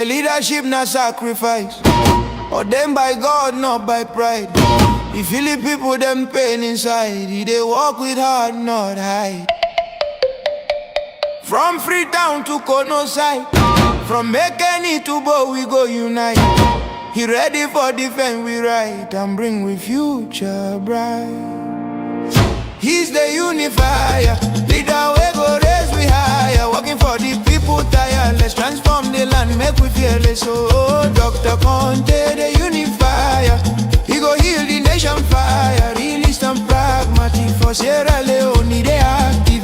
Leadership not sacrifice, ordained by God, not by pride. The Philip people them pain inside, they walk with heart, not hide. From Freetown to Konteh side, from Mekeni to Bo, we go unite. He ready for defense, we right, and bring we future bright. He's the unifier, leader we go raise we higher. Working for the people tireless, transform the land, make we fearless. Oh, Dr. Konteh, the unifier, he go heal the nation fire. Realist and pragmatic, for Sierra Leone they active.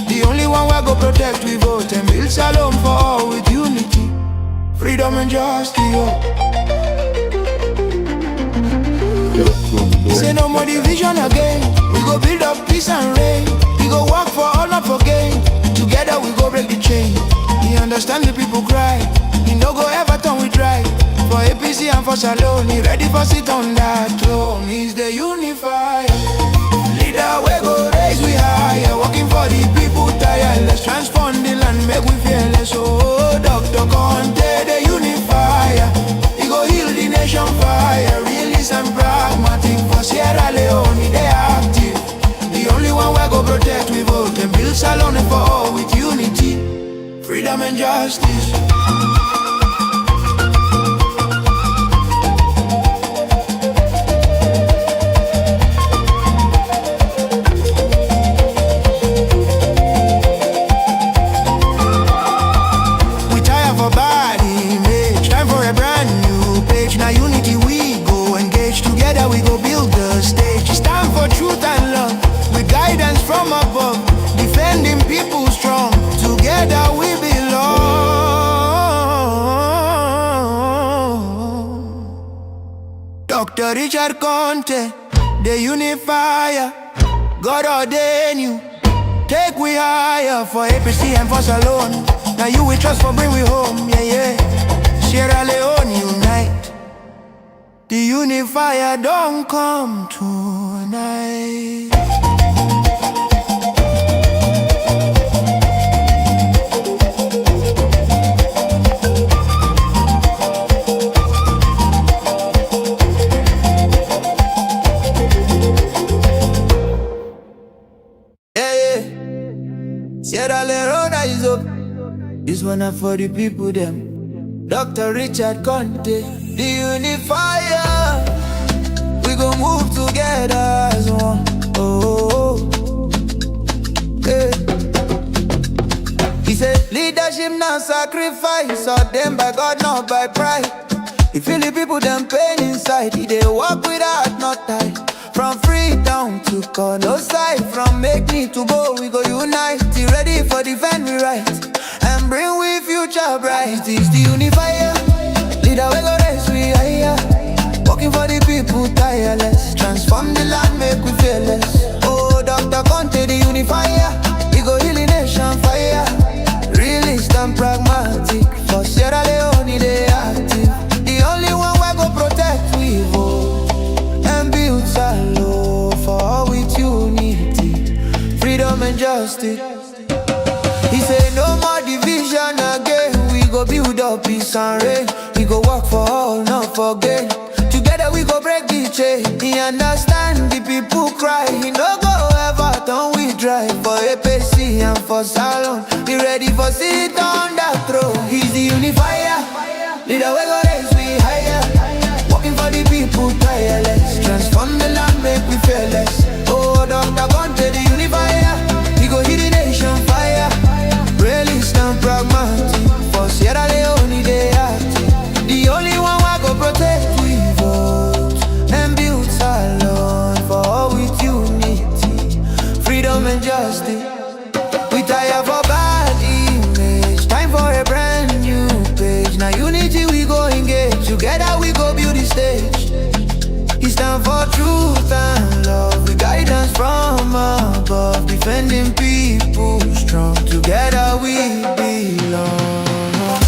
The only one we go protect, we vote and build shalom for all with unity, freedom and justice. Say no more division again, we go build up peace and reign. We go work for all, not for gain. Together we go break the chain. He understand the people cry, he no go ever turn we try. For APC and for Salone, he ready for sit on that throne. He's the unifier, leader we go raise we higher. Working for the people tireless, transform the land, make we fearless. Oh, Dr. Konteh, the unifier, he go heal the nation fire. Realist and pragmatic, for Sierra Leone they active. The only one we go protect, we vote and build Salone for all with unity, freedom and justice. We go build the stage, stand for truth and love, with guidance from above, defending people strong. Together we belong. Dr. Richard Konteh, the unifier, God ordain you, take we higher. For APC and for Salone, now you we trust for bring we home. Yeah, yeah, Sierra Leone unite. The unifier don't come tonight. Yeah, yeah, Sierra Leone is up. This one are for the people them. Dr. Richard Konteh, the unifier, we gon' move together as one. Oh, yeah. He said leadership not sacrifice, ordained by God, not by pride. He feel the people them pain inside, they walk with heart, not tight. From Freetown to Konteh side, from Mekeni to Bo, we go unite. He ready for defend we right, and bring we future bright. He's the unifier, leader we go raise we higher. Working for the people tireless, transform the land, make we fearless. Oh, Dr. Konteh, the unifier, he go heal the nation fire. Realist and pragmatic, for Sierra Leone they active. The only one we go protect, we vote and build shalom for all with unity, freedom and justice. He say no more division again, we go build up peace and reign. We go work for all, not for gain. Together we go break the chain. He understand the people cry, he no go ever turn we dry. For APC and for Salone, he ready for sit on that throne. He's the unifier, leader we go raise we higher. Working for the people tireless, transform the land, make we fearless. Oh, Dr. Konteh, the unifier, he go heal the nation fire. Realist and pragmatic, for Sierra Leone they active. The only one we go protect, we vote and build Salone for all with unity, freedom and justice. We tired for bad image, time for a brand new page. Now unity we go engage, together we go build the stage. He stand for truth and love, with guidance from above, defending people strong. Together we belong.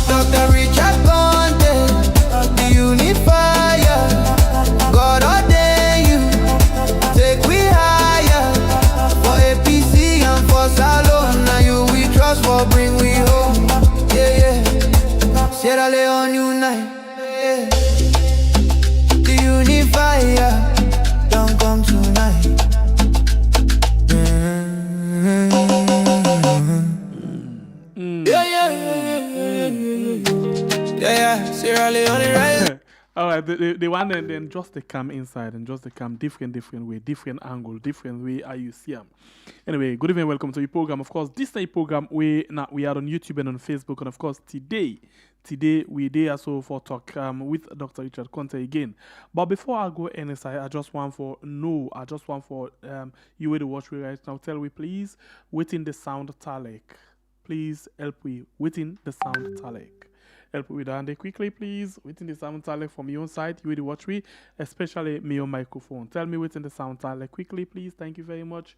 Dr. Richard Konteh, the unifier, God ordain you, take we higher. For APC and for Salone, now you we trust for bring we home. Yeah, yeah, Sierra Leone unite. Yeah. The unifier don't come tonight. Yeah, Sierra Leone, right? All right, the one and then just the cam inside and just the cam different way, different angle, different way how you see them. Anyway, good evening, welcome to the program. Of course, this type program we are on YouTube and on Facebook, and of course today we there also for talk with Dr. Richard Konteh again. But before I go inside, I just want for you to watch me right now. Tell me please within the sound talek. Please help me within the sound talek. Help with that quickly, please. Within the sound talek from your own side, you will watch me, especially me on microphone. Tell me within the sound talek quickly, please. Thank you very much.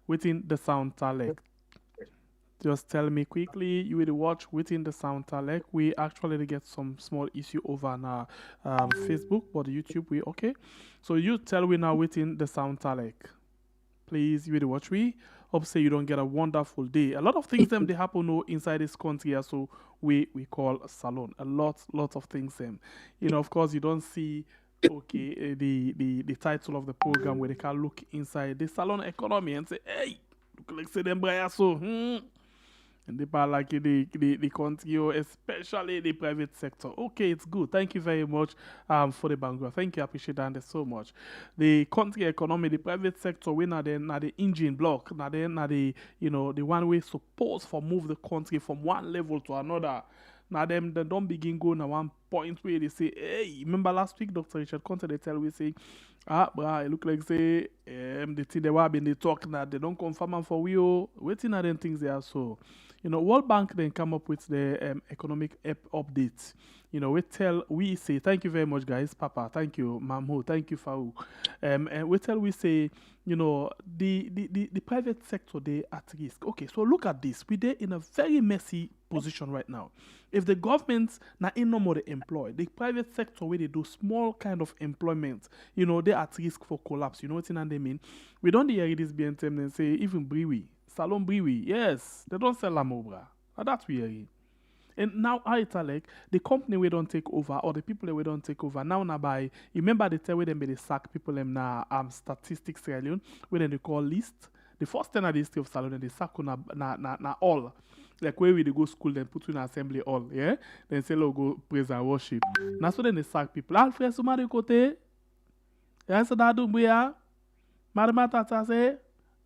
Within the sound talek. Just tell me quickly, you will watch within the sound talek. We actually get some small issue over on our Facebook, but YouTube we okay. So you tell me now within the sound talek. Please, you will watch me. Hope say you don't get a wonderful day. A lot of things them they happen inside this country, so we call a salon. A lot of things them. Of course you don't see the title of the program where they can look inside the salon economy and say, hey, look like say them braya so and they part like the country, especially the private sector. Okay, it's good. Thank you very much for the background. Thank you, I appreciate that so much. The country economy, the private sector, we now the engine block, now the the one way supposed for move the country from one level to another. Now they don't begin going at one point where they say, hey, remember last week Dr. Richard Konteh they tell we say, it look like say the thing they were been they talk now they don't confirm for we waiting at them things they are so. World Bank then come up with the economic update. We say thank you very much, guys. Papa, thank you, Mamho, thank you, Faou. And we say, the private sector they at risk. Okay, so look at this. We're in a very messy position right now. If the government now ain't no more employed, the private sector where they do small kind of employment, they at risk for collapse. You know what I mean? We don't hear this BNTM and say even Briwi. Salon Briwi, yes, they don't sell Lamobra. That's weird. And now I tell like the company we don't take over or the people that we don't take over now by you remember they tell them they sack people them na statistics Sierra Leone when they call list. The first thing at the history of Salon they sack na all. Like where we they go school then put in assembly all, yeah? Then say go praise and worship. Now so then they sack people. Alfred Sumari Kote. Yes, that do buya. Madam Tata say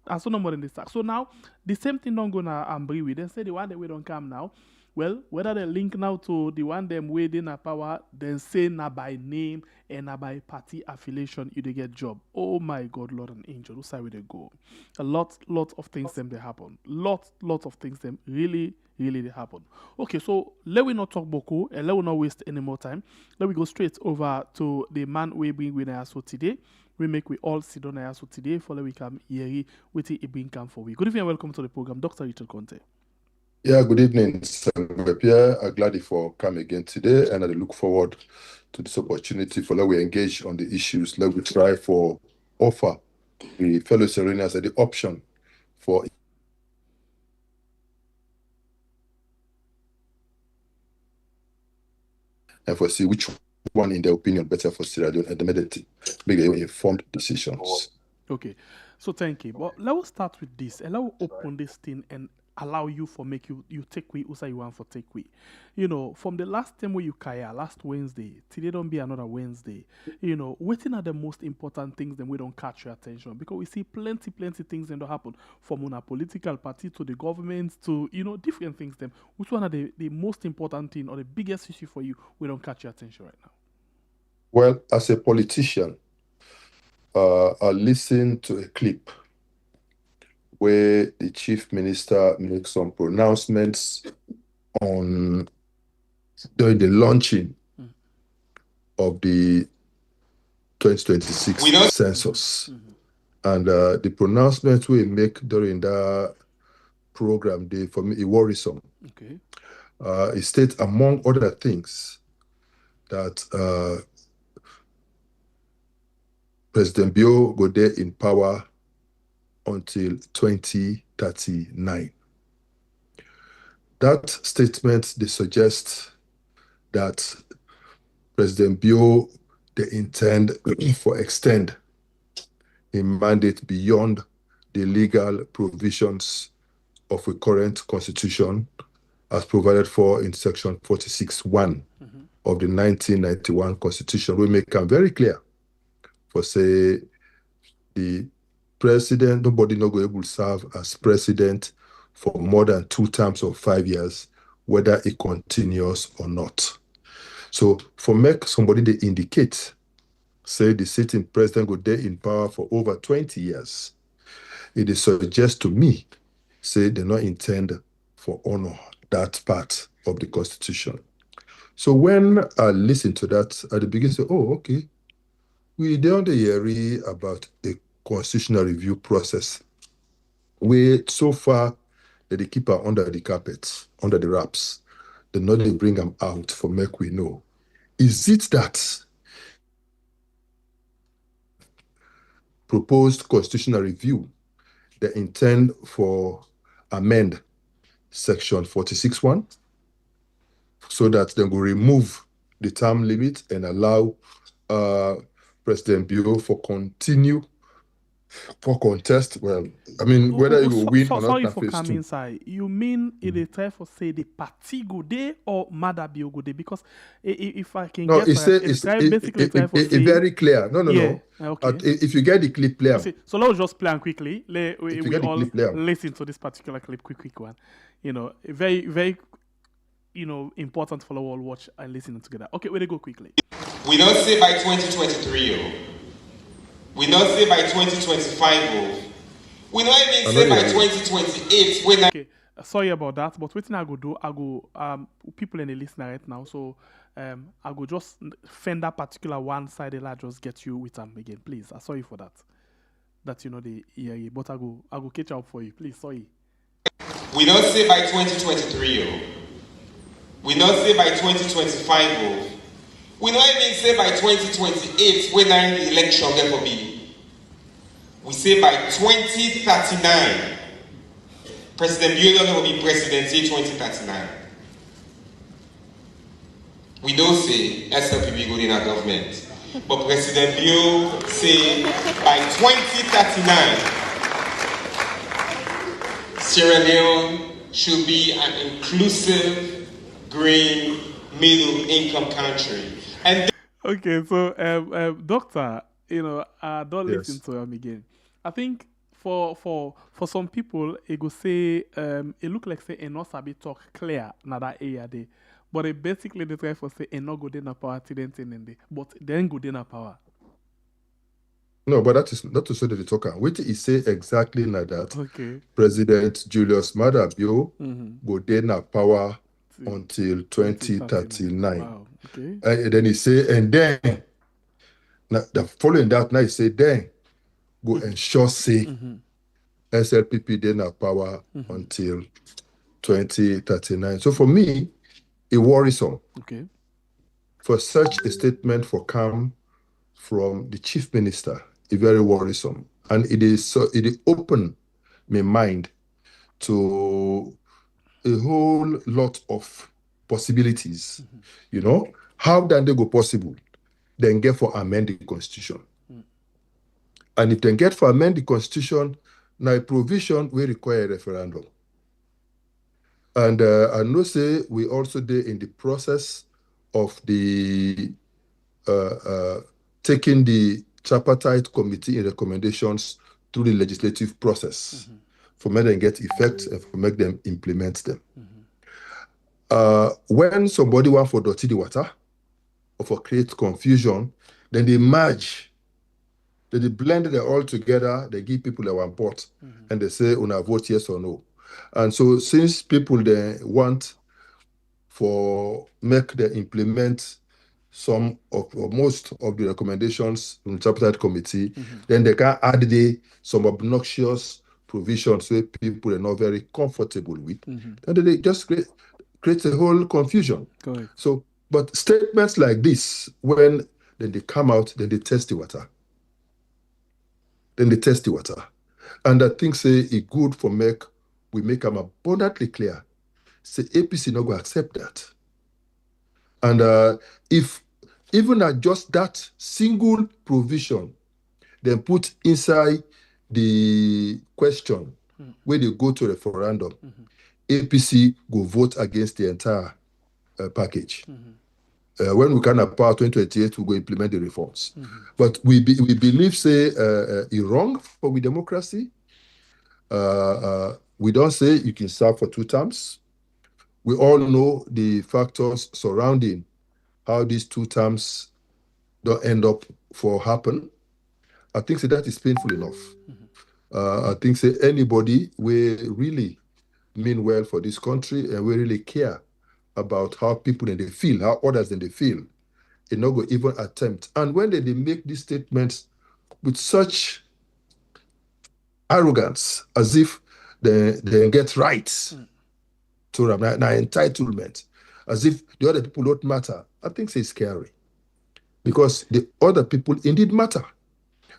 and so no more than the sack. So now the same thing don't go na Briwi. Then say the one that we don't come now. Well, whether they link now to the one them way they na power, then say na by name and na by party affiliation you they get job. Oh my God, Lord and angel, who's where they go? A lot of things them they happen. Lot of things them really they happen. Okay, so let we not talk Boko and let we not waste any more time. Let we go straight over to the man we bring with us today. We make we all sit on us today for let we come here with the bring come for we. Good evening and welcome to the program, Dr. Richard Konteh. Yeah, good evening, Pierre. I'm glad for coming again today, and I look forward to this opportunity for let we engage on the issues. Let we try for offer the fellow Serenians the option for and for see which one in their opinion better for Sierra Leone and make informed decisions. Okay, so thank you. But let's start with this and let's open this thing and allow you for make you take we also you want for take we. From the last time where you kaya last Wednesday, today don't be another Wednesday. Waiting are the most important things then we don't catch your attention because we see plenty things that happen from a political party to the government to different things them. Which one are the most important thing or the biggest issue for you we don't catch your attention right now? Well, as a politician, I listened to a clip where the chief minister makes some pronouncements during the launching of the 2026 census. And the pronouncements we make during that program, for me, it worrisome. Okay. It states, among other things, that President Bio go there in power until 2039. That statement, they suggest that President Bio, they intend for extend a mandate beyond the legal provisions of a current constitution as provided for in section 46(1) of the 1991 constitution. We make it very clear for say the president, nobody not going able to serve as president for more than 2 terms of 5 years, whether it continues or not. So for make somebody they indicate, say the sitting president go there in power for over 20 years, it is suggest to me, say they not intend for honor that part of the constitution. So when I listen to that, at the beginning say, oh, okay, we don't hear about a constitutional review process. We so far that they keep her under the carpet, under the wraps. They know they bring them out for make we know. Is it that proposed constitutional review they intend for amend section 46(1) so that they will remove the term limit and allow President Bureau for continue for contest? Well, I mean, whether you will win or not. Sorry for coming inside. You mean it is try for say the party go there or Madabio go there? Because if I can no, get it's basically try for say very clear. No. Okay. If you get the clip player. So let's just play on quickly. We all clip listen to this particular clip, quick one. You know, very, very, important for all watch and listen together. Okay, we'll go quickly. We don't say by 2023, we don't say by 2025, we don't even say by 2028. Okay, sorry about that, but what I go do, I go people in the listener right now, so I go just fend that particular one side and I just get you with them again, please. I'm sorry for that. That the EIA, but I go catch up for you, please. Sorry. We don't say by 2023, we don't say by 2025, we don't even say by 2028 when the election will be. We say by 2039, President Bureau will be president in 2039. We don't say SLPP good in our government, but President Bureau say by 2039, Sierra Leone should be an inclusive, green, middle-income country. And okay, so doctor, don't listen to him again. I think for some people, it go say it look like say enough sabi talk clear na that area there, but it basically they try for say enough go na power but then go na power. No, but that is not to say that they talk. What he say exactly like that. Okay. President Julius Maada Bio go na power until 2039. Wow. Okay. And then he say, and then the following that now he say, then go ensure say SLPP then have power until 2039. So for me, it worrisome. Okay. For such a statement for come from the chief minister, it's very worrisome. And it open my mind to a whole lot of possibilities. How then they go possible? Then get for amend the constitution. And if they get for amend the constitution, now a provision will require a referendum. And I know say we also did in the process of the taking the tripartite committee in recommendations through the legislative process for make them get effect and for make them implement them. When somebody want for dirty the water or for create confusion, then they merge. Then they blend them all together, they give people a one pot and they say, una vote yes or no. And so since people they want for make them implement some of or most of the recommendations from the tripartite committee, then they can add some obnoxious provisions where people are not very comfortable with. And then they just create a whole confusion. Correct. So, but statements like this, when then they come out, then they test the water. And I think say it good for we make them abundantly clear. Say APC not going to accept that. And if even at just that single provision, then put inside the question where they go to referendum, APC go vote against the entire package. When we can have power 2028, we go implement the reforms. But we believe, say, it's wrong for we democracy. We don't say you can serve for 2 terms. We all know the factors surrounding how these 2 terms don't end up for happen. I think that is painful enough. I think say anybody will really mean well for this country and we really care about how people they feel, how others they feel, they not go even attempt. And when they make these statements with such arrogance, as if they get rights to them, now entitlement, as if the other people don't matter, I think it's scary. Because the other people indeed matter.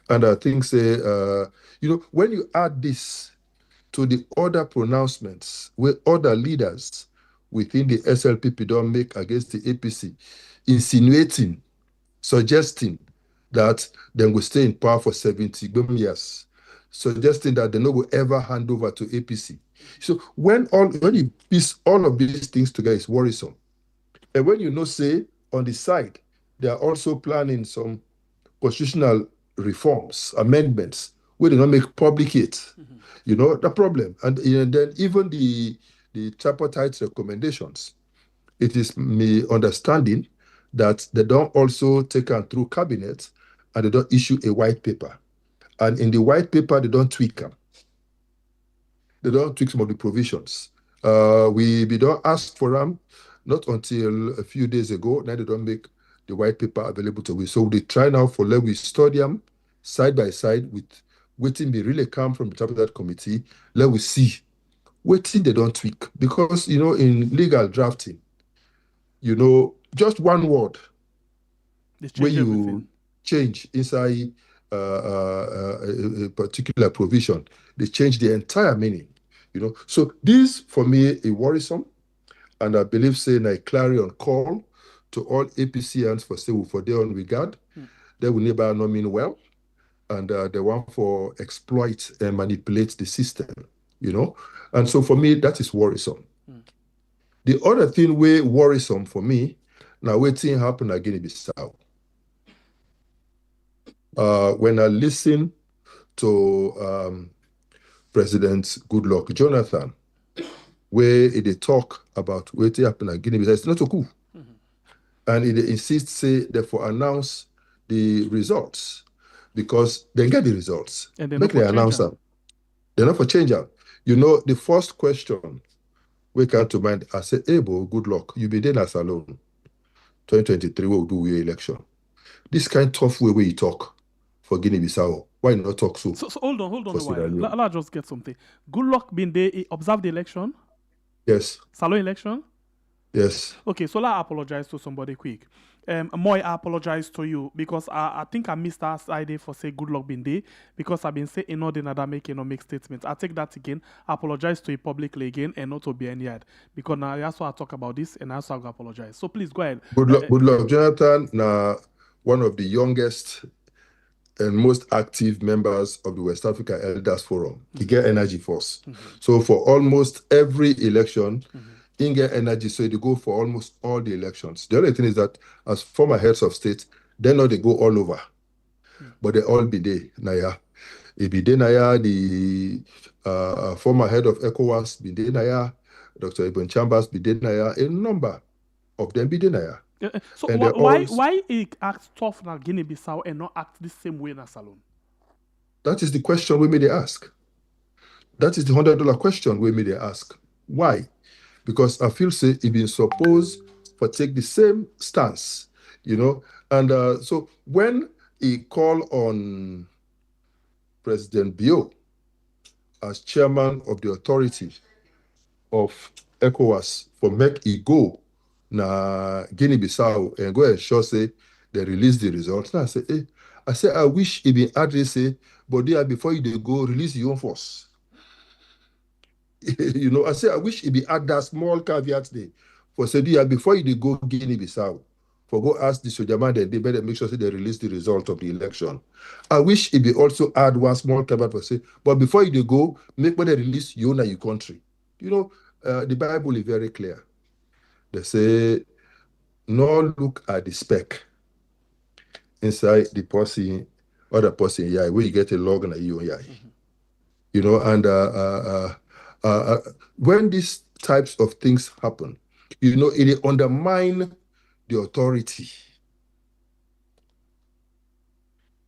And I think, say, when you add this to the other pronouncements where other leaders within the SLPP don't make against the APC, insinuating, suggesting that they will stay in power for 70 years, suggesting that they no will ever hand over to APC. So when you piece all of these things together, it's worrisome. And when you say on the side, they are also planning some constitutional reforms, amendments, where they don't make public it. The problem. And then even the tripartite recommendations, it is my understanding that they don't also take them through cabinet and they don't issue a white paper. And in the white paper, they don't tweak them. They don't tweak some of the provisions. We don't ask for them, not until a few days ago. Now they don't make the white paper available to we. So they try now for let we study them side by side with waiting be really come from the top of that committee. Let we see waiting they don't tweak. Because in legal drafting, just one word where you everything. Change inside a particular provision, they change the entire meaning. So this for me is worrisome, and I believe saying a clarion call to all APCians for say for their own regard. They will never not mean well, and they want for exploit and manipulate the system. And so for me that is worrisome. The other thing way worrisome for me now waiting happen again in Bissau. When I listen to President Goodluck Jonathan, where they talk about what happened at Guinea-Bissau, it's not so cool. And they insist, say, therefore announce the results, because they get the results. And they're make not the for announcer. They're not for change out. The first question we come to mind, I say, hey, Bo, good luck. You be there as alone. 2023, we'll do your election. This kind of tough way where you talk for Guinea-Bissau. Why not talk so? So hold on a while. Let's just get something. Good luck been there, observe the election? Yes. Salon election? Yes. Okay, so I apologize to somebody quick. Moy, I apologize to you because I think I missed that idea for say good luck been there because I've been saying in order that make statements. I take that again. I apologize to you publicly again and not to be any yard because now that's why I talk about this and also I apologize. So please go ahead. Good luck, Jonathan. Now, one of the youngest and most active members of the West Africa Elders Forum. He get energy force. So for almost every election, he get energy. So they go for almost all the elections. The other thing is that as former heads of state, they know they go all over. But they all be there, Naya. It be there, Naya, the former head of ECOWAS, be there, Naya. Dr. Ibn Chambers, be there, Naya. A number of them be there, Naya. So why it acts tough na Guinea-Bissau and not act the same way na Salon? That is the question we may they ask. That is the $100 question we may they ask. Why? Because I feel say it been supposed for take the same stance, And so when he call on President Bio as chairman of the authority of ECOWAS for make it go na Guinea-Bissau and go and show say they release the results. Now I say I wish it be address say, but there before you go release your own force. I say I wish it be add that small caveat there for say before you go Guinea-Bissau, for go ask the soldier man, they better make sure they release the result of the election. I wish it be also add one small caveat for say, but before you go, make when they release you own your country. You know, the Bible is very clear. They say, no look at the speck inside the person, other person, yeah, where you get a log and you, yeah. You know, and when these types of things happen, you know, it undermine the authority.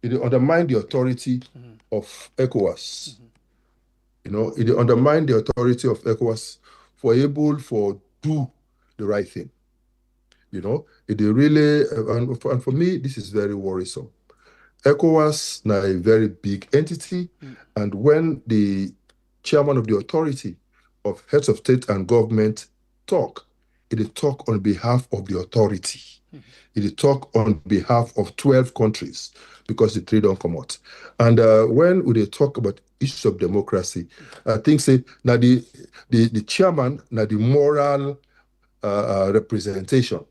It undermine the authority of ECOWAS. You know, it undermine the authority of ECOWAS for able for do the right thing. You know, it really, and for me, this is very worrisome. ECOWAS now a very big entity, and when the chairman of the authority of heads of state and government talk, it talk on behalf of the authority. It talk on behalf of 12 countries because the trade don't come out. And when they talk about issues of democracy, I think say now the chairman now the moral representation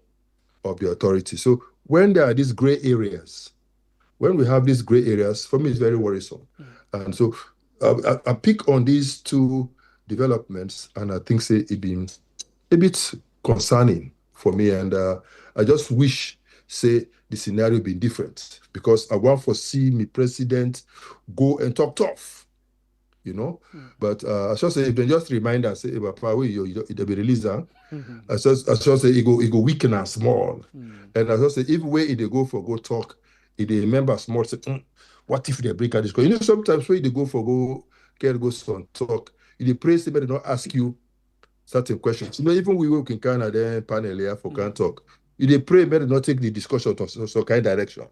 of the authority. So when there are these gray areas, when we have these gray areas, for me, it's very worrisome. And so I pick on these two developments, and I think say it been a bit concerning for me. And I just wish, say, the scenario be different, because I want to see me president go and talk tough, you know. But I should say, if they just remind us, say, about power, it'll be released. I should say, it go weaken and small. And I should say, if way they go talk, if they remember small, say, what if they break out this? You know, sometimes when they go some talk, if they pray, they not ask you certain questions. You know, even we work in Canada, then panel here for can talk. If they pray, better not take the discussion to some kind of direction.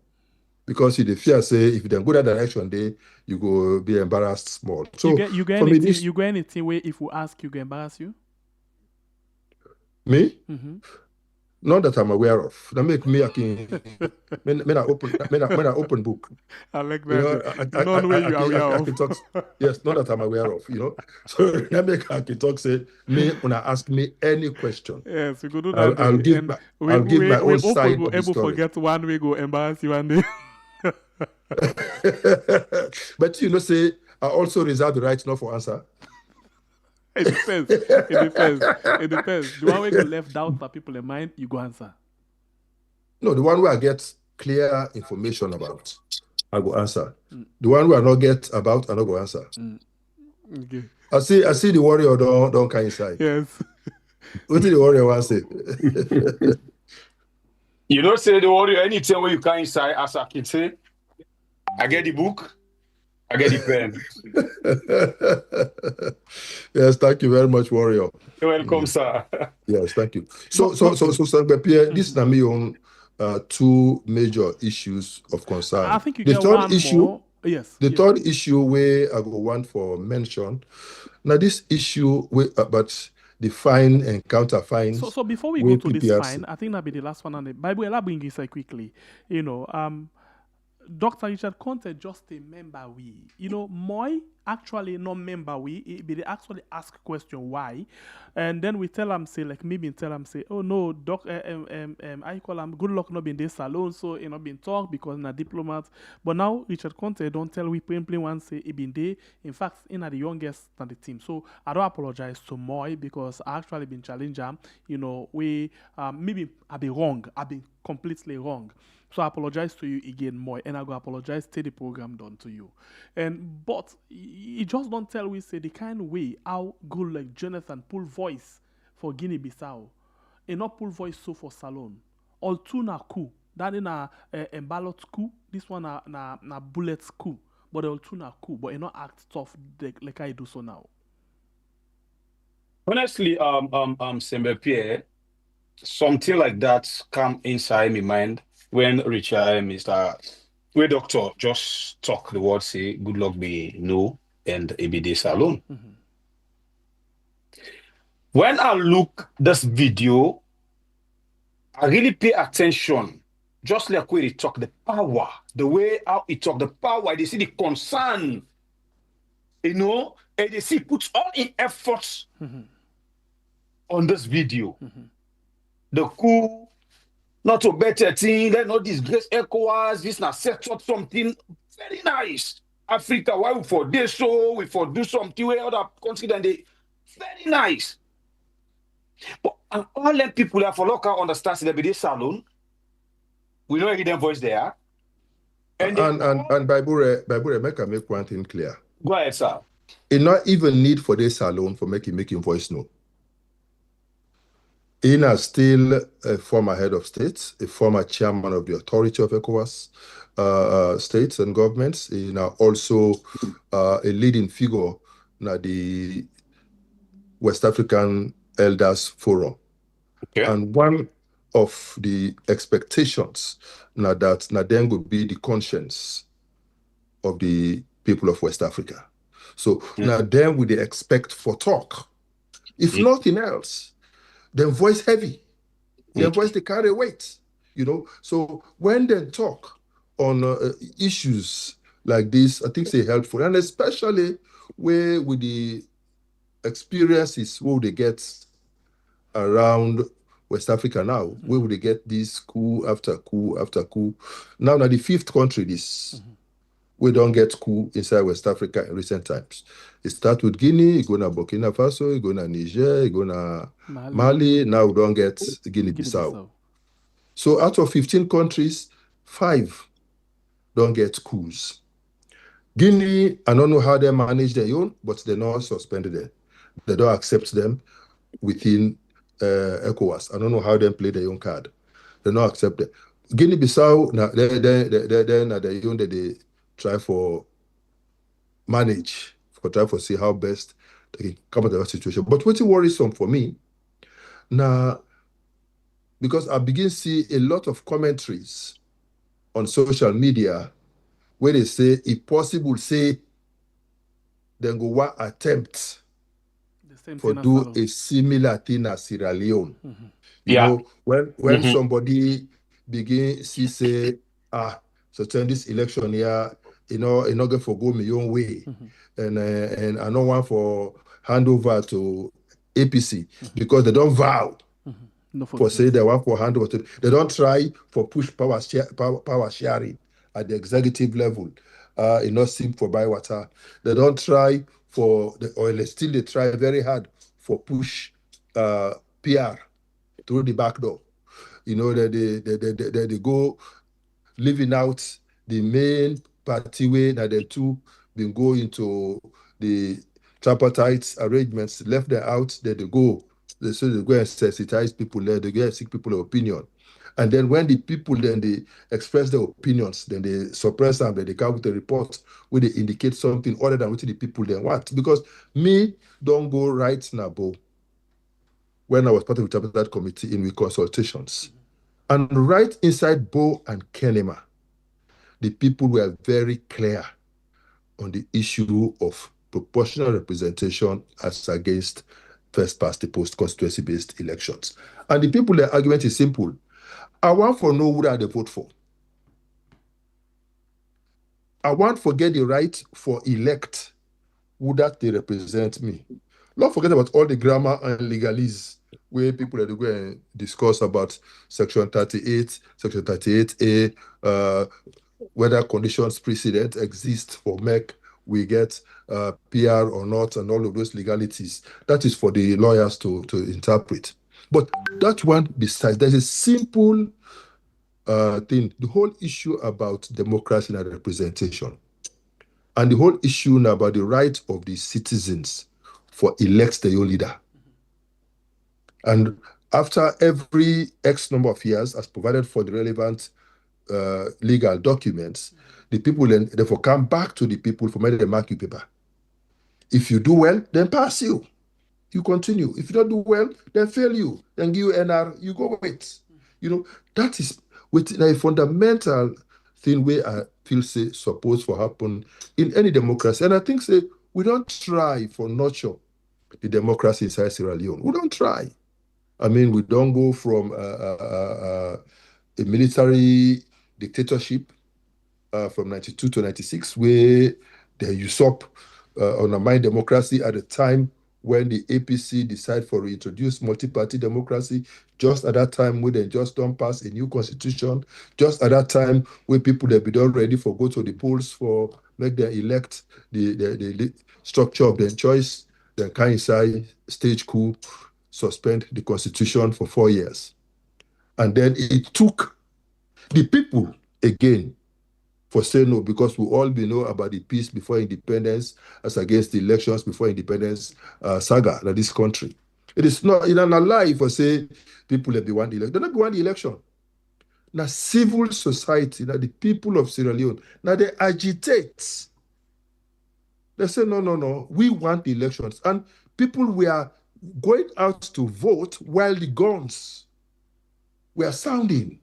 Because if they fear, say, if they go that direction, you go be embarrassed small. So you get anything where if we ask you, go embarrass you? Me? Not that I'm aware of. That make me I can open book. I like that. You know, none you are aware of. Talk, yes, not that I'm aware of, you know. So that make I can talk, say, me when I ask me any question. Yes, we could do that. I'll give my own side of the story. Forget one way go embarrass you one day. But you know, say I also reserve the right not for answer. It depends. It depends. The one way you left doubt for people in mind, you go answer. No, the one where I get clear information about, I go answer. The one where I not get about, I not go answer. Okay. I see the warrior don't come inside. Yes. What did the warrior want to say? You don't say the warrior anything where you come inside, as I can say. I get the book. I get the pen. Yes, thank you very much, Warrior. You're welcome, sir. Yes, thank you. So, Pierre, this is my own two major issues of concern. I think you the get third one issue, more. Yes. The third issue where I go want for mention. Now, this issue about the fine and counter fines. So before we go to this fine, I think that'll be the last one on the Bible. I'll bring this quickly. You know, Dr. Richard Konteh just a member we. You know, Moy actually not member we. They actually ask question why, and then we tell them say like maybe tell them say, oh no, I call them good luck not being this alone, so it not been talk because na diplomat. But now Richard Konteh don't tell we plain one say it been there. In fact, in the youngest on the team. So I don't apologize to Moy because I actually been challenged. You know, we maybe I be wrong. I been completely wrong. So I apologize to you again more, and I go apologize to the program done to you. But you just don't tell we say the kind of way how good like Jonathan pull voice for Guinea-Bissau, and not pull voice so for Salon. All two na coup. That in a ballot coup. This one na bullets coup. But all two na coup. But you not act tough like I do so now. Honestly, Sembe Pierre, something like that come inside my mind. When Richard, where doctor just talk the word, say good luck be no and ABD Salon. When I look this video, I really pay attention. Just like where he talk the power, the way how he talk the power, they see the concern, you know, and they see puts all in efforts on this video. The coup. not to better thing, let's not disgrace ECOWAS, this now set up something very nice. Africa, why we for this so, we for do something where other countries than they very nice. But and all them people that for local understand the BD salon, we don't hear them voice there. And Baibure, make one thing clear. Go ahead, sir. It not even need for this alone for making voice no. Ina still a former head of state, a former chairman of the authority of ECOWAS states and governments. Ina also a leading figure in the West African Elders Forum. Okay. And one of the expectations now that then would be the conscience of the people of West Africa. So now then would they expect for talk. If nothing else, then voice heavy. Their voice they carry weight. So when they talk on issues like this, I think they're helpful. And especially where with the experiences where they get around West Africa now, where would they get this coup after coup after coup. Now the fifth country this. We don't get coup inside West Africa in recent times. It starts with Guinea, you go to Burkina Faso, you go to Niger, you go to Mali. Now we don't get Guinea-Bissau. So out of 15 countries, 5 don't get coups. Guinea, I don't know how they manage their own, but they're not suspended them. They don't accept them within ECOWAS. I don't know how they play their own card. They don't accept it. Guinea-Bissau, they try for manage, try for see how best they can come out of that situation. But what's worrisome for me now, because I begin to see a lot of commentaries on social media where they say, if possible, say, then go one attempt for do a similar thing as Sierra Leone. You know, when somebody begin see say, so turn this election here, not going for go my own way, and I don't want for hand over to APC because they don't vow for say they want for hand over to. They don't try for push power sharing at the executive level. Not seem for buy water. They don't try for the oil. Still, they try very hard for push PR through the back door. They go living out the main party way that the two been go into the tripartite arrangements, left them out, then they go. They say they go and sensitize people there, they go and seek people's opinion. And then when the people then they express their opinions, then they suppress them, then they come with a report where they indicate something other than what the people then want. Because me don't go right now, Bo, when I was part of the tripartite committee in consultations. And right inside Bo and Kenema, the people were very clear on the issue of proportional representation as against first past the post constituency-based elections. And the people, their argument is simple. I want for know who I vote for. I want for get the right for elect who that they represent me. Don't forget about all the grammar and legalese where people are going and discuss about Section 38, Section 38A, whether conditions precedent exist for make we get PR or not, and all of those legalities. That is for the lawyers to interpret. But that one, besides, there's a simple thing, the whole issue about democracy and representation, and the whole issue now about the right of the citizens for elect their own leader. And after every X number of years, as provided for the relevant legal documents, the people then therefore come back to the people for making the mark you paper. If you do well, then pass you. You continue. If you don't do well, then fail you. Then give you NR, you go with. That is with a fundamental thing where I feel say supposed to happen in any democracy. And I think say we don't try for nurture the democracy inside Sierra Leone. We don't try. I mean, we don't go from a military dictatorship from 92 to 96, where they usurp undermine democracy at a time when the APC decide for reintroduce multi-party democracy, just at that time when they just don't pass a new constitution, just at that time when people they be done ready for go to the polls for make them elect the structure of their choice, then can inside stage coup, suspend the constitution for 4 years. And then it took the people again for saying no, because we all know about the peace before independence as against the elections before independence saga in this country. It is not a lie for say people that be won the election. They not be won the election. Now civil society, now the people of Sierra Leone, now they agitate. They say no, we want the elections. And people were going out to vote while the guns were sounding.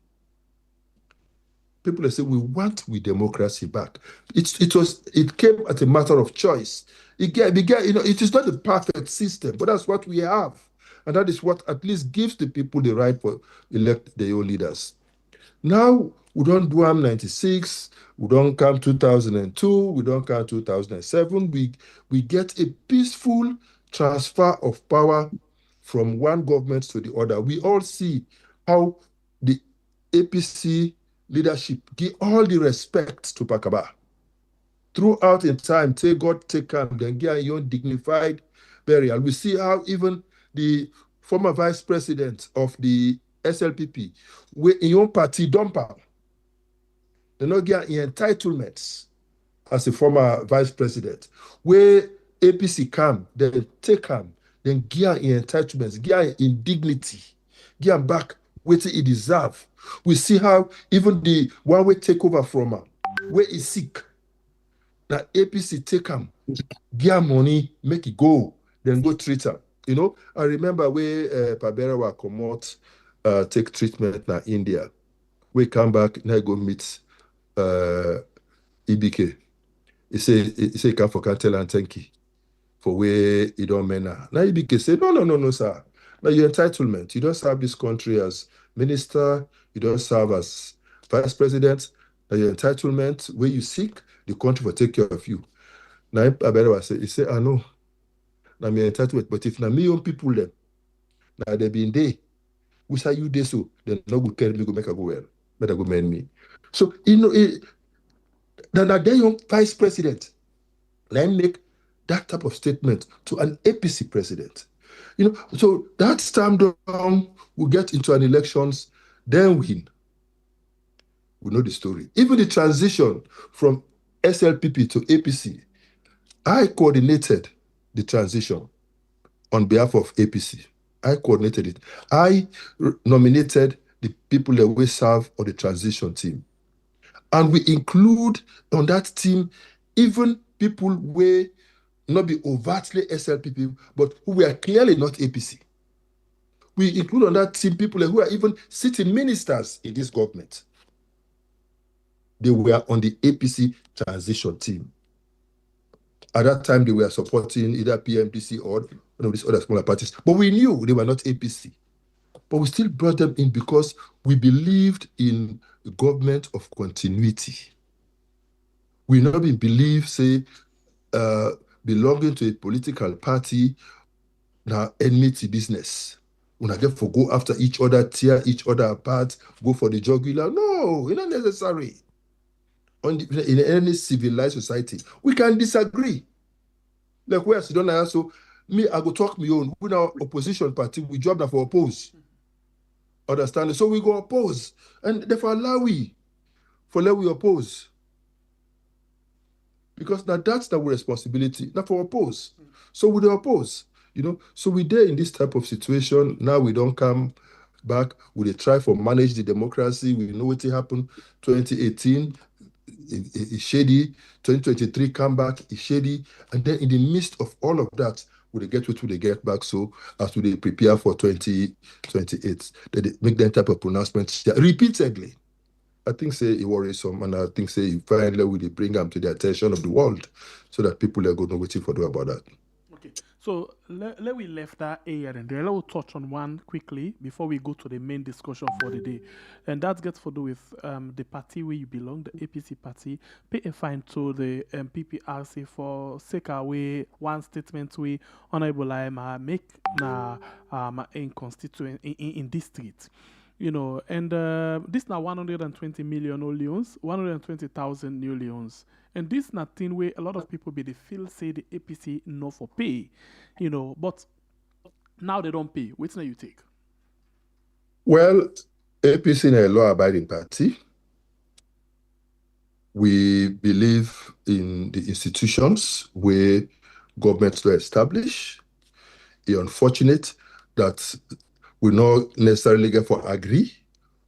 People say we want democracy back. It came as a matter of choice. It is not a perfect system, but that's what we have, and that is what at least gives the people the right to elect their own leaders. Now we don't do 96, we don't come 2002, we don't come 2007. We get a peaceful transfer of power from one government to the other. We all see how the APC leadership give all the respect to Pakaba. Throughout in time, take God, take calm, then give your dignified burial. We see how even the former vice president of the SLPP, where in your party dumper, they not get entitlements as a former vice president. Where APC come, then take him, then give entitlements, give indignity, give him back what he deserve. We see how even the one we take over from him, where he's sick, that APC take him, give him money, make it go, then go treat him. You know, I remember where Pabera will come out, take treatment in India. We come back, now go meet EBK. He say come for Konteh and thank you for where you don't mean now. Now EBK say, no, sir. Now your entitlement, you don't serve this country as minister, you don't serve as vice president. Now your entitlement, where you seek, the country will take care of you. Now Pabera say, he say, I know. Now my entitlement, but if na million people them, now they be in day, we say you there so, then no good care me go make a go well. Better go mend me. So you know that young vice president, let him make that type of statement to an APC president. You know, so that time down, we get into an elections, then win. We know the story. Even the transition from SLPP to APC, I coordinated the transition on behalf of APC. I coordinated it. I nominated the people that we serve on the transition team. And we include on that team even people who not be overtly SLPP, but who were clearly not APC. We include on that team people who are even sitting ministers in this government. They were on the APC transition team. At that time, they were supporting either PMDC or one of these other smaller parties. But we knew they were not APC. But we still brought them in because we believed in a government of continuity. We not believe, say, belonging to a political party, now enmity business. When I get for go after each other, tear each other apart, go for the jugular. No, it's not necessary. In any civilized society, we can disagree. Like where Sudan also, me, I go talk me own. With our opposition party, we job that for oppose. Understand? So we go oppose. And therefore allow we oppose. Because now that's our responsibility, not for oppose. So we don't oppose, you know. So we there in this type of situation. Now we don't come back. We try for manage the democracy. We know what happened 2018. It's shady. 2023 come back. It's shady. And then in the midst of all of that, we get what we get back. So as we prepare for 2028, they make that type of pronouncements repeatedly. I think say it worries some, and I think say finally we bring them to the attention of the world so that people are going to wait for them about that. Okay. So let we left that area and then let we touch on one quickly before we go to the main discussion for the day. And that gets to do with the party where you belong, the APC party. Pay a fine to the PPRC for sake away one statement we Honorable Laima make na in constituent in district. You know, and this now 120 million new leons, 120,000 new leons. And this nothing where a lot of people be they feel say the APC no for pay, you know, but now they don't pay. Which now you take? Well, APC is a law-abiding party. We believe in the institutions where governments were established. It's unfortunate that we not necessarily get for agree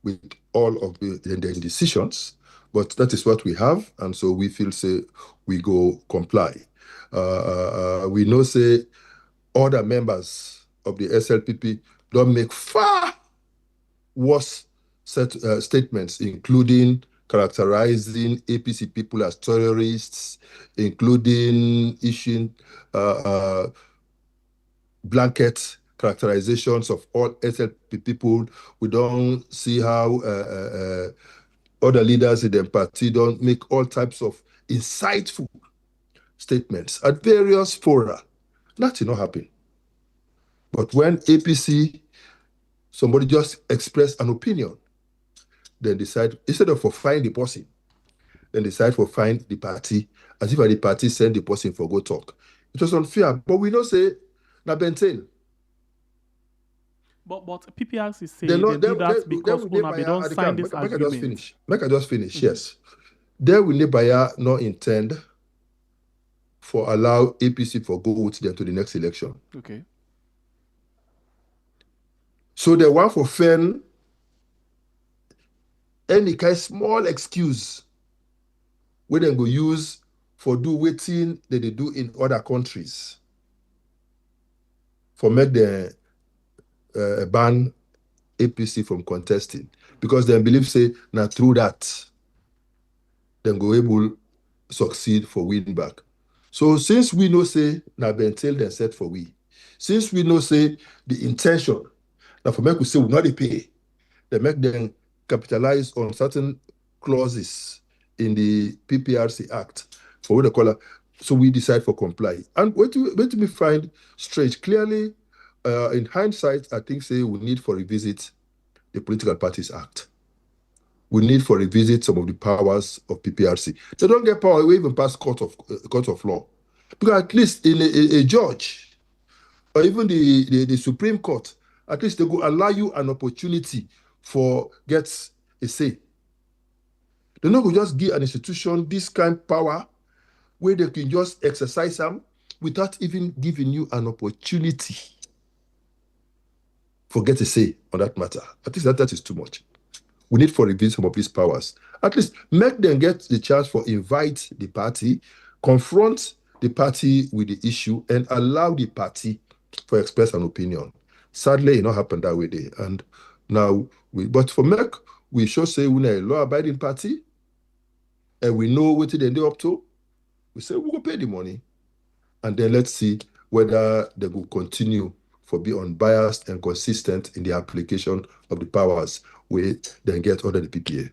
with all of the decisions, but that is what we have, and so we feel say we go comply. We know say other members of the SLPP don't make far worse statements, including characterizing APC people as terrorists, including issuing blanket characterizations of all SLP people. We don't see how other leaders in the party don't make all types of insightful statements at various fora. Nothing not happen. But when APC, somebody just express an opinion, then decide, instead of for find the person, then decide for find the party, as if the party send the person for go talk. It was unfair, but we don't say na Bentel. But PPRC say they do that because they don't sign this agreement. Make I just finish. Yes. They will not intend for allow APC for go with them to the next election. Okay. So they want for find any kind small excuse where they go use for do waiting that they do in other countries for make the ban APC from contesting, because they believe say now through that then go able succeed for win back. So since we know say now Bentel then set for we, since we know say the intention now for make we say we not pay, they make them capitalize on certain clauses in the PPRC Act for what they call it. So we decide for comply. And what do we find strange? Clearly, in hindsight, I think say we need for revisit the Political Parties Act. We need for revisit some of the powers of PPRC. They don't get power even past court of law, because at least in a judge or even the Supreme Court, at least they will allow you an opportunity for get a say. They're not going to just give an institution this kind of power where they can just exercise them without even giving you an opportunity for get a say on that matter. At least that is too much. We need for review some of these powers. At least make them get the chance for invite the party, confront the party with the issue, and allow the party for express an opinion. Sadly, it not happened that way there. And now, but for MEC, we should say we're a law-abiding party, and we know what they do up to. We say we will pay the money, and then let's see whether they will continue for be unbiased and consistent in the application of the powers we then get under the PPA.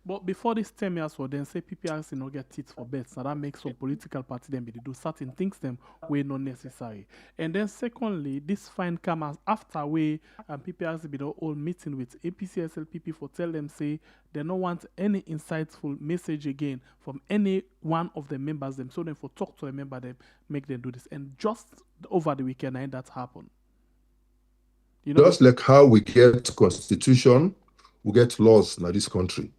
But before this 10 years for them say PPRC not get tits for bets, now that makes some political party them be they do certain things them way not necessary. And then secondly, this fine comes after we PPRC be the whole meeting with APC SLPP for tell them say they don't want any insightful message again from any one of the members them. So then for talk to a member them, make them do this. And just over the weekend and that happened. You know, just like how we get constitution, we get laws in this country.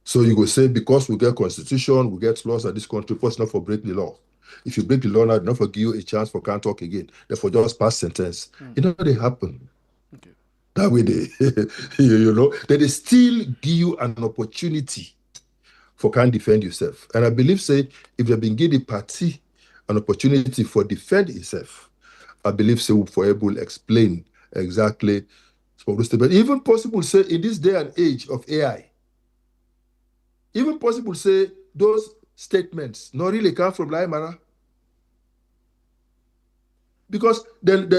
So you go say, because we get constitution, we get laws in this country, first not for break the law. If you break the law now, not for give you a chance for can't talk again. Therefore, just pass sentence. You know they happen. Okay. That way they, you know, they still give you an opportunity for can't defend yourself. And I believe, say, if they've been give the party an opportunity for defend itself, I believe so for able to explain exactly. But even possible say in this day and age of AI, even possible say those statements not really come from Laimara. because they're not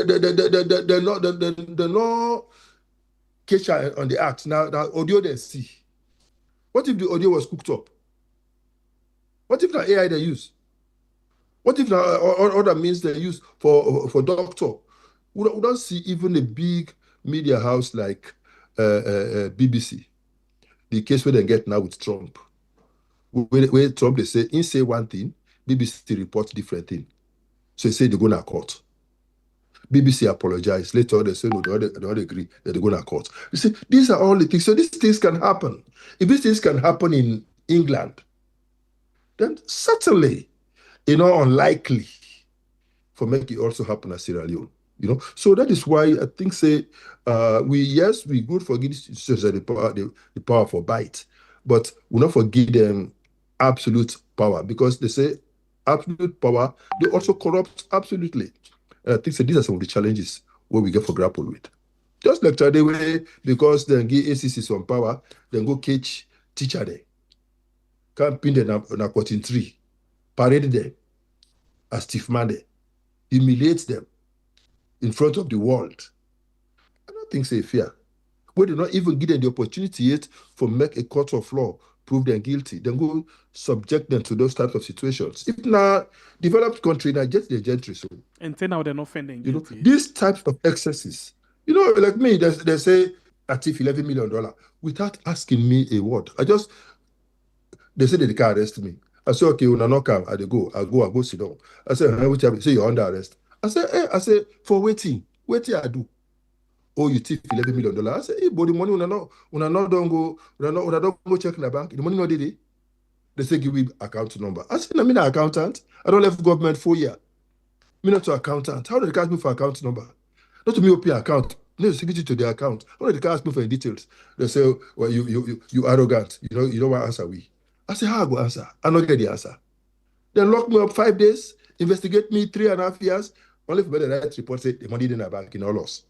catch on the act. Now audio they see. What if the audio was cooked up? What if the AI they use? What if the other means they use for doctor? We don't see even a big media house like BBC. The case where they get now with Trump. Where Trump they say, he say one thing, BBC reports different thing. So they say they go to court. BBC apologize. Later on, they say, no, they don't agree that they go to court. You see, these are all the things. So these things can happen. If these things can happen in England, then certainly, unlikely for make it also happen at Sierra Leone. So that is why I think we good for give the power for bite, but we not forgive them absolute power, because they say absolute power, they also corrupt absolutely. And I think these are some of the challenges where we get for grapple with. Just like today, way because then give ACC some power, then go catch teacher there, can't pin them on a cotton tree, parade them as stiff man there, humiliate them in front of the world. I don't think it's fair. We do not even give them the opportunity yet for make a court of law prove them guilty, then go subject them to those types of situations. If now developed country now just the gentry, so and say now they're not offending guilty. These types of excesses, like me, they say I thief $11 million without asking me a word. They say they can't arrest me. I say, okay, when I not come, I go sit down. I say, say you're under arrest. I say, for waiting I do. Oh, you thief $11 million. I say, hey, but the money when I not don't go check in the bank. The money not did it. They say give me account number. I say, I'm an accountant. I don't left government 4 years. Me not to accountant. How did they ask me for account number? Not to me open account. No security to the account. How did they ask me for the details? They say, well, you arrogant. You don't want to answer we. I say, how I go answer? I not get the answer. Then lock me up 5 days, investigate me 3.5 years, only for the right report say the money in the bank in all loss.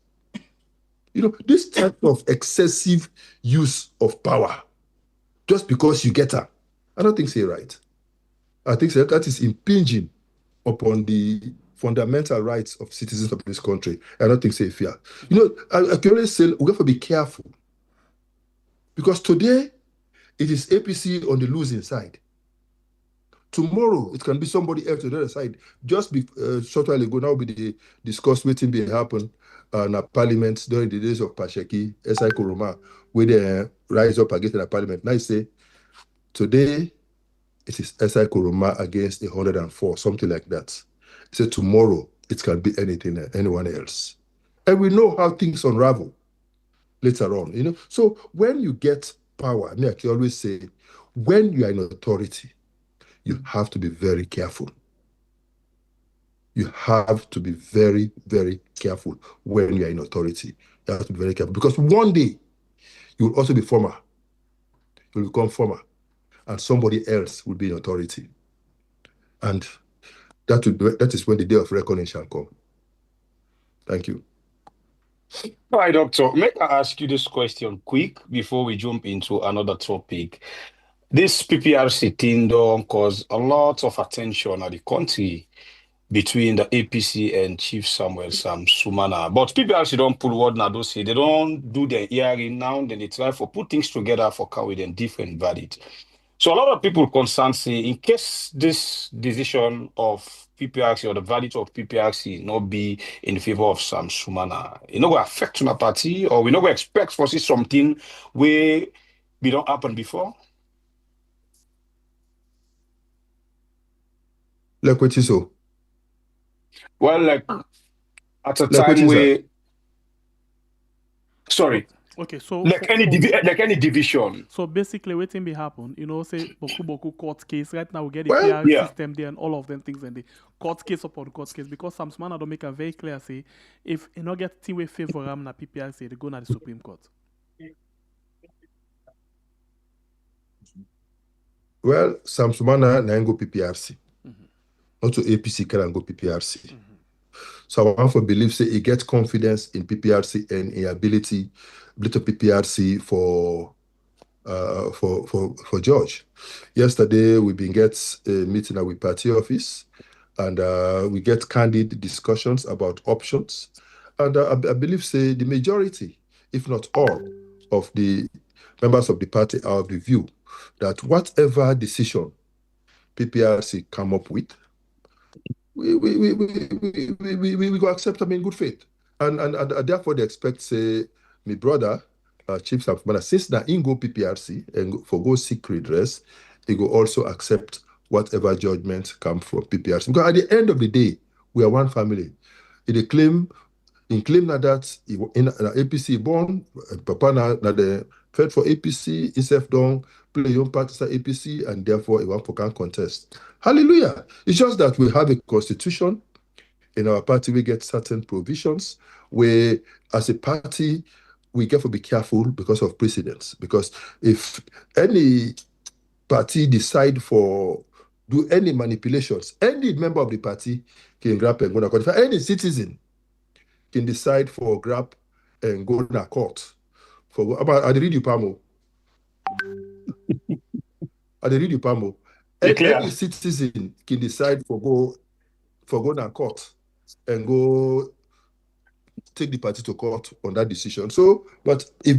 This type of excessive use of power, just because you get her, I don't think it's right. I think that is impinging upon the fundamental rights of citizens of this country. I don't think it's fair. I can always say we have to be careful, because today it is APC on the losing side. Tomorrow it can be somebody else on the other side. Just short while ago, now be discussed waiting be happen in a parliament during the days of Pasheki, SI Koroma, where they rise up against the parliament. Now I say today it is SI Koroma against 104, something like that. So tomorrow it can be anyone else. And we know how things unravel later on, So when you get power, I can always say, when you are in authority, you have to be very careful. You have to be very, very careful when you are in authority. You have to be very careful, because one day you will also be former. You will become former, and somebody else will be in authority. And that is when the day of reckoning shall come. Thank you. All right, Doctor. May I ask you this question quick before we jump into another topic? This PPRC thing don't cause a lot of attention at the country between the APC and Chief Samuel Sam Sumana. But PPRC don't pull word now, they don't do their hearing now, then they try for put things together for with a different verdict. So a lot of people concerned say, in case this decision of PPRC or the verdict of PPRC not be in favor of Sam Sumana, it not going to affect my party, or we not going to expect for see something where we don't happen before? Like what you saw? Well, like at a time where, sorry. Okay, so like any division. So basically, waiting be happen. Say boku court case. Right now we get the PR system there and all of them things, and the court case upon court case, because some man don't make a very clear say if you not get team favor na PPRC, they go na the Supreme Court. Well, Sam Sumana na go PPRC. Not to APC can go PPRC. So I want to believe say he gets confidence in PPRC and in ability to PPRC for George. Yesterday we been get a meeting at with party office, and we get candid discussions about options. And I believe, say, the majority, if not all, of the members of the party are of the view that whatever decision PPRC come up with, we go accept them in good faith. And therefore they expect, say, my brother, Chief Samfumana, since na in go PPRC and for go seek redress, he go also accept whatever judgment come from PPRC. Because at the end of the day, we are one family. They claim that in APC born, Papa na the fed for APC, himself don't play your part as APC, and therefore he want for can contest. Hallelujah. It's just that we have a constitution. In our party, we get certain provisions where, as a party, we get to be careful because of precedents. Because if any party decide for do any manipulations, any member of the party can grab and go to court. If any citizen can decide for grab and go to court. I read you, Pamo. I read you, Pamo. Any citizen can decide for go to court and go take the party to court on that decision. So, but if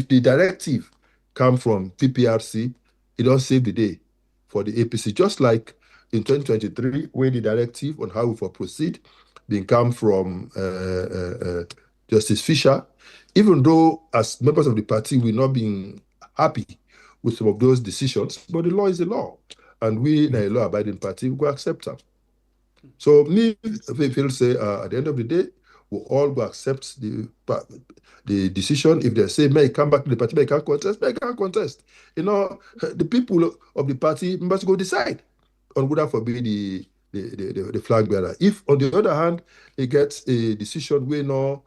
the directive come from PPRC, it don't save the day for the APC. Just like in 2023, where the directive on how we for proceed didn't come from Justice Fisher, even though as members of the party we're not being happy with some of those decisions, but the law is the law, and we in a law-abiding party we go accept them. So me, feel say at the end of the day, we all go accept the decision. If they say may come back to the party, may can't contest. You know, the people of the party must go decide on whether for be the flag bearer. If on the other hand, they get a decision we no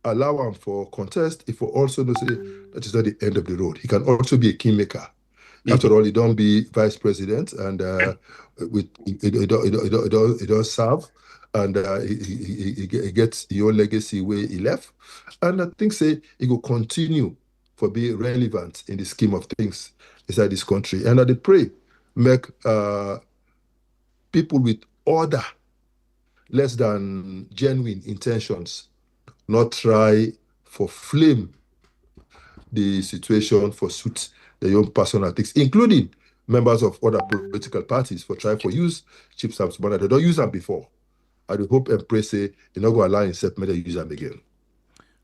allow him for contest, if we also know say that is not the end of the road. He can also be a kingmaker. After all, he don't be vice president, and he don't serve, and he gets your legacy where he left. And I think say he will continue for be relevant in the scheme of things inside this country. And I pray make people with order, less than genuine intentions, not try for flame the situation for suit their own personal things, including members of other political parties for trying for use Chief Samfumana. They don't use them before. I do hope and pray say they're not going to allow himself to use them again.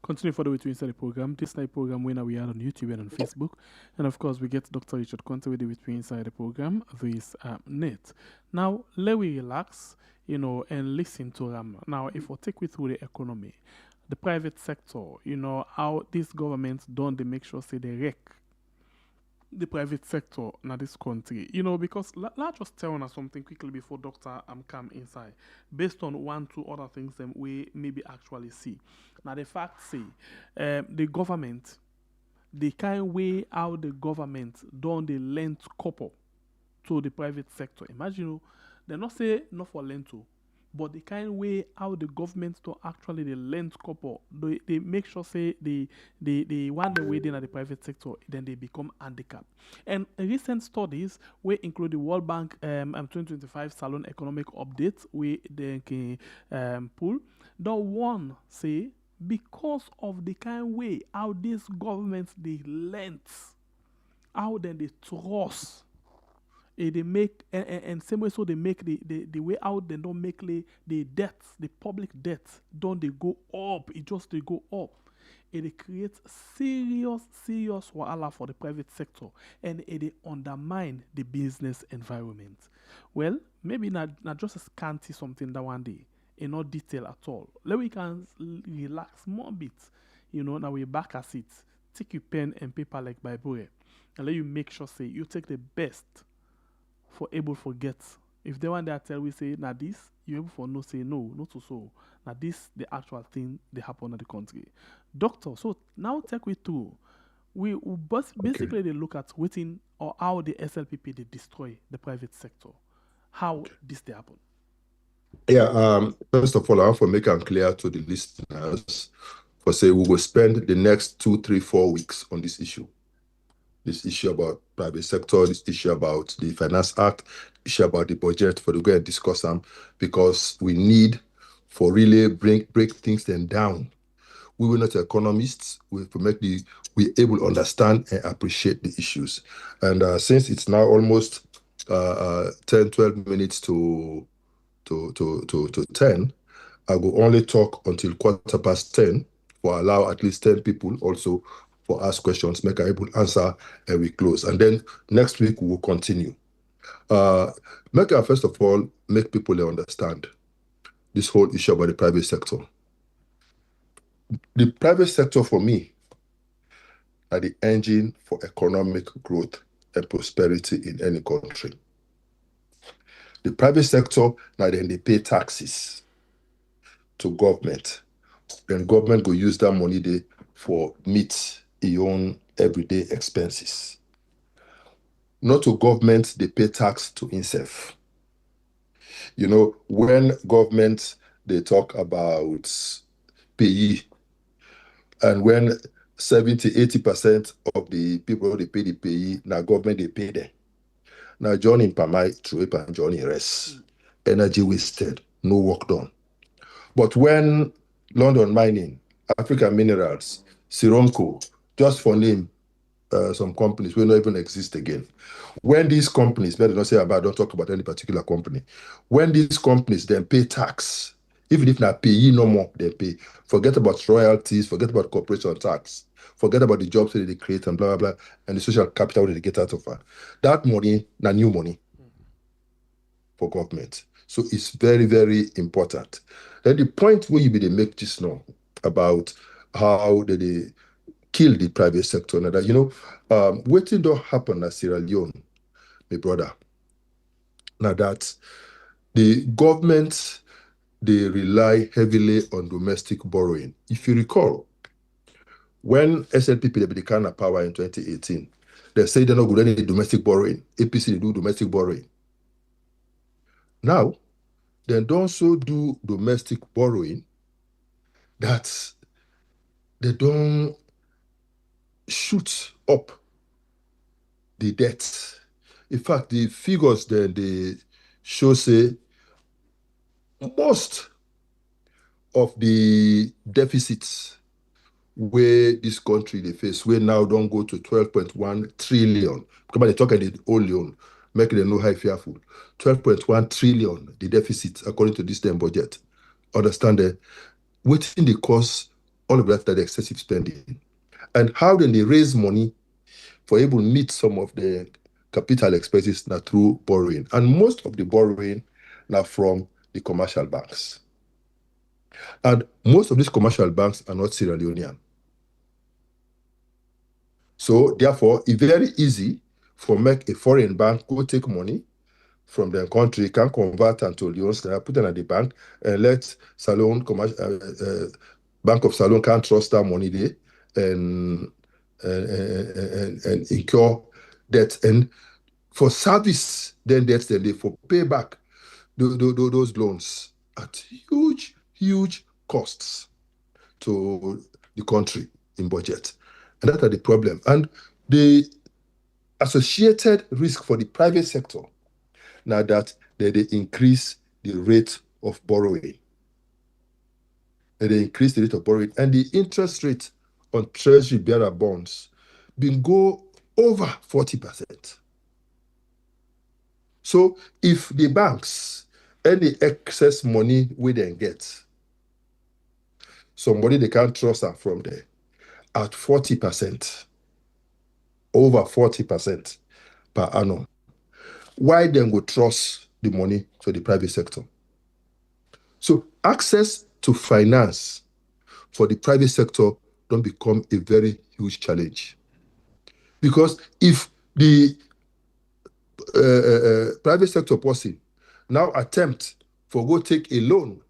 Continue further with inside the program. This night program when we are on YouTube and on Facebook. And of course we get Dr. Richard Konteh with inside the program this net. Now let we relax, and listen to them. Now if we take we through the economy, the private sector, how this government don't they make sure say they wreck the private sector in this country, because let's just tell us something quickly before Dr. come inside, based on 1-2 other things that we maybe actually see. Now the fact say, the government, the kind way how the government don't they lend couple to the private sector. Imagine, they're not say not for lend to, but the kind way how the government to actually the lend couple, they make sure say they want the way in at the private sector, then they become handicapped. And recent studies will include the World Bank 2025 Salon Economic Update, where they can pull. The one say because of the kind way how these governments they lend, how then they trust. They make and same way so they make the way out they don't make the debts, the public debt don't they go up, it just they go up. It creates serious wahala for the private sector, and it undermine the business environment. Well, maybe not just a scanty something that one day in no detail at all. Let we can relax more bit, now we're back at it. Take your pen and paper like Bible, and let you make sure say you take the best for able forget. If they want that tell we say now this, you able for no say no, not to so. Now this the actual thing they happen in the country. Doctor, so now take we through. We basically they look at within or how the SLPP they destroy the private sector. How this they happen. Yeah, first of all, I want to make it clear to the listeners for say we will spend the next 2, 3, 4 weeks on this issue. this issue about private sector, this issue about the Finance Act, issue about the budget for the go and discuss them, because we need for really break things then down. We were not economists. We able to understand and appreciate the issues. And since it's now almost 10, 12 minutes to 10, I will only talk until 10:15 for allow at least 10 people also for ask questions, make I able answer, and we close. And then next week we will continue. Make I first of all make people understand this whole issue about the private sector. The private sector for me are the engine for economic growth and prosperity in any country. The private sector, now then they pay taxes to government. Then government go use that money there for meet its own everyday expenses. Not to government, they pay tax to itself. You know, when government, they talk about pay, and when 70-80% of the people they pay the pay, now government they pay them. Now Johnny Pamai, Trip and Johnny rest. Energy wasted, no work done. But when London Mining, African Minerals, Sironco, just for name some companies will not even exist again. When these companies, better not say about, don't talk about any particular company. When these companies then pay tax, even if not pay no more, they pay. Forget about royalties, forget about corporation tax, forget about the jobs that they create and blah, blah, blah, and the social capital that they get out of that. That money, na new money for government. So it's very, very important. Then the point where you be they make just now about how they kill the private sector and that, you know, waiting don't happen at Sierra Leone, my brother. Now that the government, they rely heavily on domestic borrowing. If you recall, when SLPP they became a power in 2018, they say they're not going to any domestic borrowing. APC they do domestic borrowing. Now, they don't so do domestic borrowing that they don't shoot up the debt. In fact, the figures then they show say most of the deficits where this country they face, where now don't go to 12.1 trillion. Because they talk about the old loan, making them no high fearful. 12.1 trillion, the deficit according to this term budget. Understand that within the cost, all of that excessive spending. And how then they raise money for able to meet some of the capital expenses now through borrowing. And most of the borrowing now from the commercial banks. And most of these commercial banks are not Sierra Leonean. So therefore, it's very easy for make a foreign bank go take money from their country, can convert into loans, put them at the bank, and let Salon Bank of Salon can't trust that money there and incur debt. And for service, then debts, then they for pay back those loans at huge costs to the country in budget. And that's the problem. And the associated risk for the private sector, now that they increase the rate of borrowing. And they increase the rate of borrowing. And the interest rate on treasury bearer bonds been go over 40%. So if the banks, any excess money we then get, somebody they can't trust them from there, at 40%, over 40% per annum, why then go trust the money to the private sector? So access to finance for the private sector don't become a very huge challenge. Because if the private sector person now attempt for go take a loan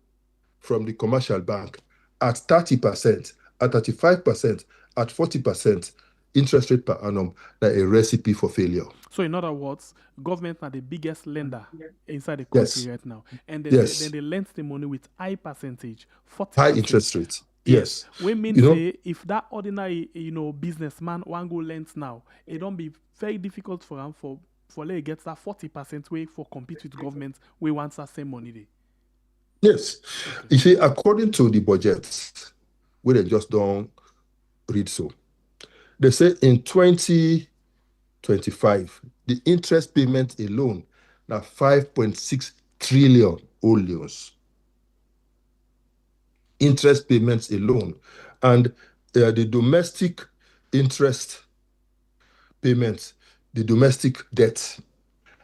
from the commercial bank at 30%, at 35%, at 40% interest rate per annum, that's a recipe for failure. So in other words, government are the biggest lender inside the country right now. And then, then they lend the money with high percentage, 40%. High interest rate. Yes. We mean say if that ordinary businessman one go lend now, it don't be very difficult for him for let get that 40% way for compete with government we want that same money there. Yes. Okay. You see, according to the budget, where they just don't read so, they say in 2025, the interest payment alone now 5.6 trillion only. Interest payments alone. And the domestic interest payments, the domestic debt,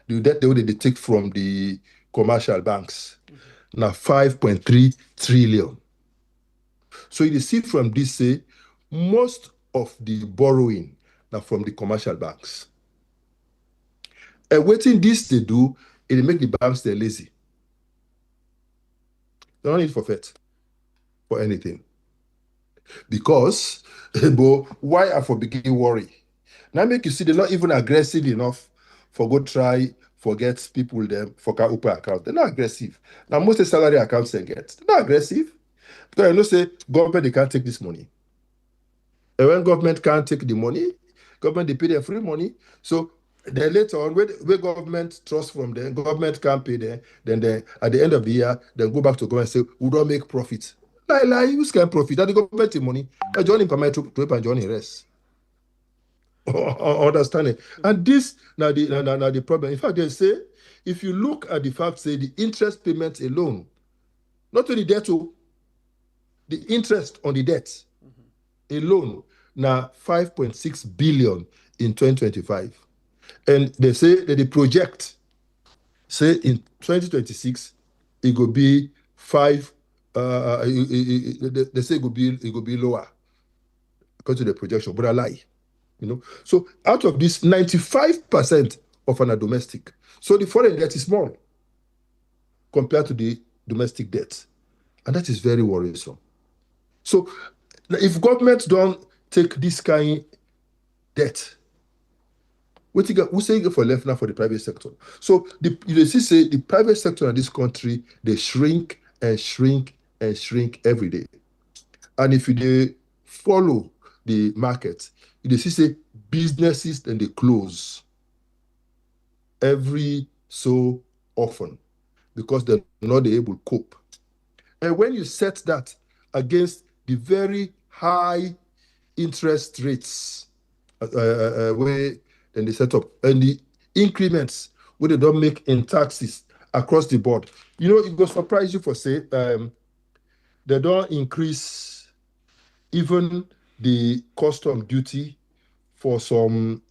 the debt they take from the commercial banks, now 5.3 trillion. So you see from this, say, most of the borrowing now from the commercial banks. And waiting this they do, it make the banks they're lazy. They don't need forfeit for anything. Because, but why I for begin worry? Now make you see they're not even aggressive enough for go try forget people them for open account. They're not aggressive. Now most of the salary accounts they get, they're not aggressive. Because you know say government they can't take this money. And when government can't take the money, government they pay their free money. So then later on, where government trust from them, government can't pay them, then they, at the end of the year, then go back to government and say, we don't make profit. Lie, who's can profit? That the government the money. I join in permit to and join in rest. Understanding. And this now the problem. In fact, they say if you look at the fact, say the interest payments alone, not only debt, the interest on the debt alone, now 5.6 billion in 2025. And they say that the project, say in 2026, it will be they say it will be lower according to the projection, but I lie. So out of this, 95% of are domestic. So the foreign debt is small compared to the domestic debt. And that is very worrisome. So if government don't take this kind of debt, we say for left now for the private sector. So you see the private sector in this country, they shrink and shrink and shrink every day. And if they follow the market, you see say businesses and they close every so often because they're not able to cope. And when you set that against the very high interest rates where then they set up and the increments where they don't make in taxes across the board, it will surprise you for say they don't increase even the custom duty for some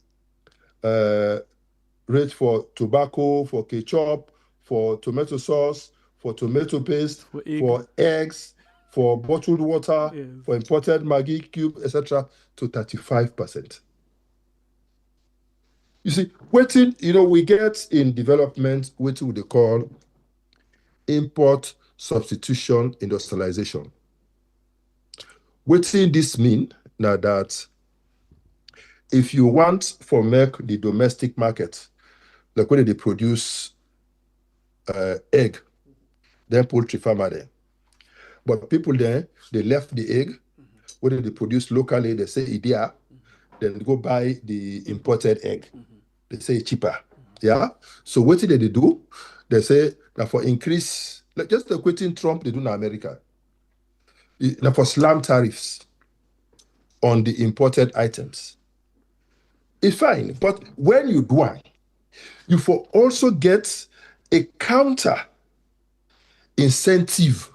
rate for tobacco, for ketchup, for tomato sauce, for tomato paste, for eggs, for bottled water, yes, for imported Maggi cube, etc., to 35%. You see, waiting, we get in development what they call import substitution industrialization. Waiting this mean now that if you want for make the domestic market, like when they produce egg, then poultry farmer there. But people there, they left the egg, when they produce locally, they say idea, then they go buy the imported egg. They say it's cheaper. Yeah. So what did they do? They say now for increase, like just the quitting Trump they do in America. Now for slam tariffs on the imported items. It's fine, but when you do it, you for also get a counter incentive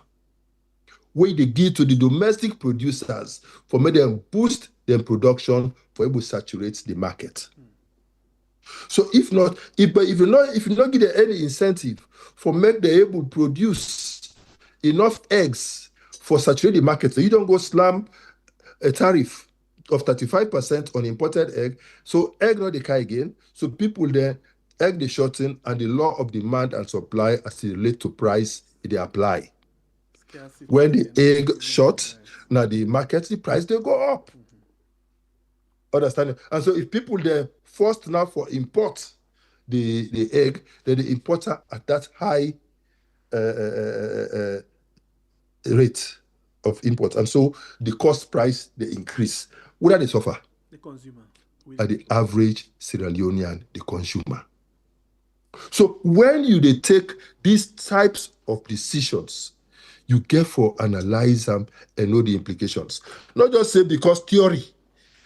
where they give to the domestic producers for make them boost their production for able to saturate the market. So if you not give them any incentive for make them able to produce enough eggs for saturate the market, so you don't go slam a tariff of 35% on imported egg. So egg not the car again. So people there, egg the shorten and the law of demand and supply as it relate to price, they apply. Scarcity. When the egg short, now the market, the price, they go up. Understand? And so if people there forced now for import the egg, then the importer at that high rate. of imports. And so the cost price, they increase. Where they suffer? The consumer. At the average Sierra Leonean, the consumer. So when they take these types of decisions, you get for analyze them and know the implications. Not just say because theory,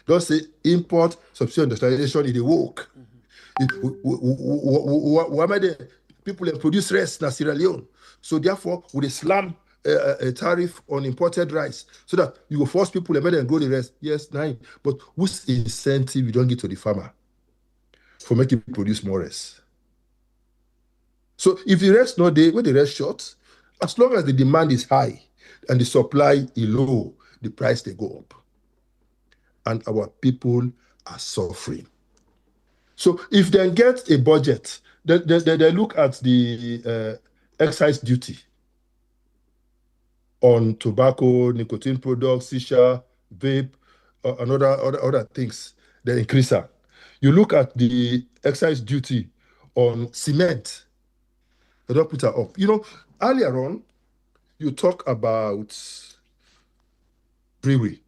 don't say import, substitute industrialization is a work. Why am I the people that produce rice in Sierra Leone? So therefore, with a slam a tariff on imported rice, so that you will force people to grow the rice. Yes, nine. But whose incentive you don't give to the farmer for making produce more rice? So if the rest not there, when the rest short, as long as the demand is high and the supply is low, the price they go up. And our people are suffering. So if they get a budget, they look at the excise duty on tobacco, nicotine products, shisha, vape, and other things, they increase that. You look at the excise duty on cement, they don't put that up. Earlier on, you talk about brewery.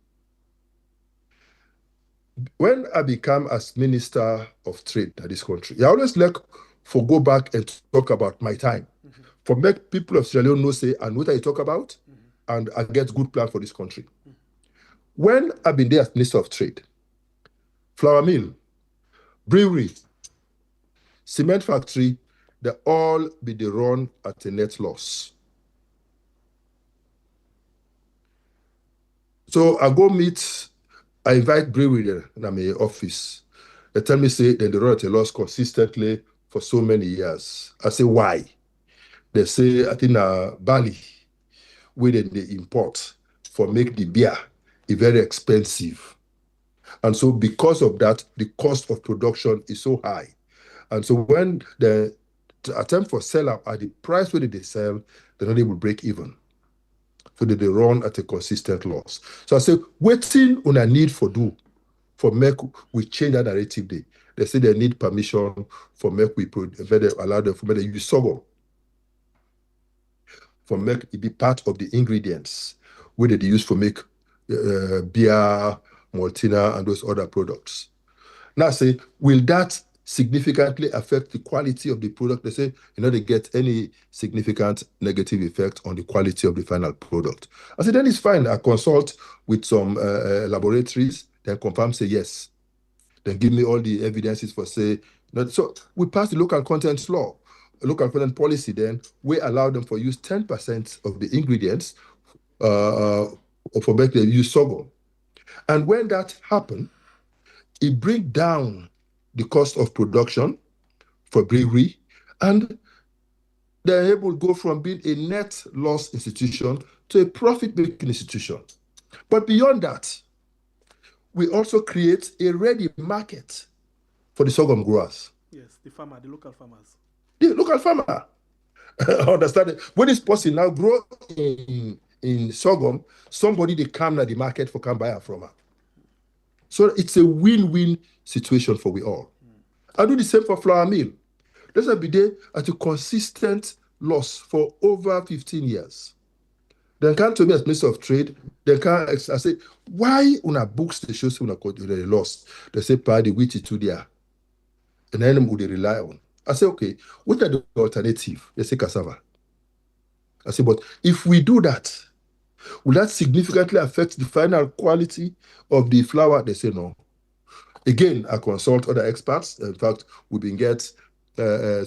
When I became as Minister of Trade in this country, I always like for go back and talk about my time. For make people of Sierra Leone know, say, and what I talk about, and I get good plan for this country. When I've been there as Minister of Trade, flour mill, brewery, cement factory, they all be the run at a net loss. So I invite brewery there in my office. They tell me, say, they run at a loss consistently for so many years. I say, why? They say, I think barley, where they import for make the beer is very expensive. And so because of that, the cost of production is so high. And so when the attempt for sell out at the price where they sell, they're not able to break even. So they run at a consistent loss. So I say, waiting on a need for we change that narrative day. They say they need permission for make we allow them for use sorghum. For make it be part of the ingredients where they use for make beer, maltina, and those other products. Now say, will that significantly affect the quality of the product? They say, they get any significant negative effect on the quality of the final product. I said, then it's fine. I consult with some laboratories, then confirm, say yes. Then give me all the evidences for say, so we passed the local content law, local content policy, then we allow them for use 10% of the ingredients for making them use sorghum. And when that happens, it brings down the cost of production for brewery, and they're able to go from being a net loss institution to a profit-making institution. But beyond that, we also create a ready market for the sorghum growers. Yes, the local farmers. The local farmer. Understand it? When this person now grow in sorghum, somebody they come at the market for come buy it from her. So it's a win-win situation for we all. I do the same for flour mill. Let's be there at a consistent loss for over 15 years. Then come to me as Minister of Trade. I say, why una books they show una they lost? They say, the wheat is too there. And then would they rely on? I say, okay, what are the alternative? They say cassava. I say, but if we do that, will that significantly affect the final quality of the flour? They say no. Again, I consult other experts. In fact, we've been get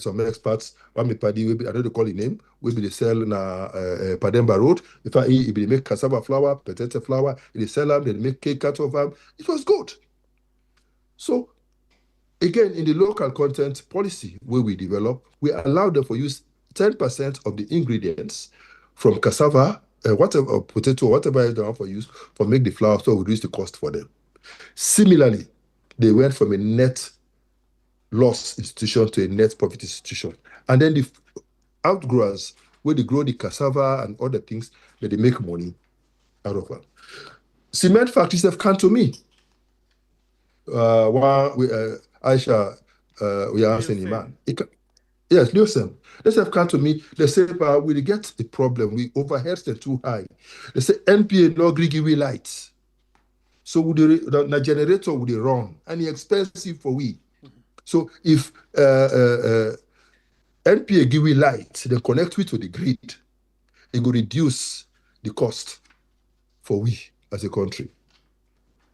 some experts. I don't know call the name. We be sell na Pademba Road. In fact, he make cassava flour, potato flour. They sell them. They make cake out of them. It was good. So again, in the local content policy where we develop, we allow them for use 10% of the ingredients from cassava, whatever, or potato, whatever they want for use, for make the flour, so we reduce the cost for them. Similarly, they went from a net loss institution to a net profit institution. And then the outgrowers, where they grow the cassava and other things, that they make money out of them. Cement factories have come to me. Aisha, we are asking man. Yes, listen. Let's have come to me. They say, but we get a problem. We overheads are too high. They say NPA no gree give we lights. So would the generator would run and it's expensive for we. So if NPA give we light, they connect we to the grid, it will reduce the cost for we as a country.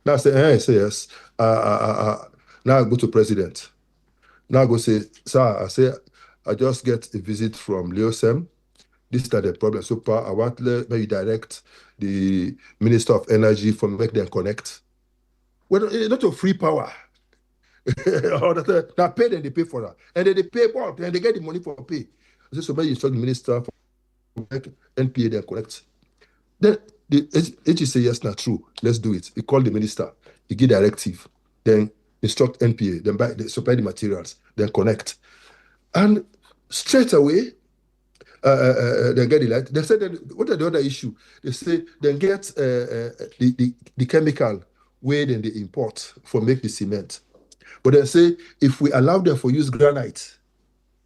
Now I say yes. Now I go to president. Now I go say, sir, I just get a visit from Leosem. This is the problem. So far, I want to maybe direct the Minister of Energy for make them connect. Well, not a free power. Now pay them, they pay for that. And then they pay more, and they get the money for pay. So maybe you instruct the minister for make NPA then connect. Then the AG say yes, not true. Let's do it. He call the minister, he give directive, then instruct NPA, then buy supply the materials, then connect. And straight away, they get the light. They said, what are the other issue? They say they get the chemical where then they import for make the cement. But they say if we allow them for use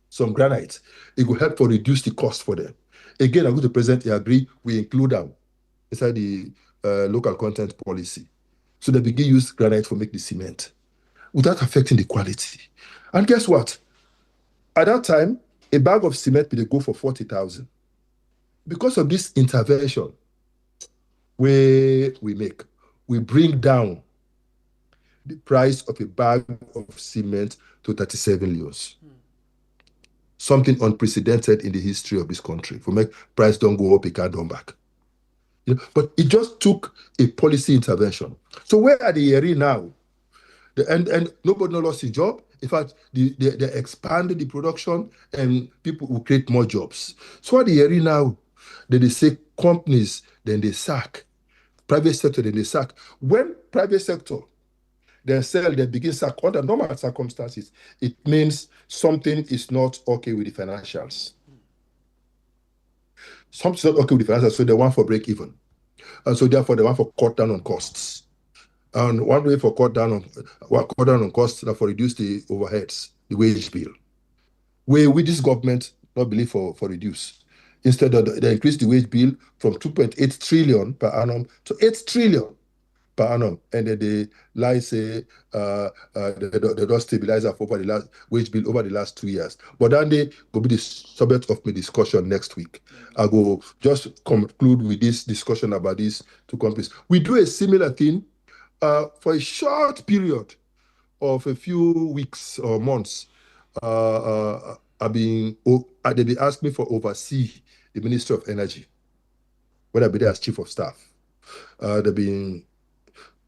some granite, it will help to reduce the cost for them. Again, I'm going to present. He agree. We include them inside the local content policy, so they begin use granite for make the cement without affecting the quality. And guess what? At that time, a bag of cement will go for 40,000. Because of this intervention, we bring down the price of a bag of cement to 37 leos. Something unprecedented in the history of this country. For make price don't go up, it can't come back. You know, but it just took a policy intervention. So where are the area now? And nobody lost his job. In fact, they expanded the production and people will create more jobs. So what the area now, they say companies, then they sack. Private sector, then they sack. When private sector, they sell, they begin sack under normal circumstances, it means something is not okay with the financials. Something's not okay with the financials, so they want for break even. And so therefore, they want for cut down on costs. And one way for cut down on costs is for reduce the overheads, the wage bill. Where with this government not believe for reduce. Instead of they increase the wage bill from 2.8 trillion per annum to 8 trillion per annum, and then they lie say they don't stabilize over the last wage bill over the last 2 years. But then they go be the subject of my discussion next week. I go just conclude with this discussion about these two companies. We do a similar thing. For a short period of a few weeks or months, they be asked me for oversee the Ministry of Energy when I be there as Chief of Staff. They've been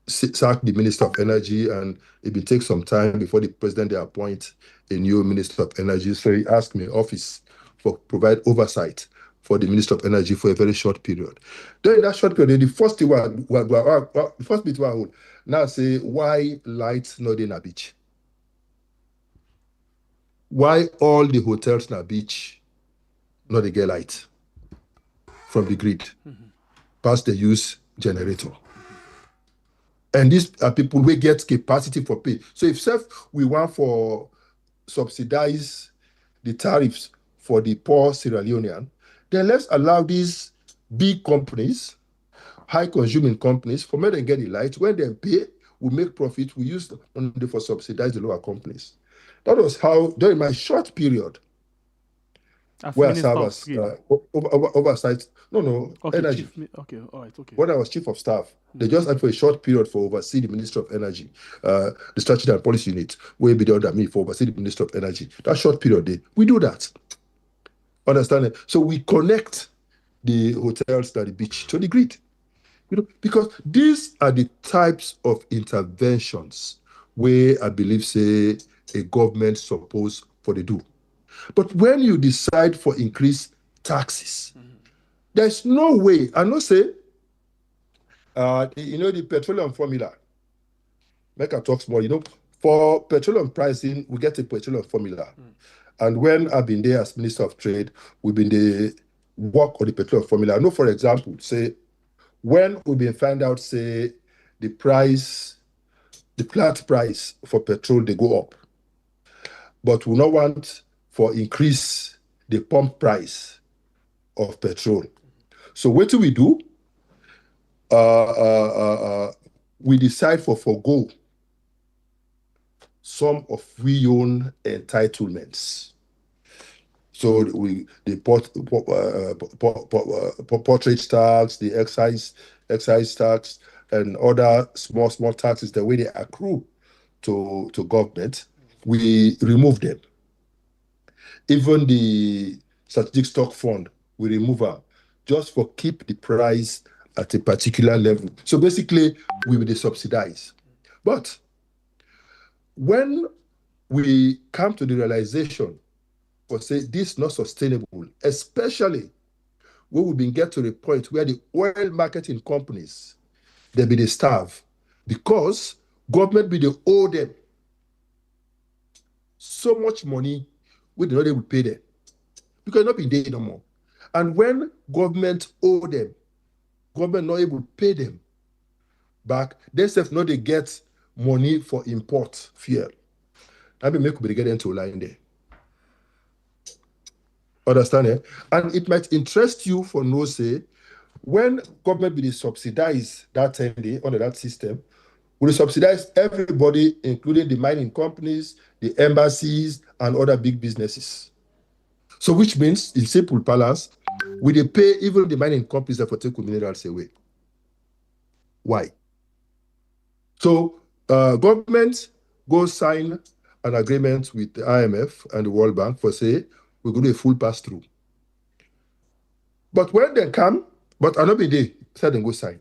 sacked the Minister of Energy, and it will take some time before the president they appoint a new Minister of Energy. So he asked me office for provide oversight for the Minister of Energy for a very short period. During that short period, the first thing the first bit I will now say, why lights not in a beach? Why all the hotels in a beach not they get light from the grid? Past the use generator. And these are people who get capacity for pay. So if we want for subsidize the tariffs for the poor Sierra Leonean, then let's allow these big companies, high consuming companies, for me to get the light. When they pay, we make profit, we use the money for subsidize the lower companies. That was how, during my short period, where I served as oversight, okay, energy. Okay, all right, okay. When I was Chief of Staff, they just had for a short period for oversee the Ministry of Energy, the Strategy and Policy Unit, way beyond me for oversee the Ministry of Energy. That short period, we do that. Understand it? So we connect the hotels to the beach to the grid. Because these are the types of interventions where I believe, say, a government supposed for the do. But when you decide for increased taxes, there's no way, I know say, the petroleum formula, make I talk small, for petroleum pricing, we get a petroleum formula. And when I've been there as Minister of Trade, we've been the work on the petroleum formula. I know, for example, say, when we've been find out, say, the plant price for petrol, they go up. But we don't want for increase the pump price of petrol. So what do we do? We decide for forgo some of we own entitlements. So the portrage tax, the excise tax, and other small taxes, the way they accrue to government, we remove them. Even the strategic stock fund, we remove them just for keep the price at a particular level. So basically, we will subsidize. But when we come to the realization or say this is not sustainable, especially when we get to the point where the oil marketing companies, they be the starve because government be the owe them so much money, we do not able to pay them because not be there no more. And when government owe them, government not able to pay them back, they self know they get money for import fuel. That be make we get into a line there. Understand it? And it might interest you for no say, when government will subsidize that 10 day under that system, will subsidize everybody, including the mining companies, the embassies, and other big businesses. So which means, in simple balance, will they pay even the mining companies that for take minerals away? Why? So government go sign an agreement with the IMF and the World Bank for say, we're going to do a full pass-through. But when they come, but another day, said they go sign.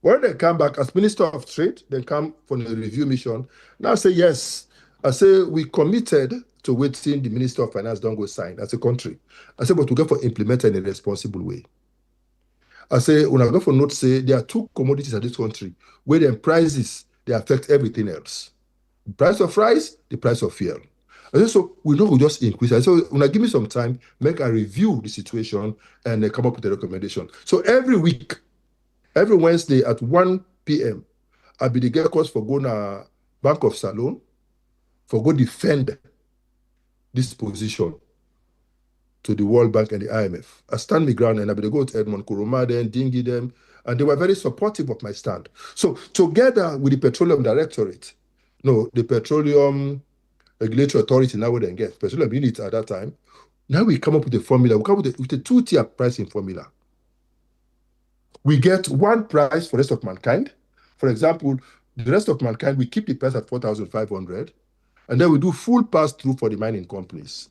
When they come back as Minister of Trade, they come for the review mission. Now I say, yes. I say, we committed to waiting the Minister of Finance don't go sign as a country. I say, but we go for implement in a responsible way. I say, when I go for note, say, there are two commodities in this country where the prices, they affect everything else. The price of rice, the price of fuel. I say, so we know we just increase. I say, when I give me some time, make a review the situation and come up with a recommendation. So every week, every Wednesday at 1 p.m., I'll be the get course for going to Bank of Salon for go defend this position to the World Bank and the IMF. I stand my ground and I'll be the go to Edmond Kuruma then, dingy them, and they were very supportive of my stand. So together with the Petroleum Directorate, the Petroleum Regulatory Authority now we then get petroleum unit at that time. Now we come up with a formula. We come up with a two-tier pricing formula. We get one price for the rest of mankind. For example, the rest of mankind, we keep the price at 4,500, and then we do full pass-through for the mining companies.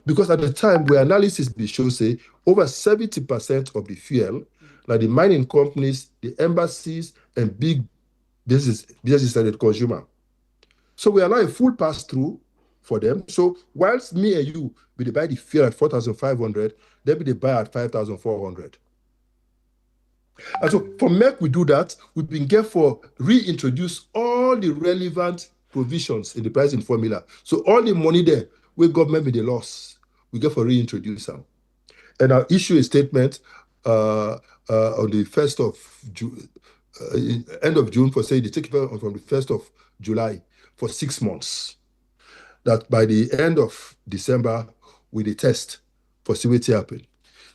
Because at the time, where analysis shows say over 70% of the fuel, like the mining companies, the embassies, and big businesses that consumer. So we allow a full pass-through for them. So whilst me and you, we buy the fuel at 4,500, they be buy at 5,400. And so for MEC, we do that. We've been careful reintroduce all the relevant provisions in the pricing formula. So all the money there, where government with the loss, we get for reintroduce them. And I'll issue a statement on the 1st of June, end of June, for say the take from the 1st of July for 6 months. That by the end of December, we the test for see what happen.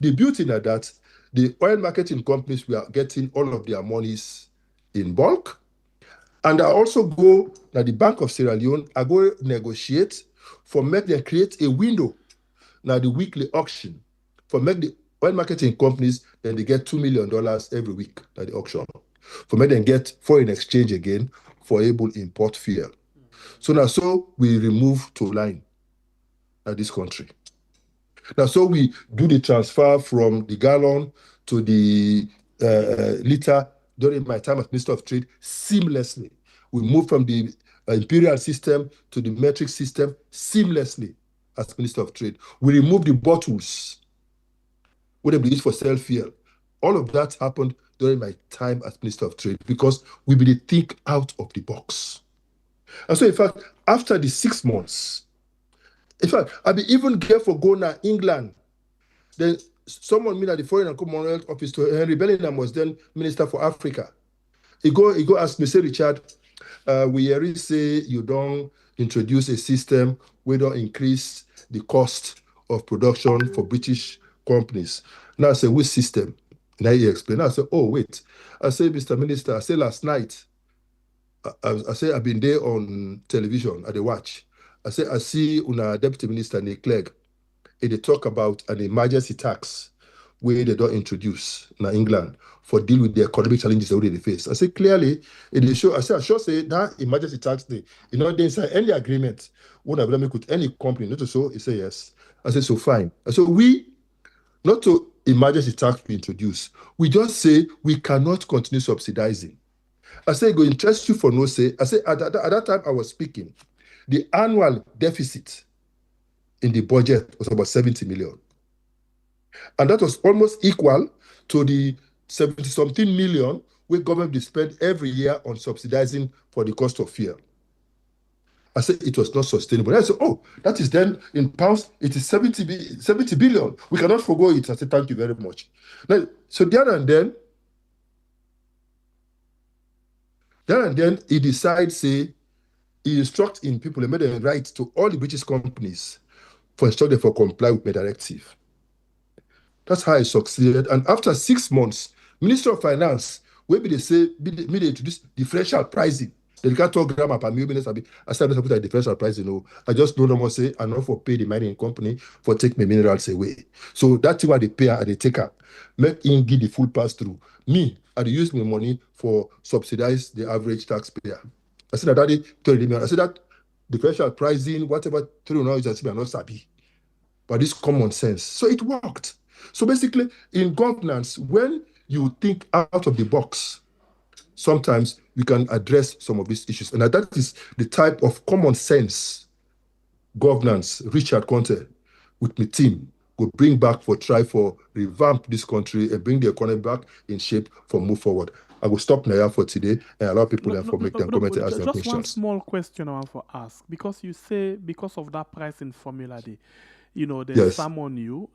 The beauty in that, the oil marketing companies, we are getting all of their monies in bulk. And I also go to the Bank of Sierra Leone, I go negotiate for make them create a window, now the weekly auction, for make the oil marketing companies, then they get $2 million every week at the auction. For make them get foreign exchange again for able import fuel. So now so we remove to line at this country. Now so we do the transfer from the gallon to the liter during my time as Minister of Trade seamlessly. We move from the imperial system to the metric system seamlessly as Minister of Trade. We remove the bottles where they be used for sell fuel. All of that happened during my time as Minister of Trade because we be the think out of the box. And so in fact, after the 6 months, in fact, I be even get for going to England. Then someone meet at the Foreign and Commonwealth Office to Henry Bellingham was then Minister for Africa. He go ask me, say, Richard, we hear say you don't introduce a system where don't increase the cost of production for British companies. Now I say, which system? Now he explained. I say, oh, wait. I say, Mr. Minister, I say last night, I say I've been there on television at the watch. I say I see una Deputy Minister Nick Clegg, they talk about an emergency tax where they don't introduce in England for deal with the economic challenges that they face. I say clearly, it show. I sure say that emergency tax thing, they inside any agreement, what I've make with any company, not to so, he say yes. I say so fine. I say we not to emergency tax we introduce. We just say we cannot continue subsidizing. I say, go interest you for no say. I say, at that time I was speaking, the annual deficit in the budget was about 70 million. And that was almost equal to the 70-something million where government will spend every year on subsidizing for the cost of fuel. I said it was not sustainable. I said, oh, that is then in pounds, it is 70 billion. We cannot forgo it. I said, thank you very much. Now, so there and then, he decides, say, he instructs in people, he made a right to all the British companies for instructing for comply with the directive. That's how I succeeded. And after 6 months, Minister of Finance, where they say, they introduce differential pricing. They can't talk grammar per million. I started to put a differential pricing. I just no more say, I not for pay the mining company for take my minerals away. So that's why they pay and they take up. Make him give the full pass through. Me, I use my money for subsidize the average taxpayer. I said that I said that differential pricing, whatever, now is as not sabi. But it's common sense. So it worked. So basically, in governance, when you think out of the box, sometimes we can address some of these issues. And that is the type of common sense governance Richard Konteh with my team will bring back try for revamp this country and bring the economy back in shape for move forward. I will stop now for today and allow people make them comment and ask their questions. Just one small question I want to ask. Because you say because of that pricing formula, they summon you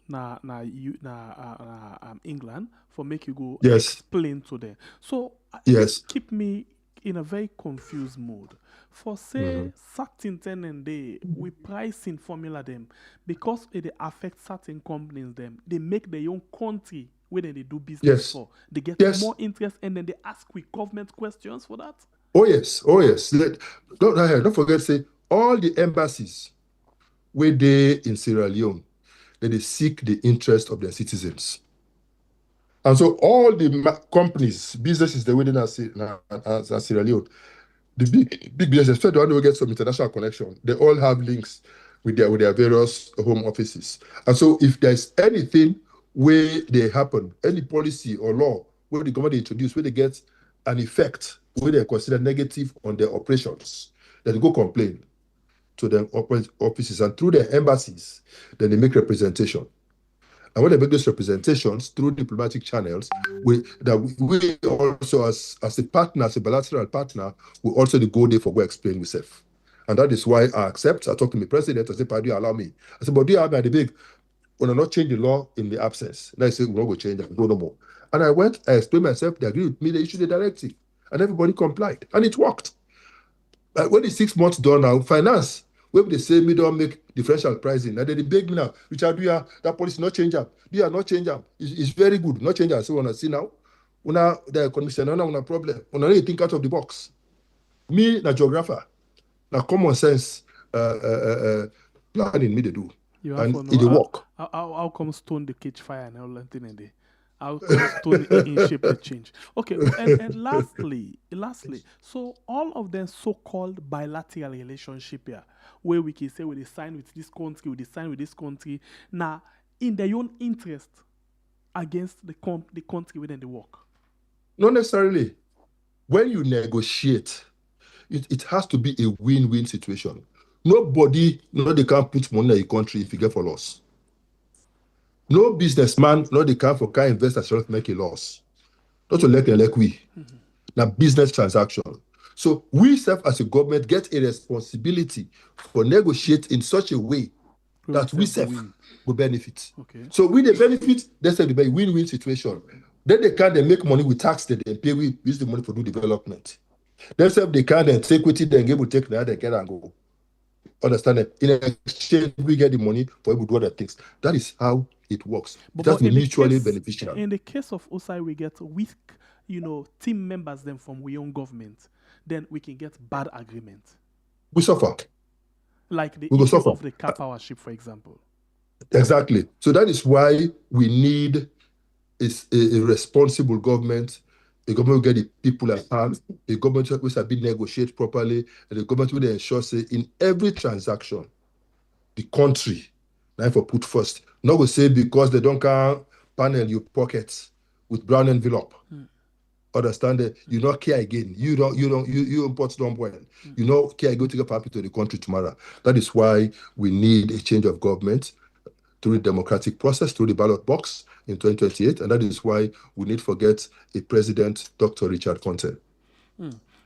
England for make you go explain to them. So keep me in a very confused mood. For say certain tenant we pricing formula them because it affect certain companies them. They make their own country where they do business for. They get more interest and then they ask with government questions for that. Oh yes. Don't forget say all the embassies where they in Sierra Leone, they seek the interest of their citizens. And so all the companies, businesses, they within Sierra Leone, the big businesses, especially the one who get some international connection, they all have links with their various home offices. And so if there's anything where they happen, any policy or law where the government introduce, where they get an effect, where they consider negative on their operations, then they go complain to their offices, and through their embassies, then they make representation. And when they make those representations through diplomatic channels, we also, as a partner, as a bilateral partner, we also go there for go explain ourselves. And that is why I accept. I talk to my president. I say, "Do you allow me?" I said, "But do you allow me?" The big, when I not change the law in the absence. And I say, "We're not going to change it. Go no more." And I went. I explained myself. They agreed with me. They issued the directive, and everybody complied, and it worked. But when the 6 months done now, finance, when they say me don't make differential pricing, and then they beg me now, Richard, that policy not change up. Do you not change up? It's very good, not change up. So when I see now, the commission, no problem. When I think out of the box. Me, the geographer, the common sense planning me they do. And it work. How come stone the catch fire and all that thing in there? How come stone in shape the change? Okay, and lastly, so all of them so-called bilateral relationship here, where we can say we sign with this country, we sign with this country, now in their own interest against the country within the work. Not necessarily. When you negotiate, it has to be a win-win situation. Nobody, they can't put money in a country if you get for loss. No businessman, they can't for kind investors to make a loss. Not to like we. Now business transaction. So we self as a government get a responsibility for negotiate in such a way that we self will benefit. Okay. So we the benefit, that's a win-win situation. Then they make money with tax that they pay, we use the money for do development. Themselves they can then take with it, then able to take that, they get and go. Understand that? In exchange, we get the money for able to do other things. That is how it works. It has to be mutually beneficial. In the case of OSI, we get weak, team members then from we own government. Then we can get bad agreement. We suffer. Like the issue of the car power ship, for example. Exactly. So that is why we need a responsible government, a government will get the people at hand, a government which has been negotiated properly, and a government will ensure, say, in every transaction, the country, now for put first. Not go say because they don't can panel your pockets with brown envelope. Understand that you not care again. You import don't well. You not care go take a paper to the country tomorrow. That is why we need a change of government through the democratic process, through the ballot box in 2028, and that is why we need to forget a president, Dr. Richard Konteh.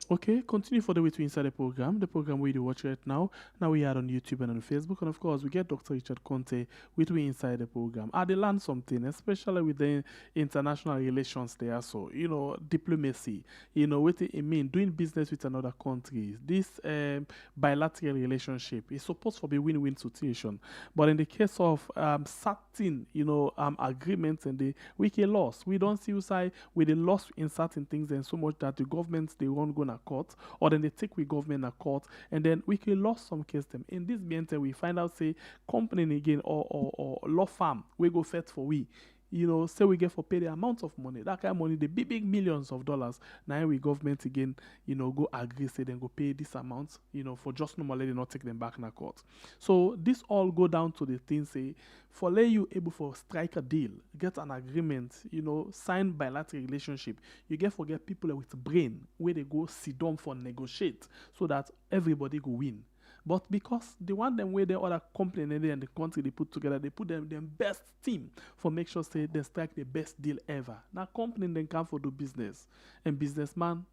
Okay, continue for the way to inside the program we do watch right now. Now we are on YouTube and on Facebook, and of course we get Dr. Richard Konteh with we inside the program. They learn something, especially with the international relations there. So, diplomacy, what it mean, doing business with another country. This bilateral relationship is supposed to be win-win situation. But in the case of certain, agreements and we can loss. We don't see side with the loss in certain things and so much that the governments they won't go to court, or then they take with government a court, and then we can lost some case them. In this meantime, we find out say company again or law firm we go fet for we. Say we get for pay the amount of money, that kind of money, the big millions of dollars. Now we government again, go agree, say then go pay this amount, for just normally they not take them back in a court. So this all go down to the thing say, for let you able for strike a deal, get an agreement, sign bilateral relationship, you get people with brain where they go sit down for negotiate so that everybody go win. But because they want them where the other company and the country they put together, they put them best team for make sure say they strike the best deal ever. Now company then come for do business, and businessman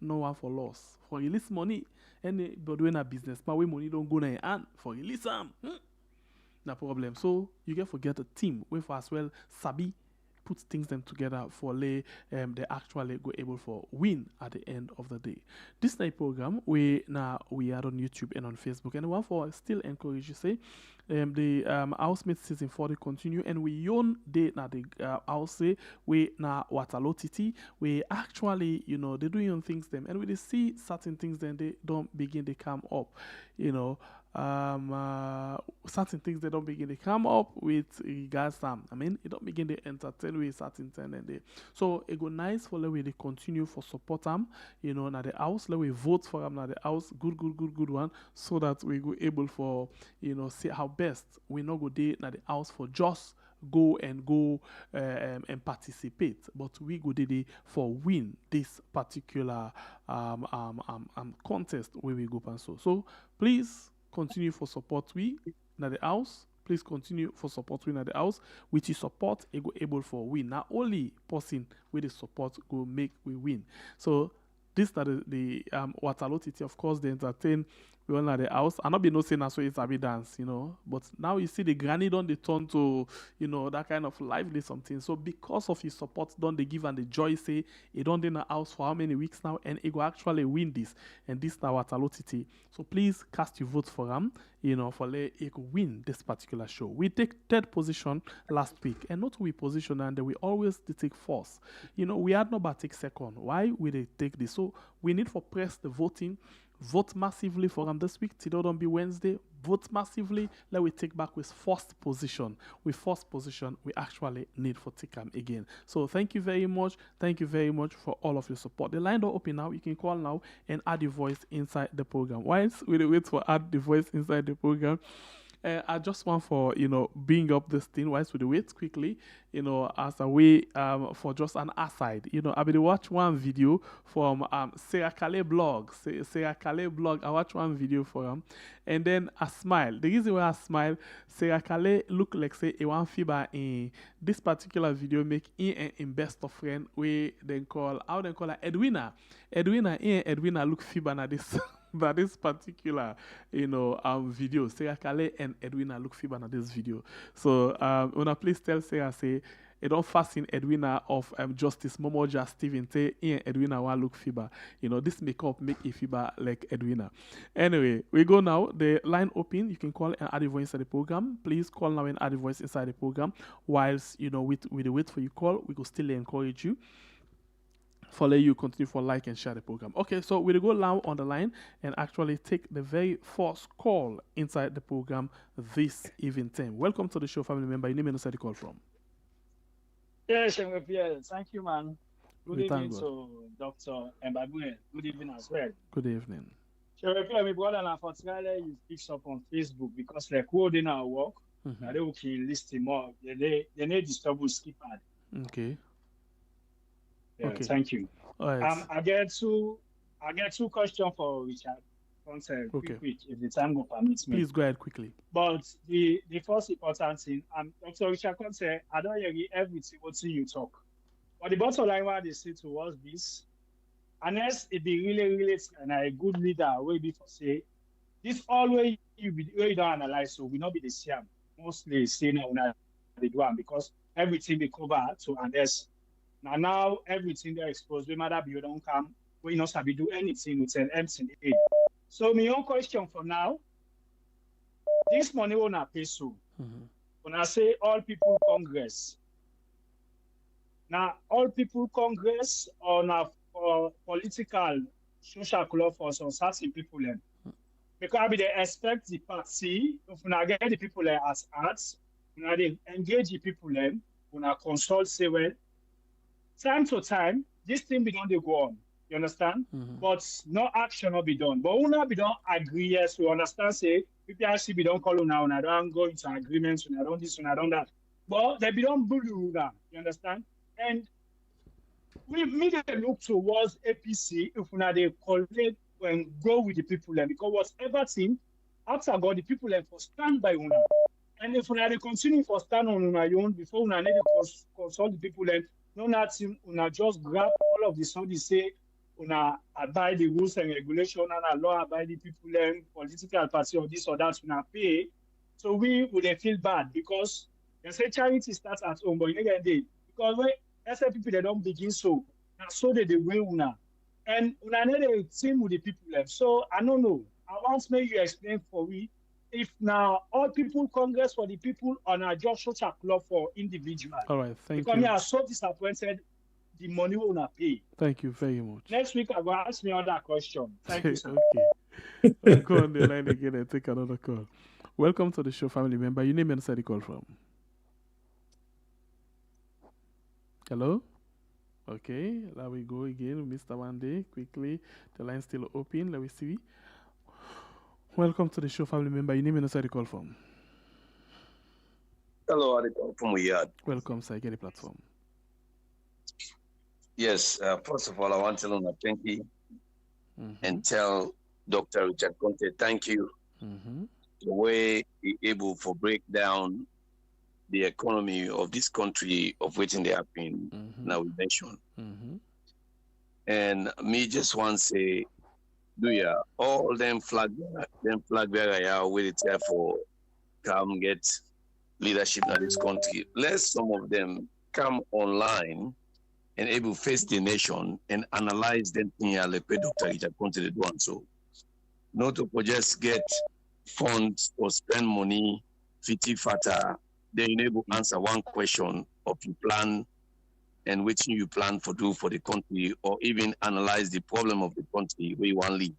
no one for loss. For release money, anybody when a businessman we money don't go in your hand for release them. No problem. So you get forget a team with as well sabi put things them together for they actually go able for win at the end of the day. This night program we are on YouTube and on Facebook, and one for still encourage you say the housemate season 40 continue, and we own the house say we na Waterloo Titi we actually they doing things them, and we they see certain things then they don't begin to come up, certain things they don't begin to come up with regards them. I mean, it don't begin to entertain with certain things and they. So it go nice for let we they continue for support them, na the house, let we vote for them na the house, good one, so that we go able for see how best we not go there na the house for just go and participate, but we go there for win this particular contest where we go and so please continue for support we na the house. Please continue for support we na the house. With your support, it go able for win. Not only person with the support go make we win. So this that the Waterloo Titi, of course, they entertain we all at the house. And not be no saying so it's a bit dance, But now you see the granny don't they turn to, that kind of lively something. So because of his support, don't they give and the joy say it don't in the house for how many weeks now, and it will actually win this. And this now Waterloo Titi. So please cast your vote for him, for let it win this particular show. We take third position last week, and not we position and we always take fourth. We had no but take second. Why we they take this? So we need for press the voting. Vote massively for them this week. Today don't be Wednesday. Vote massively. Let we take back with first position. With first position, we actually need for take them again. So thank you very much. Thank you very much for all of your support. The line door open now. You can call now and add your voice inside the program. Whilst we wait for add the voice inside the program, I just want for bring up this thing whilst we wait quickly, as a way for just an aside. I will watch one video from Sierra Leone blog. Sierra Leone blog. I watch one video for him, and then I smile. The reason why I smile, Sierra Leone look like say a one fiber in this particular video make in best of friend we then call how they call her Edwina. Edwina look fiber na this. But this particular, video, Sierra Leone and Edwina look fiber at this video. So, when I please tell Sarah, say, it don't fascin Edwina of Justice Momoja Stephen Tay in Edwina wa look fiba. This makeup make a fiba like Edwina. Anyway, we go now. The line open. You can call and add a voice inside the program. Please call now and add a voice inside the program. Whilst with the wait for you call, we will still encourage you. Follow you, continue for like and share the program. Okay, so we'll go now on the line and actually take the very first call inside the program this evening time. Welcome to the show, family member. Your name and where the call from. Yes, thank you, man. Good evening to Dr. Mbagwe. Good evening as well. Good evening. My brother and Australia is picks up on Facebook because they're holding our work. They can list him up. They need disturb skip ad. Okay. Yeah, okay. Thank you. All right. I get two questions for Richard. Konteh, quick, if the time will permit me. Please go ahead quickly. But the first important thing, Dr. Richard Konteh, I don't hear everything what you talk. But the bottom line what they say towards this, unless it be really and a good leader will be for say, this always you don't analyze, so we not be the same. Mostly say now they do because everything they cover to unless now everything they're exposed, we matter be you don't come, we not have to do anything with an empty aid. So my own question for now, this money will not pay so. When I say all people Congress, now all people Congress or now for political social club for some certain people then. Because they expect the party, if we get the people as arts, when they engage the people then, when I consult say well, time to time, this thing be done they go on. You understand? But no action will be done. But when we don't agree, yes, we understand, say, people actually be don't call now, and I don't go into agreements, and I don't this, and I don't that. But they be don't bully now. You understand? And we immediately look towards APC if we they collect and go with the people then, because whatever thing, after God, the people then for stand by una. And if we they continue for stand on una own before we need to consult the people then, no nothing, una just grab all of the so they say una abide the rules and regulation and law abide the people then political party or this or that una pay. So we would feel bad because they say charity starts at home, but again they because when SLPP they don't begin so they win una. And una need a team with the people left. So I don't know. I want to make you explain for me if now all people Congress for the people on a just social club for individual. All right, thank you. Because me are so disappointed the money will not pay. Thank you very much. Next week I will ask me another question. Thank you, sir. Okay. I'll go on the line again and take another call. Welcome to the show, family member. Your name and where the call from. Hello? Okay, there we go again, Mr. Wande. Quickly, the line's still open. Let me see. Welcome to the show, family member. Your name and where the call from. Hello, I call from Riyadh. Welcome, sir. Get the platform. Yes, first of all, I want to tell him thank you and tell Dr. Richard Konteh thank you. The way he able to break down the economy of this country of which they have been now we mentioned. And me just want to say, do ya all them flag bearer with it there for come get leadership in this country. Let some of them come online and able to face the nation and analyze them in Dr. Richard Konteh to do and so. Not to just get funds or spend money, fata, then you able to answer one question of your plan and which you plan for do for the country, or even analyze the problem of the country where you want to live.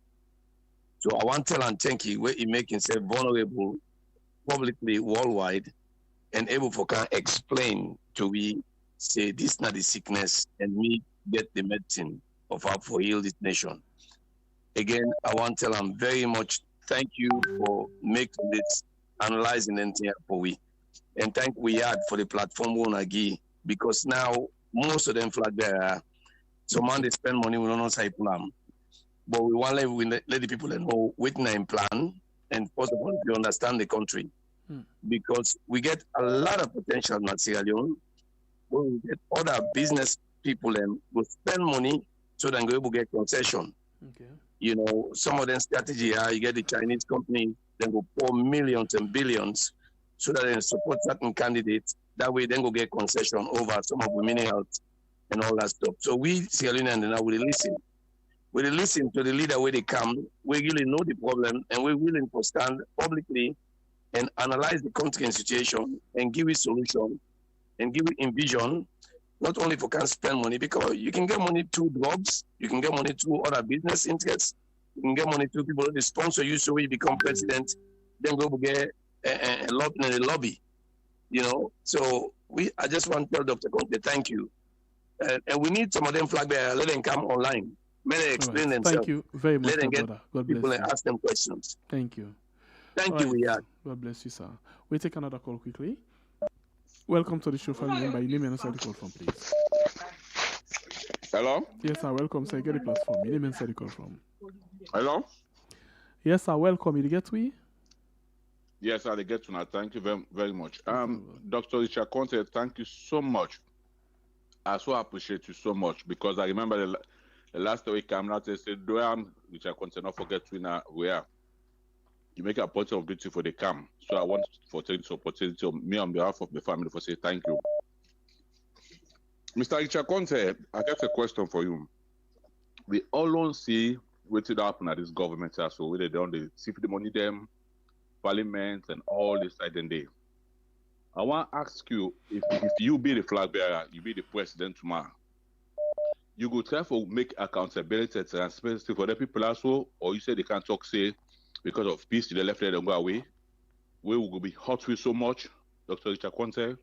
So I want to tell and thank you where he make himself vulnerable publicly worldwide and able to can explain to we say this not the sickness and me get the medicine of how to heal this nation. Again, I want to tell him very much thank you for making this analyzing anything for we. And thank we had for the platform we want give, because now most of them flag there. Some man they spend money, we don't know how to plan. But we want to let the people know with name plan, and first of all, you understand the country. Because we get a lot of potential in Sierra Leone. When we get other business people and will spend money so they go get concession. Okay. You know, some of them strategy, you get the Chinese company, then go pour millions and billions so that they support certain candidates. That way, then go get concession over some of women's health and all that stuff. So we, Sierra Leone, now we listen. We listen to the leader where they come. We really know the problem, and we're willing to stand publicly and analyze the country situation and give it solution and give it in vision, not only for can spend money, because you can get money through drugs, you can get money through other business interests, you can get money through people that sponsor you so you become president, then go get a lobby, you know. So I just want to tell Dr. Konteh, thank you. And we need some of them flag bearers, let them come online. May they explain themselves. Thank you very much, let them get brother. God people bless and you. ask them questions. Thank you. Thank you, Riyad. God bless you, sir. We take another call quickly. Welcome to the show, family member. Your name and answer the call from, please. Hello? Yes, sir. Welcome, sir. Get the platform. Your name and answer the call from. Hello? Yes, sir. Welcome. You get we? Yes, I get to now. Thank you very, very much. Dr. Richard Konteh, thank you so much. I so appreciate you so much because I remember the last week I'm not said, Doyan, Richard Konteh, not forget to now where you make a point of duty for the camp. So I want to take this opportunity of me on behalf of the family for say thank you. Mr. Richard Konteh, I got a question for you. We always see what did happen at this government so where they don't see the money them, parliament and all this side and day. I want to ask you if you be the flag bearer, you be the president tomorrow, you go try to make accountability and transparency for the people also, or you say they can't talk say because of peace they left let them go away. We will be hot with so much, Dr. Richard Konteh.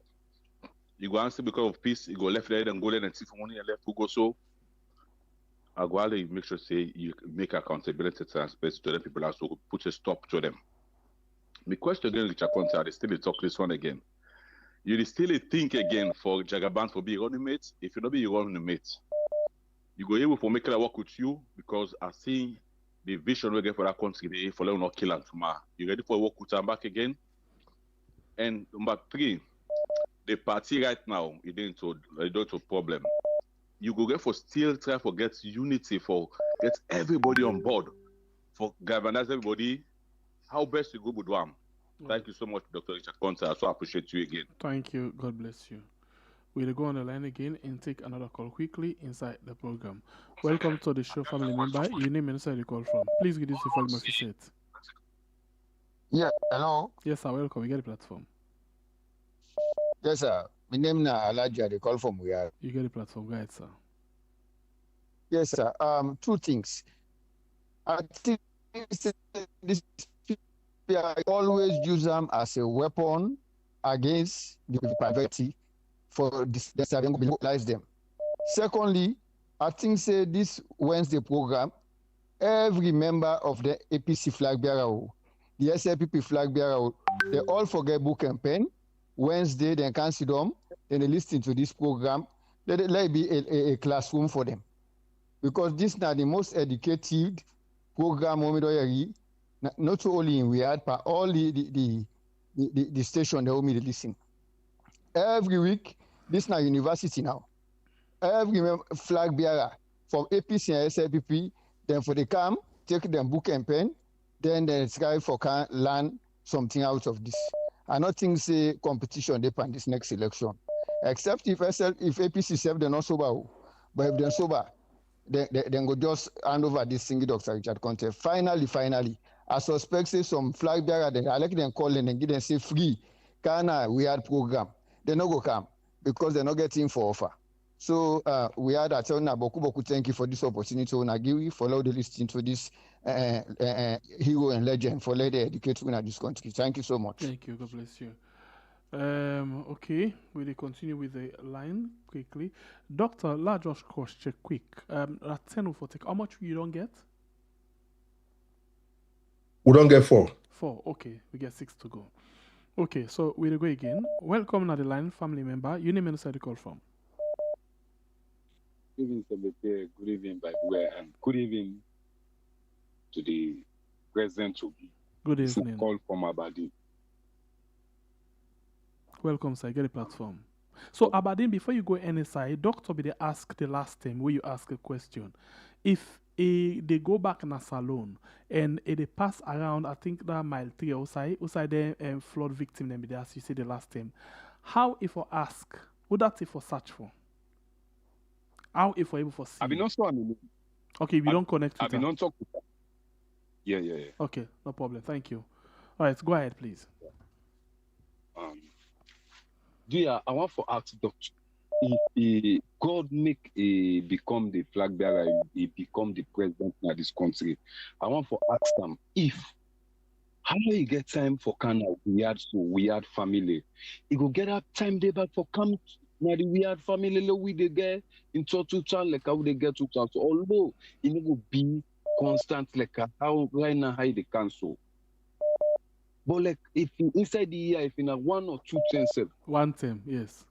You go answer because of peace, you go left there and go there and see for money and left to go so. I go out make sure say you make accountability transparency to the people also put a stop to them. The question again, Richard Konteh, they still talk this one again. You still think again for Jagaban for being running mate. If you don't be your running mate, you go able for making a work with you because I see the vision we get for that country today for them not kill and tomorrow. You ready for work with them back again? And number 3, the party right now is into a problem. You go get for still try for get unity for get everybody on board for galvanize everybody. How best you go with them? Thank you so much, Dr. Richard Konteh. I so appreciate you again. Thank you. God bless you. We'll go on the line again and take another call quickly inside the program. Welcome to the show, family member. Your name and inside the call from. Please give this a volume of your set. Yeah, hello. Yes, sir. Welcome. You get the platform. Yes, sir. My name is Alaja. They call from where? You get the platform. Go ahead, sir. Yes, sir. 2 things. I think this I always use them as a weapon against the poverty for mobilize them. Secondly, I think say this Wednesday program, every member of the APC flag bearer, the SLPP flag bearer, they all forget book and pen. Wednesday, they can sit down, then they listen to this program. Let it be a classroom for them. Because this is the most educated program not only in Riyadh, but all the station they want me to listen. Every week, this is not university now. Every flag bearer from APC and SLPP, then for the camp, take them book and pen, then they try for can learn something out of this. I don't think say competition depend this next election. Except if APC self they're not sober, but if they're sober, then go just hand over this single Dr. Richard Konteh. Finally, I suspect say some flag bearer, I like them call and give them say free. Kana we had program. They not go come because they're not getting for offer. So we had at Boku thank you for this opportunity. Nagiwi follow the listening to this hero and legend for let educate in this country. Thank you so much. Thank you. God bless you. Okay, we'll continue with the line quickly. Doctor, let's just cross check quick. At 10 for take, how much you don't get? We don't get 4. 4. Okay, we get 6 to go. Okay, so we'll go again. Welcome to the line, family member. Your name and inside the call from. Good evening, SLPP. Good evening, by the way, and good evening to the President Chubi. Good evening. Call from Aberdeen. Welcome, sir. Get the platform. So, Aberdeen, before you go any side, Doctor, be ask the last time where you ask a question. if they go back in a salon and they pass around, I think that mile 3 outside the flood victim, them, as you say the last time, how if I ask, would that if I search for? How if I able for see? I mean, also, I mean, Okay, we don't connect I with mean, her. don't talk to her. Yeah. Okay, no problem. Thank you. All right, go ahead, please. Yeah, I want to ask Doctor, if God make a become the flag bearer, he become the president of this country, I want to ask them if how you get time for kind of weird family. You go get up time there back for come now the weird family low we they get into two channel like how they get to channel. So although it no go be constant like how right now how they cancel. But like if you inside the year, if in a 1 or 2 10 One term, yes.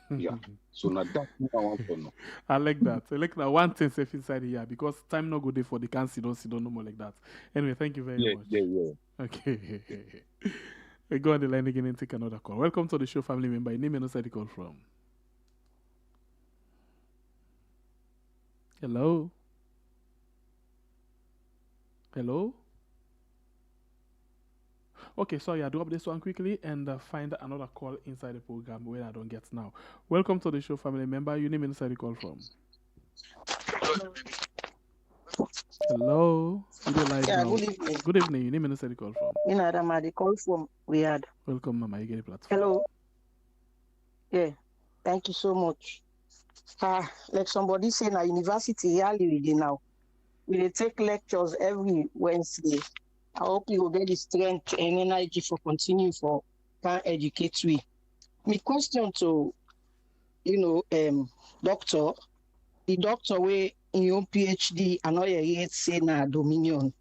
yeah. So now that's what I want to know. I like that. I like that one thing safe inside here because time not good day for the can sit down no more like that. Anyway, thank you very much. Yeah. Okay. We go on the line again and take another call. Welcome to the show, family member. Your name and where the call from. Hello. Okay, sorry, I do up this one quickly and find another call inside the program where I don't get now. Welcome to the show, family member. Your name and where the call from. Hello. Yeah, good evening. Good evening. Your name and where the call from. You know, the call from we had. Welcome, Mama. You get a platform. Hello. Yeah, thank you so much. Like somebody said, na university early now. We dey take lectures every Wednesday. I hope you will get the strength and energy for continue for can educate we. My question to doctor, the doctor way in your PhD and all your yet say na dominion.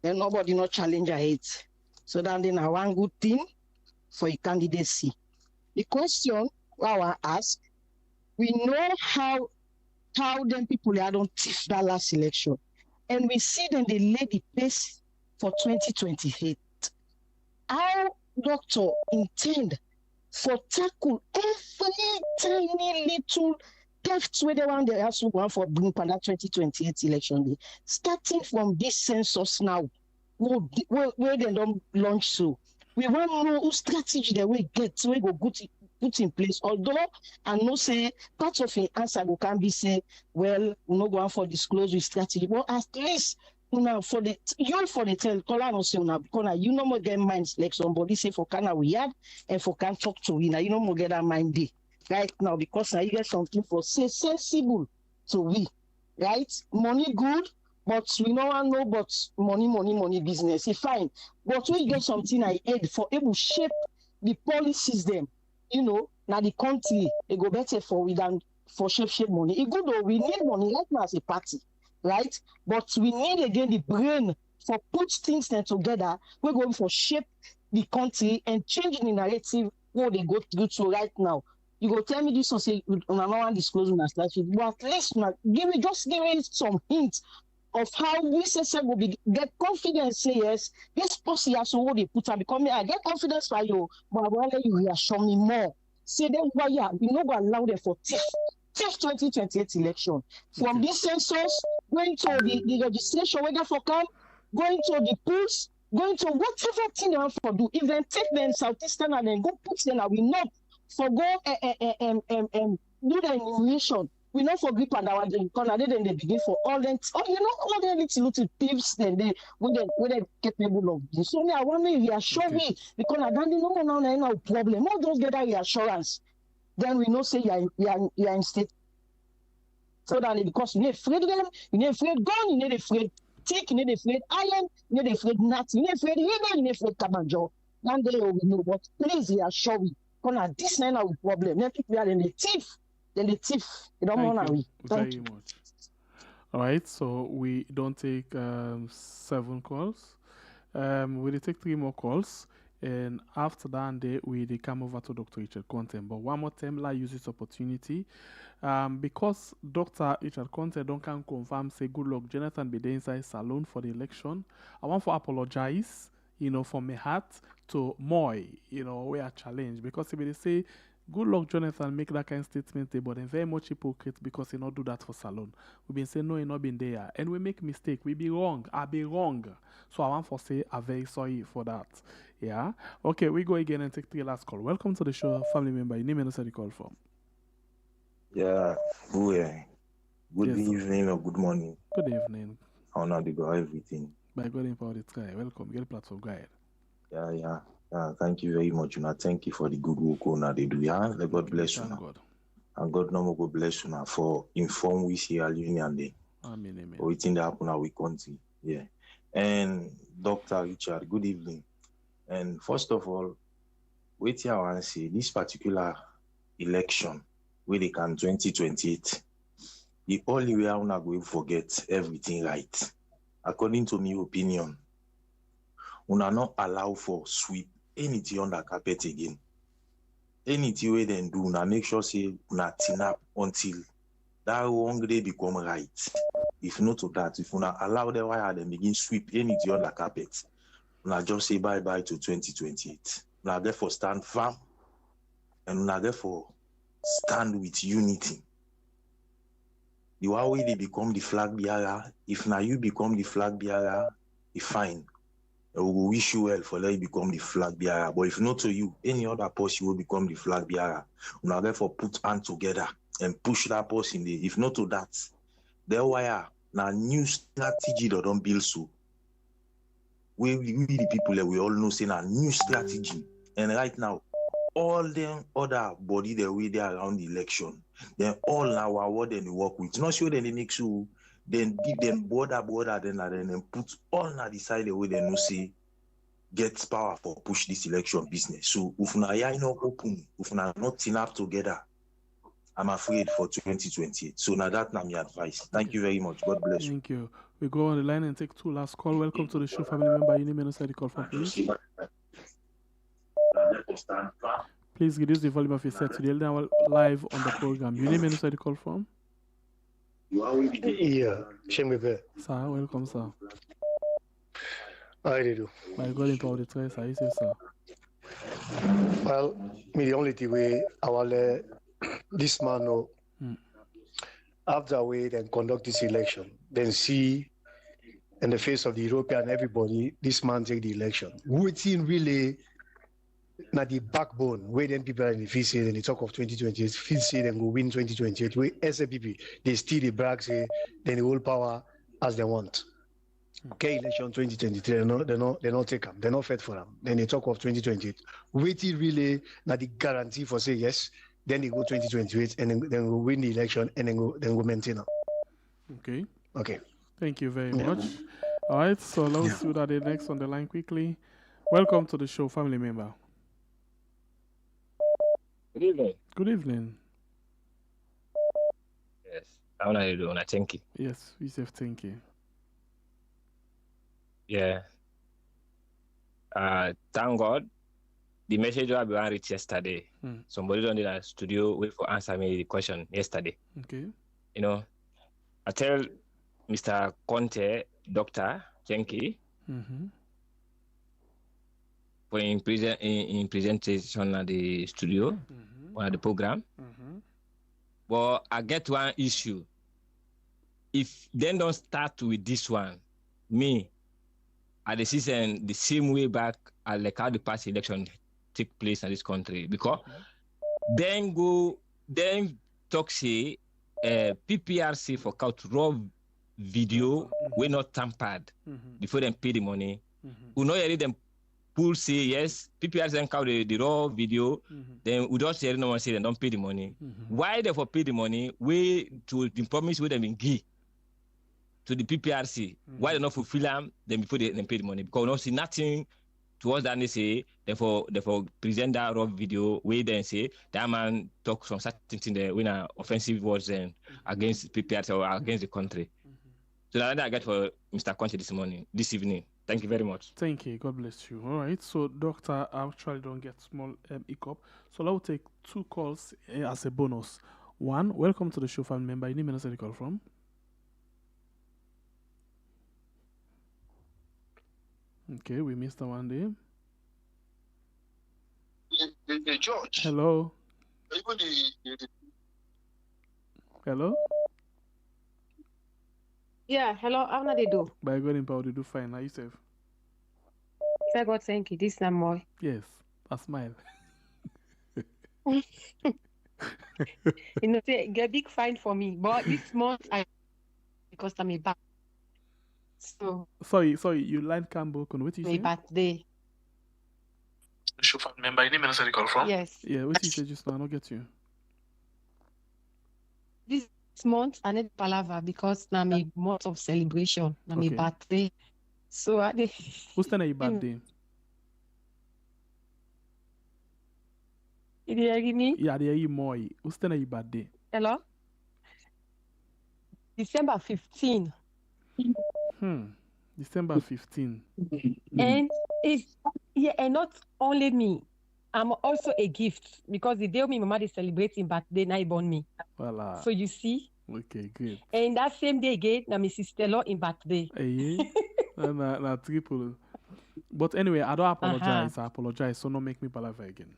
Then nobody not challenge her it. So then one good thing for a candidacy. The question I want to ask, we know how them people are don't thief that last election. And we see them they lay the pace for 2028. How doctor intend for tackle every tiny little theft where they want the also one for bring for that 2028 election day, starting from this census now, where they don't launch so. We want to know who strategy they will get so we go put in place. Although I know say part of the answer go can be say, well, we no go on for disclose with strategy, but at least for the tell color no say because you no more get minds like somebody say for can we had and for can talk to we now you no more get that mind day right now because now you get something for say sensible to we right money good. But we no one know but money business. It's fine. But we get something I add for able shape the policies them. Now the country it go better for we than for shape money. It good though we need money like now as a party, right? But we need again the brain for put things then together. We're going for shape the country and change the narrative what they go through to right now. You go tell me this or say no one disclosing a strategy, but at least give me some hints of how we say will be get confidence say yes, this policy has what they put up because I get confidence by you, but I will let you reassure me more. Say then why we not going to allow them for thief 2028 election. From this census, going to the registration whether for camp, going to the polls, going to whatever thing they want for do. If they take them Southeastern and then go put them we not for go do the enumeration. We know for grip and our corner, then they begin for all them, all the little tips, then they when capable of this. So I want to reassure me because I don't know no problem. All those get that reassurance. Then we know say you are in state. So that because you need afraid them, you need afraid gun, you need afraid tick, you need afraid iron, you need afraid nuts, you need afraid river, you need afraid cabanjo. Then they will know, but please reassure me. Because this is not a problem. Then people are in the thief. Then the thief, you don't want to very much. All right, so we don't take 7 calls. We take 3 more calls, and after that, we come over to Dr. Richard Konteh. But one more time, I use this opportunity because Dr. Richard Konteh don't can confirm say good luck Jonathan be there inside salon for the election. I want to apologize from my heart to Moy, we are challenged because if they say, good luck, Jonathan, make that kind of statement, but then very much hypocrite because he not do that for Salon. We've been saying no, he not been there, and we make mistake. We be wrong. I be wrong. So I want to say I'm very sorry for that. Yeah. Okay, we go again and take the last call. Welcome to the show, family member. Your name and the call from. Yeah, good Yes, sir. evening or good morning. Good evening. How now they go everything? By God in power, it's guy. Welcome. Get a platform, guy. Yeah. Thank you very much. Una thank you for the good work una they do. Yeah, the God bless you. Thank God. And God no more go bless you for inform we Sierra Leone and the Amen. waiting that happen our country. Yeah. And Dr. Richard, good evening. And first of all, wait here I want to say this particular election where they can 2028. The only way I'm not going to forget everything right. According to my opinion, we are not allowed for sweep anything on the carpet again. Anything we then do, we make sure say we tin up until that one day become right. If not to that, if we not allow the wire then begin sweep anything on the carpet, we just say bye to 2028. We are therefore stand firm and we are therefore stand with unity. The way they become the flag bearer, if now you become the flag bearer, it's fine. We will wish you well for let you become the flag bearer. But if not to you, any other person will become the flag bearer. We now therefore put hands together and push that person there. If not to that, there wire now new strategy that don't build so. We the people that we all know say now new strategy. And right now, all them other body that we there around the election, then all now are what they work with. Not sure then they make sure then give them border then put all now decide the way they know say get power for push this election business. So if na not open, if na not team up together, I'm afraid for 2028. So now that now my advice. Thank you very much. God bless you. Thank you. We go on the line and take two last call. Welcome to the show, family member. Your name and the call from, please. Please reduce the volume of your set to the elder live on the program. Your name and the call from? Yeah, Shembe. Sir, welcome, sir. How do you do? By God in power, the trace, I say, sir. Well, me the only thing way I will this man know after we then conduct this election, then see in the face of the European everybody, this man take the election. Waiting really not the backbone where then people are in the field say then they talk of 2028, field say then go win 2028, where SLPP they still the brag say then the whole power as they want. Okay, election 2023, they not take them, they're not fit for them. Then they talk of 2028. Waiting really not the guarantee for say yes, then they go 2028 and then go win the election and then go maintain them. Okay. Okay. Thank you very much. All right, so let's do that next on the line quickly. Welcome to the show, family member. Good evening. Good evening. Yes. How are you doing? Thank you. Yes, we say thank you. Yeah. Thank God. The message I began reached yesterday. Somebody on the studio wait for answer me the question yesterday. Okay. I tell Mr. Konteh, Dr. Chenki, for in presentation at the studio or at the program. But I get one issue. If they don't start with this one, me, at the season the same way back as like how the past election take place in this country, because then talk say PPRC for count raw video we not tampered before them pay the money. We know hear them pull say yes, PPRC then count the raw video, then we just hear no one say they don't pay the money. Why they for pay the money? We to the promise we them been give to the PPRC. Why they not fulfill them then before they pay the money? Because we don't see nothing towards that. They say therefore present that raw video where then say that man talk some certain thing there when offensive words then against PPRC or against the country. So that's what I get for Mr. Konteh this evening. Thank you very much. Thank you. God bless you. All right. So, Doctor, I actually don't get small hiccup. So, I'll take two calls as a bonus. One, welcome to the show, family member. Your name and where you call from? Okay, we missed the one there. The judge. Hello. Even the Hello. Yeah, hello, how na they do? By God in power, they do fine. Now you safe? Thank God, thank you. This is more. Yes, a smile. You know, say, get big fine for me. But this month, because I'm a back. So, sorry, you line Campbell. What you my say? birthday. Member, you need me to call from? Yes. Yeah, what you say just now? I don't get you. This month, I need palaver because now my month of celebration. Now my birthday. So, who's the your birthday? Did you hear me? Yeah, they hear more. Who's the your birthday? Hello? December 15. December 15. And it's and not only me. I'm also a gift because the day my mama is celebrating birthday, now born me. Voila. So you see. Okay, good. And that same day again, now my sister law in birthday. na triple. But anyway, I don't apologize. I apologize. So don't make me palaver again.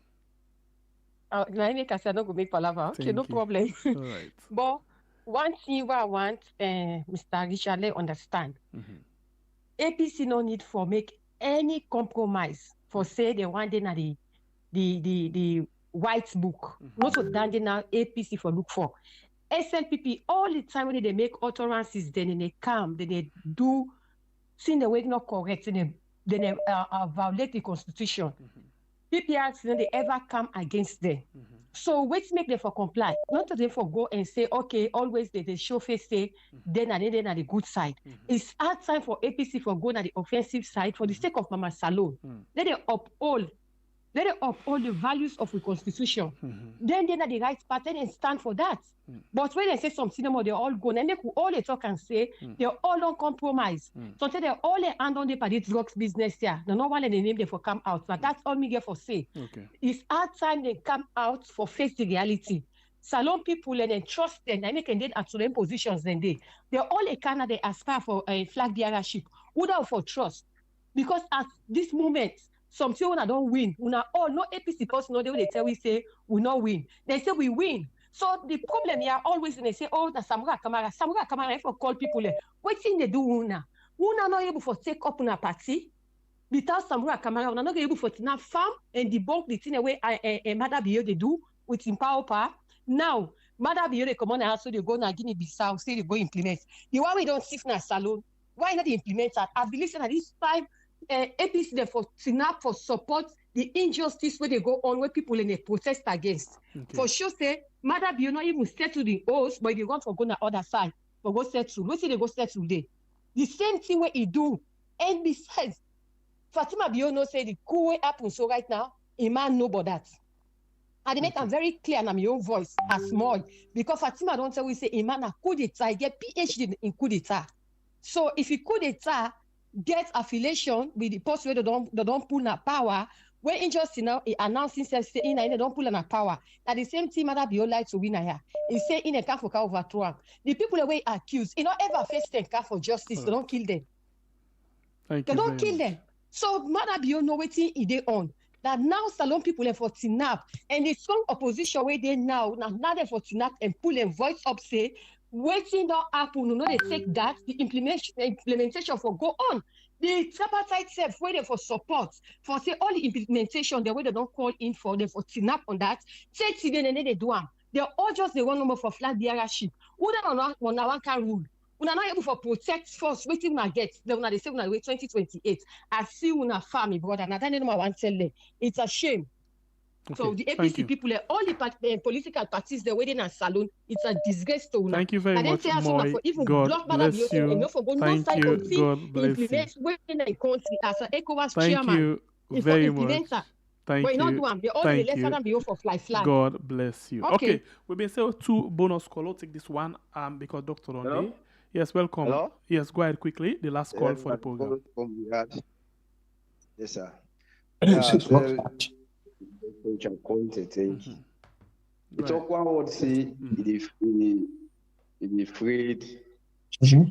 Now I make I say I don't go make palaver. Okay, no problem. All right. But one thing I want Mr. Richard Lee understand. APC no need for make any compromise for say the one day na the white book. Not so dandy now APC for look for. SLPP all the time when they make utterances, then they come, then they do seeing the way not correct, then they violate the constitution. PPRs they ever come against them. So wait make them for comply. Not to them for go and say, okay, always they show face say then and then at the good side. It's hard time for APC for going at the offensive side for the sake of Mama Salon. Let them uphold the values of the constitution. Then they're the right pattern and stand for that. But when they say something more, they all go and they all they talk and say they're all on compromise. So they all they hand on the party drugs business here. No one they name them for come out. But that's all me get for say. It's hard time they come out for face the reality. Salon people and then trust them and make them at certain positions then they're all a kind of they aspire for a flag bearership. Without for trust. Because at this moment, some say when I don't win, when I all no APC person no they tell we say we not win. They say we win. So the problem here always when they say, oh, the Samura Kamara, if I call people, what thing they do now? Una not able for take up on a party without Samura Kamara, una not able for to farm and debunk the thing away Mother Bio they do with power. Now, Mother Bio they come on and so they go now Guinea-Bissau, say they go implement. The one we don't see na salon, why not implement that? I believe that this time APC there for snap for support the injustice where they go on where people in a protest against. For sure say Mother Bio not even settle the oaths, but they want for go on the other side for go settle. What say they go settle today? The same thing where he do. And besides, Fatima Bio no say the cool way happen so right now, a man know about that. And they make them very clear in my own voice as small because Fatima don't tell we say a man a coup d'etat, get PhD in coup d'etat. So if you coup d'etat get affiliation with the post where they don't pull na power, where injustice now he announcing say in they don't pull na power. At the same time, Mother Bio like to win here. He say in a car for car overthrow. The people the way accused, you know, ever face them car for justice, they don't kill them. They don't kill them. So Mother Bio know what he they on. That now Salon people are for TNAP and the strong opposition where they now they for TNAP and pull them voice up say waiting don't happen, you know they take that the implementation for go on. The tripartite self where they for support for say all the implementation the way they don't call in for them for TNAP on that. Say today and then they do them. They're all just the one number for flag bearership. Who don't on one can rule. We are not able for protect first. Waiting una get. Then they say una wait 2028. I see una farm, brother. And I don't know what I tell them. It's a shame. Okay, so the APC people, all the political parties, they're waiting at salon. It's a disgrace to una. Thank you very much, Moy. God bless you. Thank you. God bless you. Thank you very much. Thank you. God bless you. Okay, we've been saying 2 bonus call. I'll take this one because Dr. Ronde. Yes, welcome. Hello? Yes, go ahead quickly. The last call for the program. Yes, sir. We talk one word say it is freed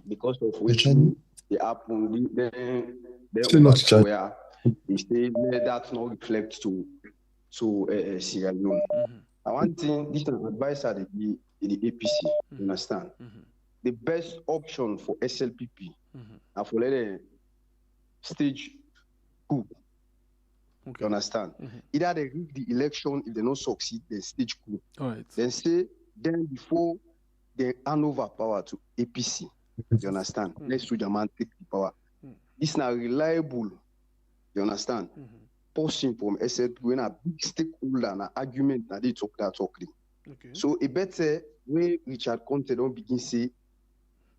because of which the happen then Then Still over not to charged. where they say let that not reflect to Sierra Leone. And one thing, this is an advisor at the APC, you understand? The best option for SLPP and for the stage coup, you understand? Either they rig the election, if they don't succeed, then stage coup. Then before they hand over power to APC, you understand? Let's do man take the power. This is not reliable, you understand? Person from SLP when a big stakeholder and an argument that they talk. So a better way Richard Konteh don't begin say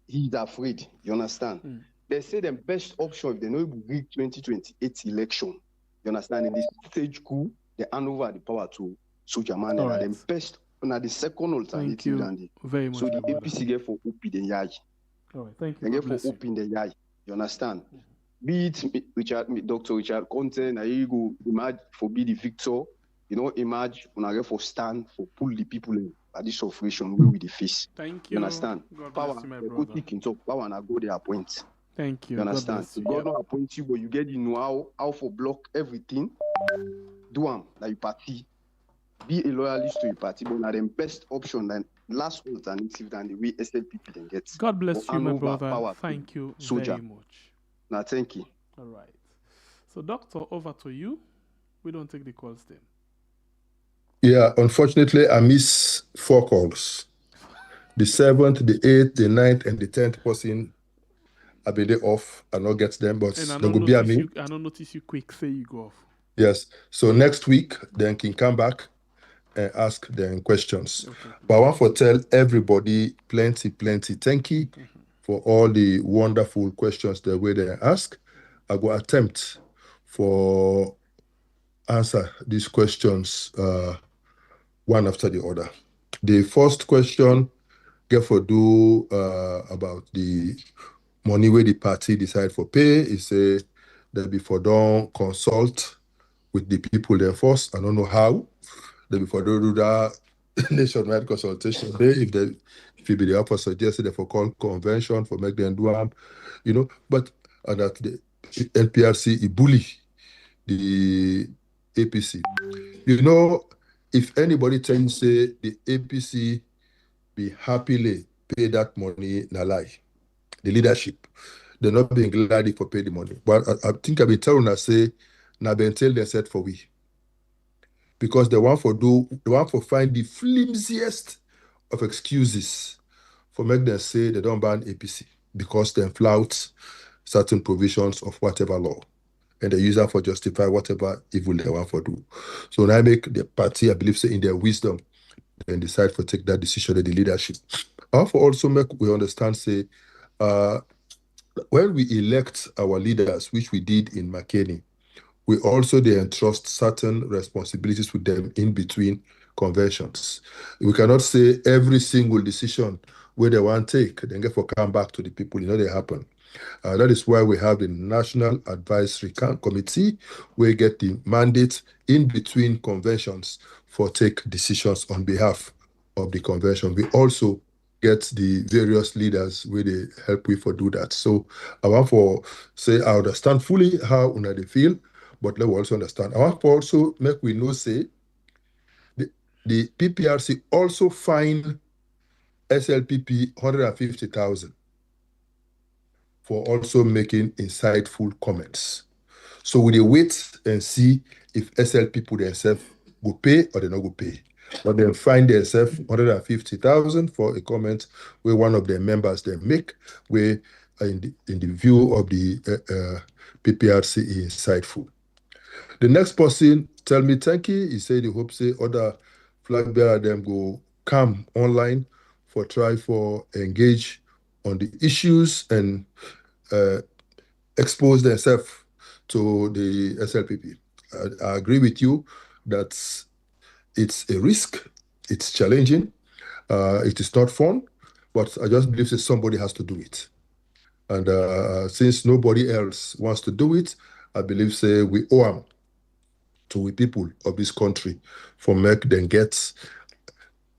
he's afraid, you understand? They say the best option if they know we rig 2028 election, you understand? In this stage coup, they hand over the power to Soja Man and the best the second alternative than the very much. So the APC get for OP the Yai. All right, thank you. They get for OP in the Yai. You understand? Be it Dr. Richard Konteh, now you go imagine for be the victor, you know, imagine when I get for stand for pull the people in at this operation where we the face. Thank you. You understand? God power, bless you, my brother. Can talk power and I go there appoint. Thank you. You understand? God not appoint you, but you get how for block everything. Do them like you party. Be a loyalist to your party, but not the best option than last alternative than the way SLPP can get. God bless you, my brother. Thank you very much. Now, thank you. All right. So, Doctor, over to you. We don't take the calls then. Yeah, unfortunately, I miss 4 calls. The 7th, the 8th, the 9th, and the 10th person, I'll be there off. I'll not get them, but and I don't notice you quick say you go off. Yes. So next week, then can come back and ask them questions. But I want to tell everybody plenty thank you for all the wonderful questions the way they ask. I will attempt for answer these questions one after the other. The first question get for do about the money where the party decide for pay. It say that before don't consult with the people there first. I don't know how. That before they do that nationwide consultation. If it be the upper suggested they for call convention for make them do you know, but that the NPRC bully the APC. You know, if anybody tell you say the APC be happily pay that money, na lie. The leadership, they're not being glad for pay the money. But I think I've been telling us say, now been tell they said for we. Because they want for find the flimsiest of excuses for make them say they don't ban APC because they flout certain provisions of whatever law. And they use that for justify whatever evil they want for do. So now I make the party, I believe, say in their wisdom, and decide for take that decision at the leadership. I want for also make we understand, say, when we elect our leaders, which we did in McKinney, we also they entrust certain responsibilities with them in between conventions. We cannot say every single decision where they want to take, then get for come back to the people, you know, they happen. That is why we have the National Advisory Committee, where we get the mandate in between conventions for take decisions on behalf of the convention. We also get the various leaders where they help we for do that. So I want for say I understand fully how they feel, but let me also understand. I want to also make we know say the PPRC also fine SLPP 150,000 for also making insightful comments. So we wait and see if SLP themselves go pay or they not go pay. But they find themselves 150,000 for a comment where one of their members they make, where in the view of the PPRC is insightful. The next person tell me thank you. He said he hopes say other flag bearer them go come online for try for engage on the issues and expose themselves to the SLPP. I agree with you that it's a risk, it's challenging, it is not fun, but I just believe that somebody has to do it. And since nobody else wants to do it, I believe say we owe them to we people of this country for make them get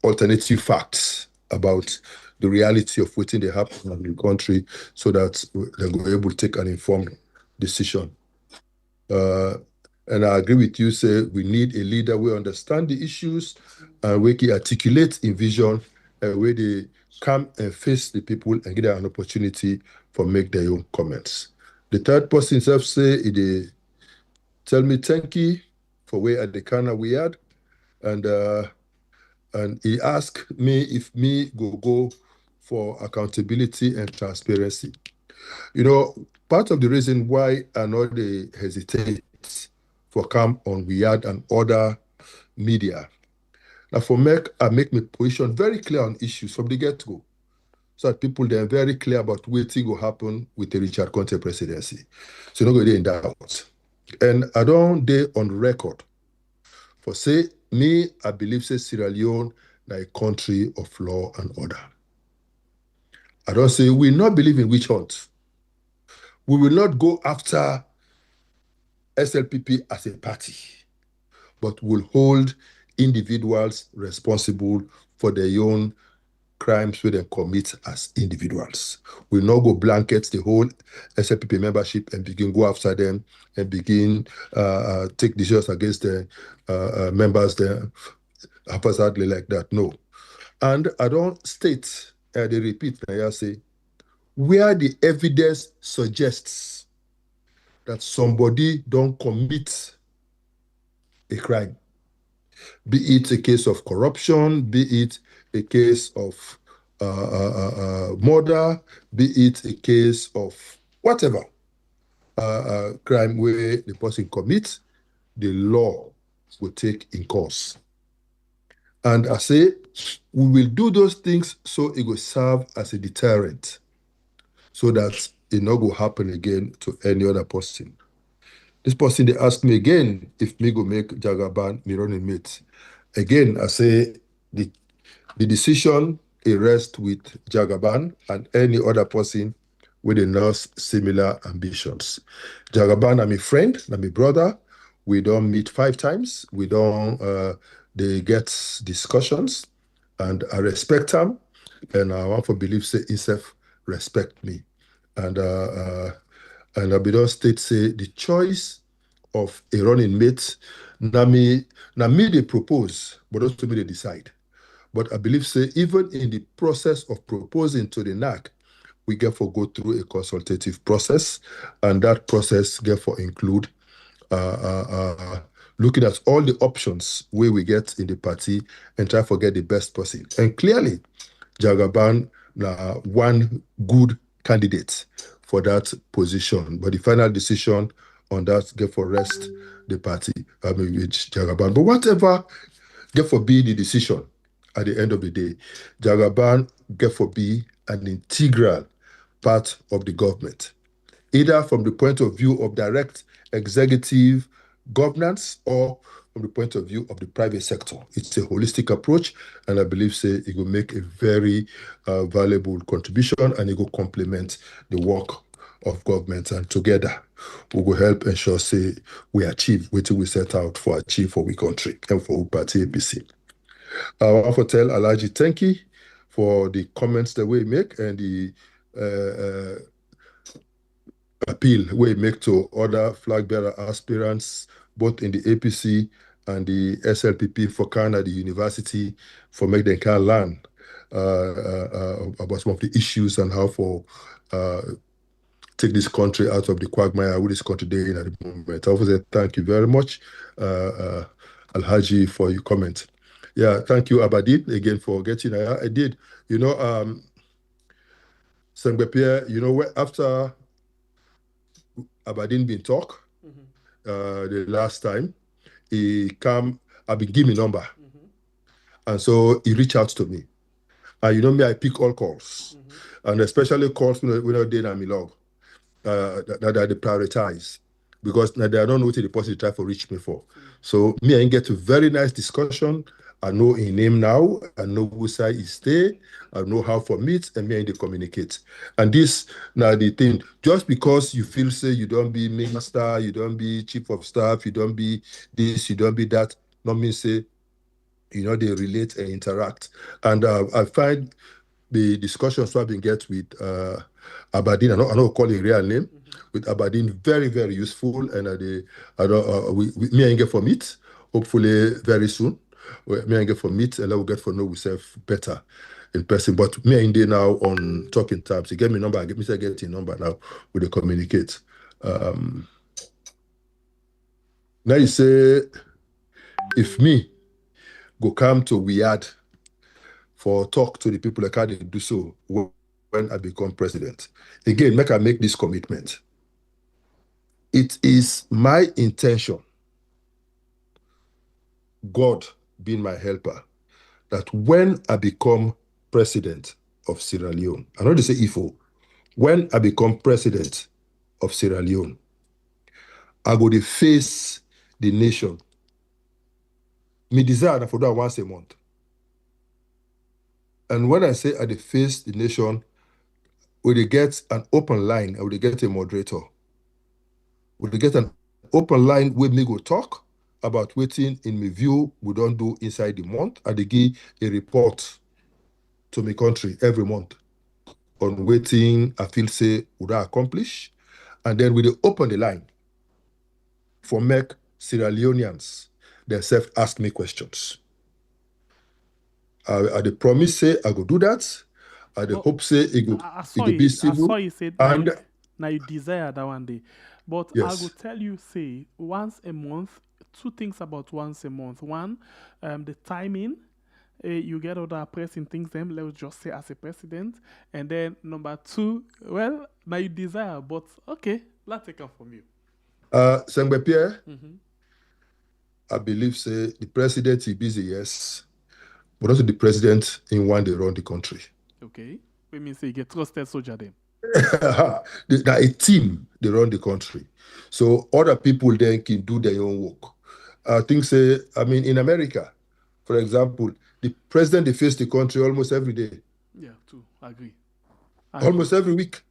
alternative facts about the reality of what they happen in the country so that they will be able to take an informed decision. And I agree with you, say we need a leader who understand the issues and we can articulate in vision where they come and face the people and give them an opportunity for make their own comments. The third person self say, they tell me thank you for where at the corner we had, and he asked me if me go for accountability and transparency. You know, part of the reason why I know they hesitate for come on Riyadh and other media. Now I make my position very clear on issues from the get-go. So that people they are very clear about what will happen with the Richard Konteh presidency. So not going to in doubt. And I don't dare on record for say me, I believe say Sierra Leone like a country of law and order. I don't say we not believe in witch hunt. We will not go after SLPP as a party, but will hold individuals responsible for their own crimes where they commit as individuals. We will not go blanket the whole SLPP membership and begin go after them and begin take decisions against the members there haphazardly like that. No. And I don't state, they repeat, I say, where the evidence suggests that somebody don't commit a crime, be it a case of corruption, be it a case of murder, be it a case of whatever crime where the person commits, the law will take in course. And I say, we will do those things so it will serve as a deterrent, so that it not go happen again to any other person. This person, they ask me again if me go make Jagaban me running mate. Again, I say the decision rests with Jagaban and any other person with a similar ambitions. Jagaban are my friend, are my brother. We don't meet 5 times. We don't, they get discussions, and I respect them, and I want to believe say himself respect me. And I don't state say the choice of a running mate, na me they propose, but also me they decide. But I believe say even in the process of proposing to the NAC, we get for go through a consultative process, and that process get for include looking at all the options where we get in the party and try to get the best person. And clearly, Jagaban one good candidate for that position, but the final decision on that get for rest the party, with Jagaban. But whatever get for be the decision at the end of the day, Jagaban get for be an integral part of the government, either from the point of view of direct executive governance or from the point of view of the private sector. It's a holistic approach, and I believe say it will make a very valuable contribution, and it will complement the work of government, and together we will help ensure say we achieve what we set out for achieve for we country and for party APC. I want to tell Alhaji thank you for the comments that we make and the appeal we make to other flag bearer aspirants, both in the APC and the SLPP for Canada, the university, for make them can learn about some of the issues and how for take this country out of the quagmire with this country day in at the moment. I want to say thank you very much, Alhaji, for your comment. Yeah, thank you, Abadin, again for getting. I did, you know, Sengbe, you know, after Abadin been talk the last time, he come, I've been giving me number. And so he reached out to me. And you know me, I pick all calls. And especially calls when I did and me log. That they prioritize. Because they don't know what the person try to reach me for. So me, I get a very nice discussion. I know his name now. I know who side he stay. I know how for meet, and me and they communicate. And this now the thing, just because you feel say you don't be minister, you don't be chief of staff, you don't be this, you don't be that, not mean say, you know, they relate and interact. And I find the discussions we have been get with Aberdeen, I know call it real name, with Aberdeen, very, very useful, and me and get for meet, hopefully very soon. Me and get for meet, and I will get for know ourselves better in person. But me and they now on talking terms. You get me number, get your number now, we dey communicate. Now you say, if me go come to Riyadh for talk to the people that can't do so when I become president. Again, make this commitment. It is my intention, God being my helper, that when I become president of Sierra Leone, I know they say IFO, when I become president of Sierra Leone, I go to face the nation. Me desire for that once a month. And when I say I face the nation, we dey get an open line, and we get a moderator. We dey get an open line where me go talk about waiting in my view we don't do inside the month, and they give a report to my country every month on waiting I feel say would I accomplish, and then we dey open the line for make Sierra Leoneans themselves ask me questions. I dey promise say I go do that. I dey hope say it go be civil. I saw you said and now you desire that one day. But Yes. I will tell you, say, once a month, two things about once a month. One, the timing. You get other pressing things, them, let's just say as a president. And then number two, well, now you desire, but okay, let's take it from you. Sengbe Pierre, Mhm. I believe say the president is busy, yes, but also the president in one they run the country. Okay. We mean say you get trusted soldier then. Now a team they run the country, so other people then can do their own work. I think say, I mean, in America, for example, the president they face the country almost every day, Yeah, too. Agree. almost every week,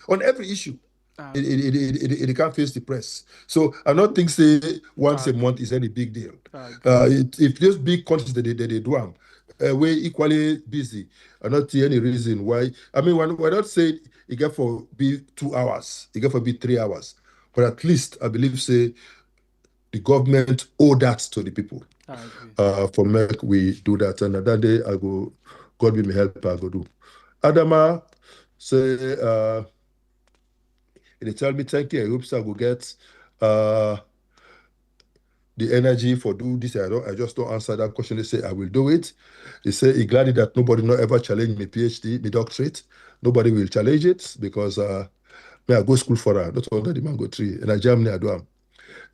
on every issue. It can't face the press. So I don't think say once a month is any big deal. If those big countries that they do them, we're equally busy. I don't see any reason why. I mean, we're not saying it get for be 2 hours, it get for be 3 hours, but at least I believe say the government owe that to the people. For make we do that, and that day I go, God be my help, I go do. Adama say they tell me thank you. I hope so I will get the energy for do this. I just don't answer that question. They say I will do it. They say he glad that nobody not ever challenge my PhD, my doctorate. Nobody will challenge it because me I go school for her. Not only the man go 3, and I Germany I do am.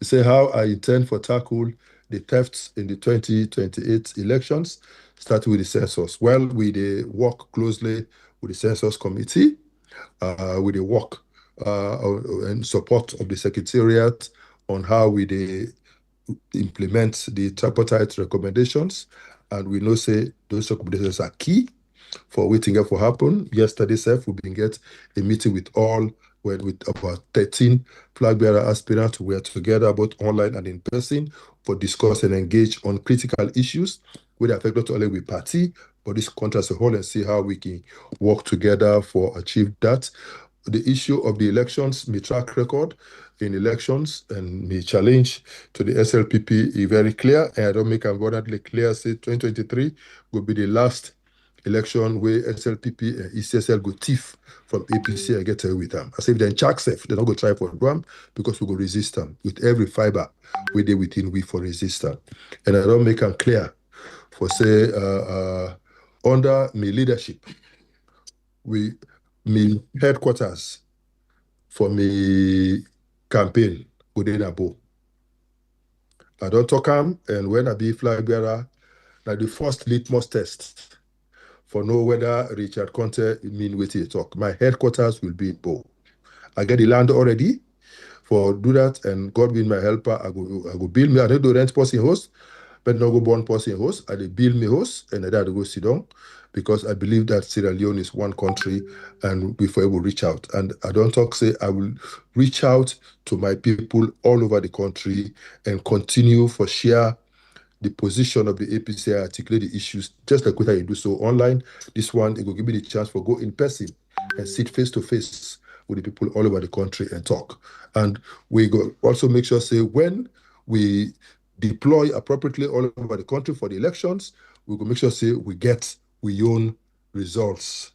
They say how I intend for tackle the thefts in the 2028 elections, starting with the census. Well, we dey work closely with the census committee. We dey work in support of the secretariat on how we dey implement the tripartite recommendations, and we know say those recommendations are key for waiting for happen. Yesterday, we been get a meeting with about 13 flag bearer aspirants who were together both online and in person for discuss and engage on critical issues which affect not only with party but this country as a whole, and see how we can work together for achieve that. The issue of the elections, my track record in elections and my challenge to the SLPP is very clear, and I don't make abundantly clear say 2023 will be the last election where SLPP and ECSL go thief from APC and get away with them. I say if they're check safe, they're not going to try for them because we go resist them with every fiber we they within we for resist them. And I don't make them clear for say under my leadership, me headquarters for me campaign go dey na Bo. I don't talk am, and when I be flag bearer, now the first litmus test for know whether Richard Konteh mean wetin he talk. My headquarters will be in Bo. I get the land already for do that, and God being my helper, I go build me. I don't do rent person host, but no go born person host. I dey build me host, and I go sit down because I believe that Sierra Leone is one country, and before I will reach out. And I don't talk say I will reach out to my people all over the country and continue for share the position of the APC, I articulate the issues, just like what I do so online. This one, it will give me the chance for go in person and sit face to face with the people all over the country and talk. And we go also make sure, say, when we deploy appropriately all over the country for the elections, we will make sure, say, we own results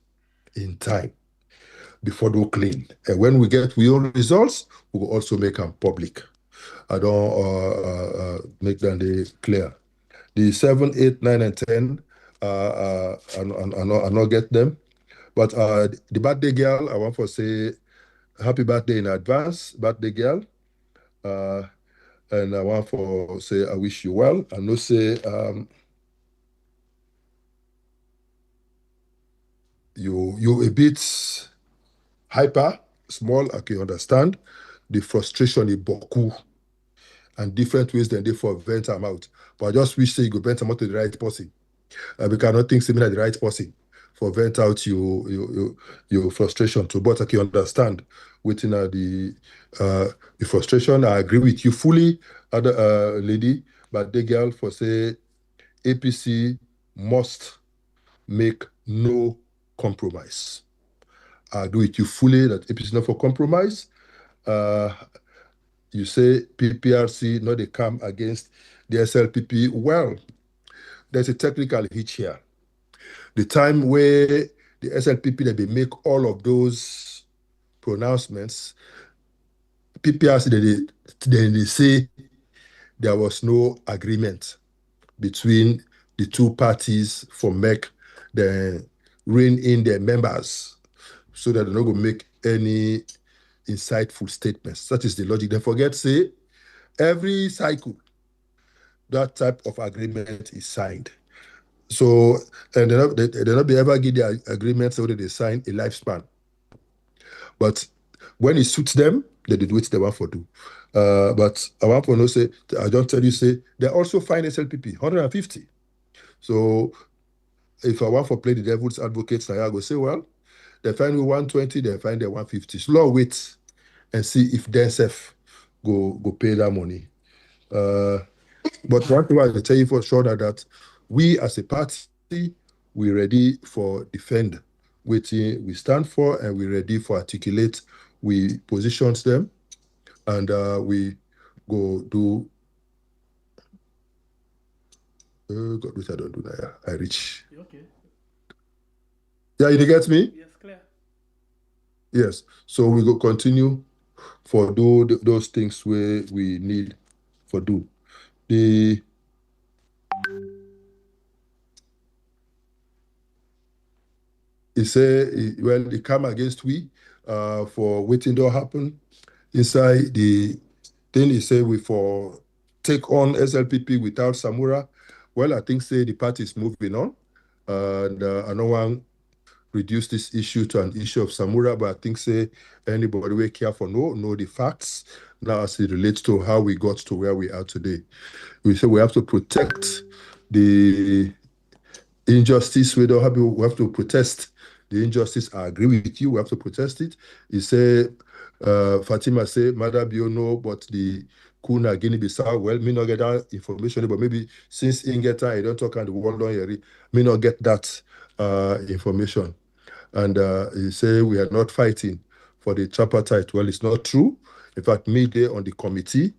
in time before they clean. And when we get we own results, we will also make them public. I don't make them clear. The 7, 8, 9, and 10, I not get them. But the birthday girl, I want to say happy birthday in advance, birthday girl. And I want to say I wish you well. I know say you a bit hyper, small, I can understand. The frustration is beaucoup and different ways than they for vent them out. But I just wish say you go vent them out to the right person. We cannot think similar the right person for vent out your frustration too. But I can understand within the frustration. I agree with you fully, other lady, but the girl for say APC must make no compromise. I agree with you fully that APC is not for compromise. You say PPRC, not they come against the SLPP. Well, there's a technical hitch here. The time where the SLPP, they make all of those pronouncements, PPRC, they say there was no agreement between the two parties for make the rein in their members so that they're not going to make any insightful statements. That is the logic. They forget, say, every cycle, that type of agreement is signed. So, and they not be ever give their agreement so that they sign a lifespan. But when it suits them, they do what they want for do. But I want to know, say, I don't tell you, say, they also find SLPP, 150. So, if I want to play the devil's advocates, I go say, well, they find me 120, they find the 150. Slow wait and see if themselves go pay that money. But one thing I can tell you for sure that we as a party, we're ready for defend which we stand for, and we're ready for articulate. We positions them, and we go do. God, which I don't do now. I reach. You okay? Yeah, you get me? Yes, clear. Yes. So we go continue for do those things where we need for do. He say, well, he come against we for waiting to happen inside the thing. He say we for take on SLPP without Samura. Well, I think say the party is moving on, and I don't want reduce this issue to an issue of Samura, but I think say anybody we care for know the facts now as it relates to how we got to where we are today. We say we have to protect the injustice. We have to protest the injustice. I agree with you. We have to protest it. He say, Fatima say, Mother Biono, but the Kuna Guinea-Bissau. Well, me not get that information, but maybe since in get time, I don't talk on the world on here, me not get that information. And he say we are not fighting for the tripartite. Well, it's not true. In fact, me there on the committee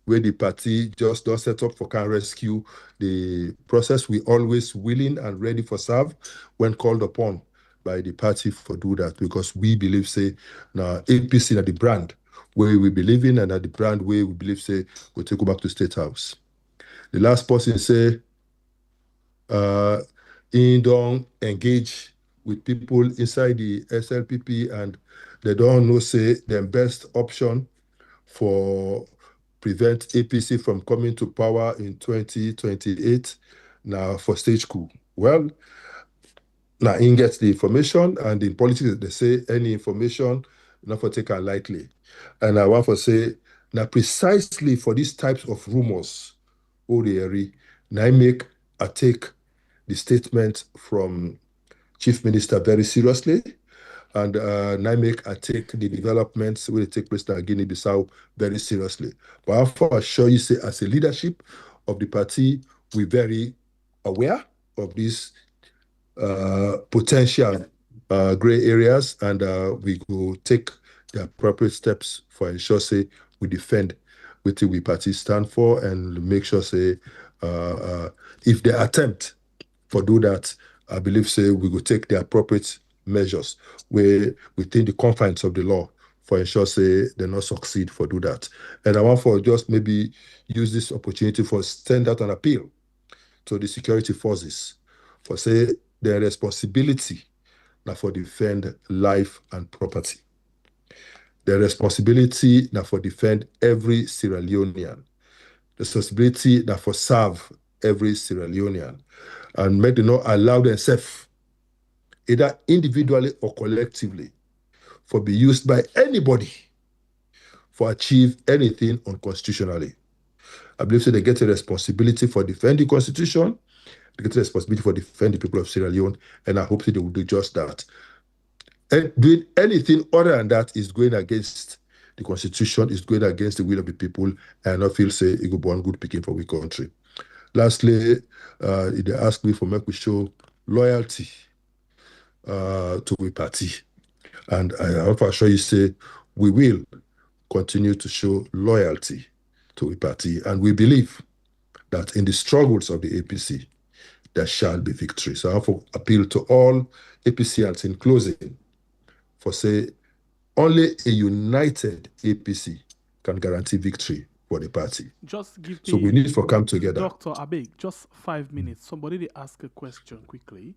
where the party just don't set up for can rescue the process. We always willing and ready for serve when called upon by the party for do that, because we believe, say, now APC at the brand where we believe in, and at the brand where we believe, say, we'll take you back to State House. The last person say, he don't engage with people inside the SLPP, and they don't know, say, the best option for prevent APC from coming to power in 2028 now for stage coup. Well, now he gets the information, and in politics they say any information not for taken lightly. And I want to say now precisely for these types of rumors, now I take the statement from Chief Minister very seriously, and I take the developments will take place in Guinea-Bissau very seriously. But I assure you, say, as a leadership of the party, we're very aware of these potential gray areas, and we will take the appropriate steps for ensure, say, we defend what we party stand for, and make sure, say, if they attempt for do that, I believe, say, we will take the appropriate measures where within the confines of the law for ensure, say, they not succeed for do that. And I want for just maybe use this opportunity for send out an appeal to the security forces for, say, their responsibility now for defend life and property. Their responsibility now for defend every Sierra Leonean. The responsibility now for serve every Sierra Leonean, and make them not allow themselves, either individually or collectively, for be used by anybody for achieve anything unconstitutionally. I believe so they get a responsibility for defending the Constitution, they get a responsibility for defending the people of Sierra Leone, and I hope that they will do just that. And doing anything other than that is going against the Constitution, is going against the will of the people, and I feel, say, it will be one good picking for we country. Lastly, they asked me for make we show loyalty to we party. And I hope I assure you, say, we will continue to show loyalty to we party. And we believe that in the struggles of the APC, there shall be victory. So I have to appeal to all APCians in closing for, say, only a united APC can guarantee victory for the party. Just give so we need to come together. Dr. Abeg, just 5 minutes. Somebody they ask a question quickly,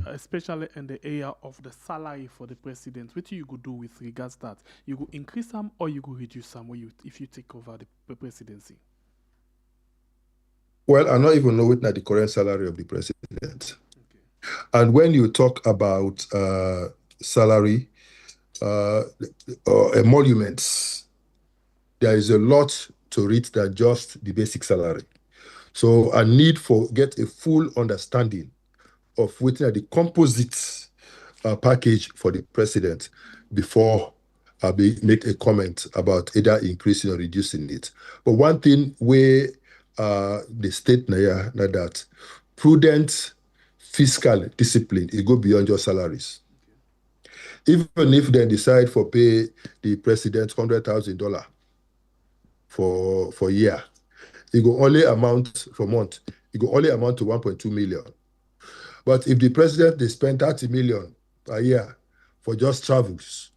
especially in the area of the salary for the president. What you could do with regards to that? You could increase them or you could reduce them if you take over the presidency? Well, I don't even know what the current salary of the president. Okay. And when you talk about salary, emoluments, there is a lot to it than just the basic salary. So I need for get a full understanding of what are the composite package for the president before I make a comment about either increasing or reducing it. But one thing where the state now that prudent fiscal discipline, it go beyond your salaries. Even if they decide for pay the president $100,000 for a year, it will only amount for month. It will only amount to 1.2 million. But if the president they spend 30 million a year for just travels,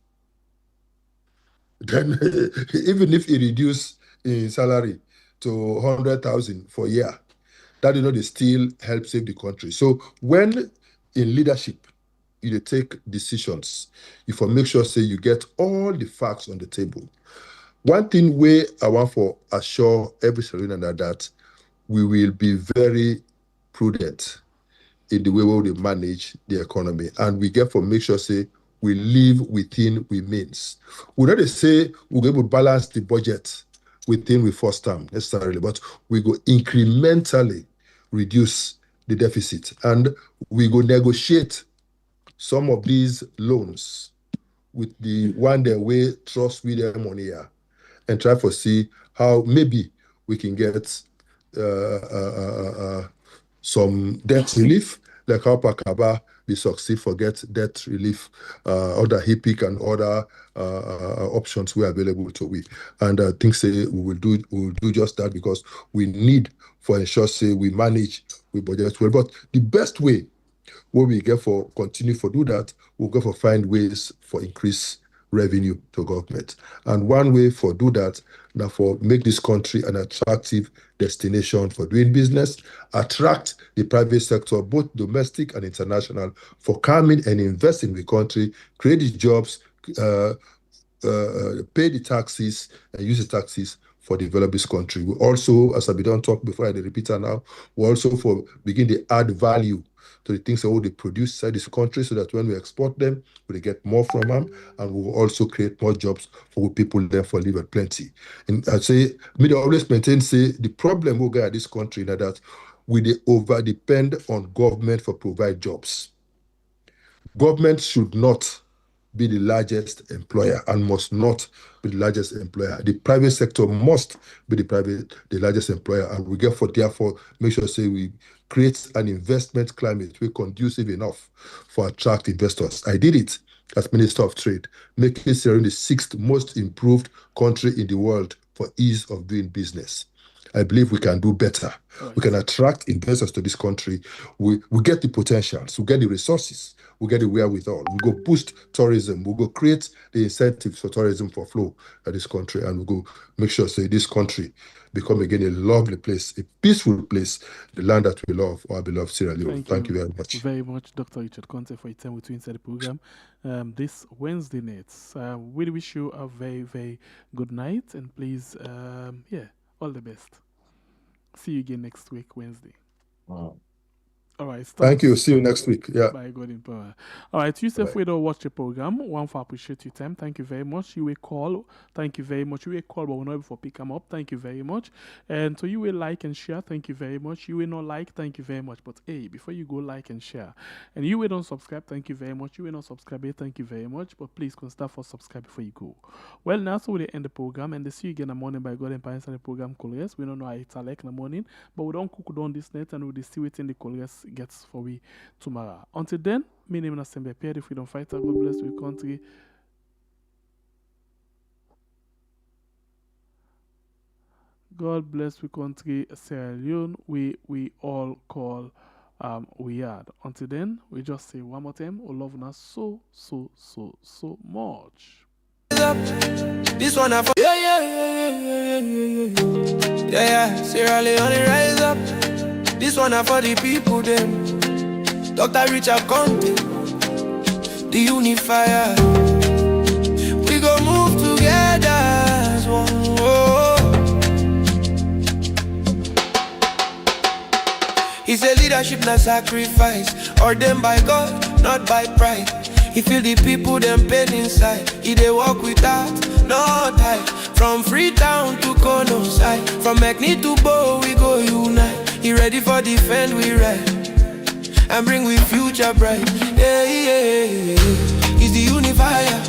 then even if he reduce his salary to 100,000 for a year, that they still help save the country. So when in leadership you take decisions, you for make sure say you get all the facts on the table. One thing where I want for assure every Serena that we will be very prudent in the way we manage the economy, and we get for make sure say we live within we means. We not say we're able to balance the budget within we first term necessarily, but we go incrementally reduce the deficit, and we go negotiate some of these loans with the one that we trust with their money here, and try to see how maybe we can get some debt relief, like how Pakaba we succeed for get debt relief, other HIPIC and other options we are available to we. And I think say we will do just that, because we need for ensure say we manage we budget well. But the best way where we get for continue for do that, we'll go for find ways for increase revenue to government. And one way for do that, now for make this country an attractive destination for doing business, attract the private sector, both domestic and international, for coming and invest in the country, create the jobs, pay the taxes, and use the taxes for develop this country. We also, as I don't talk before I repeat it now, we also for begin to add value to the things that they produce inside this country, so that when we export them, we get more from them, and we will also create more jobs for people there for live at plenty. And I say, me always maintain say the problem we get at this country now that we over depend on government for provide jobs. Government should not be the largest employer and must not be the largest employer. The private sector must be the largest employer, and we therefore make sure we create an investment climate we conducive enough for attract investors. I did it as Minister of Trade, making Sierra Leone the 6th most improved country in the world for ease of doing business. I believe we can do better. Right. We can attract investors to this country. We get the potentials, we get the resources, we get the wherewithal. We go boost tourism, we go create the incentives for tourism for flow at this country, and we go make sure this country become again a lovely place, a peaceful place, the land that we love, our beloved Sierra Leone. Thank you very much. Very much, Dr. Richard Konteh, for your time with you inside the program this Wednesday night. We wish you a very, very good night, and please, all the best. See you again next week, Wednesday. Wow. All right. Thank you. See you next week. Yeah. By God in power. All right. You if we don't watch the program, one for appreciate your time. Thank you very much. You will call. Thank you very much. You will call, but we're not able to pick them up. Thank you very much. And so you will like and share. Thank you very much. You will not like. Thank you very much. But hey, before you go, like and share. And you will don't subscribe. Thank you very much. You will not subscribe. Thank you very much. But please consider for subscribe before you go. Well, now so we end the program, and they see you again in the morning by God and Pines and the program Colliers. We don't know how it's like in the morning, but we don't cook down this net, and we'll see what in the Colliers gets for we tomorrow. Until then, my name is SLPP, the freedom fighter. God bless your country. God bless your country, Sierra Leone. We all call we are. Until then, we just say one more time, we love us so much. This one for yeah, Sierra Leone rise up. This one for the people them. Dr. Richard Konteh, the unifier. We go move together as one. He said leadership not sacrifice, ordained by God, not by pride. He feel the people them pain inside. He they walk with that, no tie. From Freetown to Konteh side, from Mekni to Bo, we go unite. He ready for defend, we ride and bring we future bright. Yeah, yeah, yeah. He's the unifier.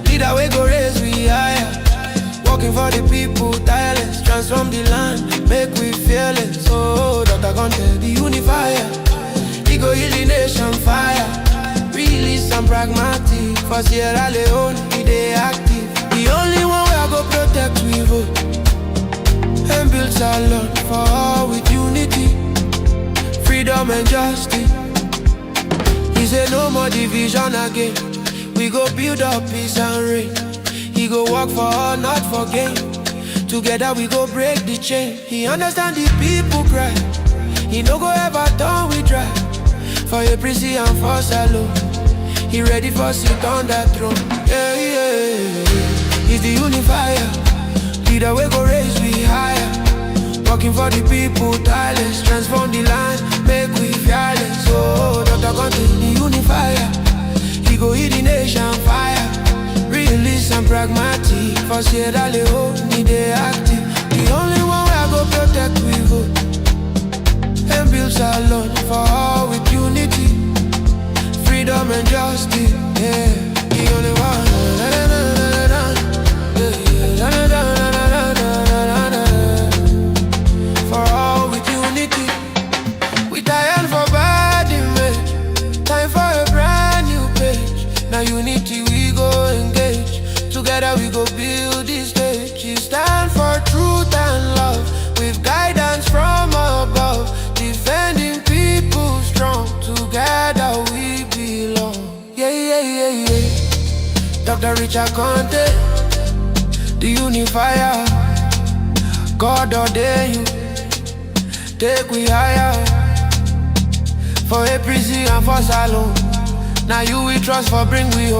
Leader we go raise we higher. Working for the people, tireless. Transform the land, make we fearless. Oh, Dr. Konteh, the unifier. He go heal the nation fire. Release and pragmatic. For Sierra Leone, he dey active. The only one we are go protect we vote. And build salon for all with unity, freedom and justice. He said no more division again. We go build up peace and reign. He go work for all, not for gain. Together we go break the chain. He understand the people cry. He no go ever turn we try. For a prison and for salon. He ready for sit on that throne. Yeah, yeah. He's the unifier. Leader we go raise we higher. Working for the people, tireless. Transform the land, make we fearless. Oh, Dr. Konteh, the unifier. He go heal the nation fire. Release and pragmatic. For Sierra Leone, he dey active. The only one we go protect we vote. And build salon for all with unity, freedom and justice. Yeah, the only one. For all with unity, we tired for bad image. Time for a brand new page. Now unity we go engage. Together we go build this stage. We stand for truth and love, with guidance from above. Defending people strong. Together we belong. Yeah, yeah, yeah, yeah. Dr. Richard Konteh, the unifier. God ordain you. Take we higher. For a prison and for salon. Now you we trust for bring we home.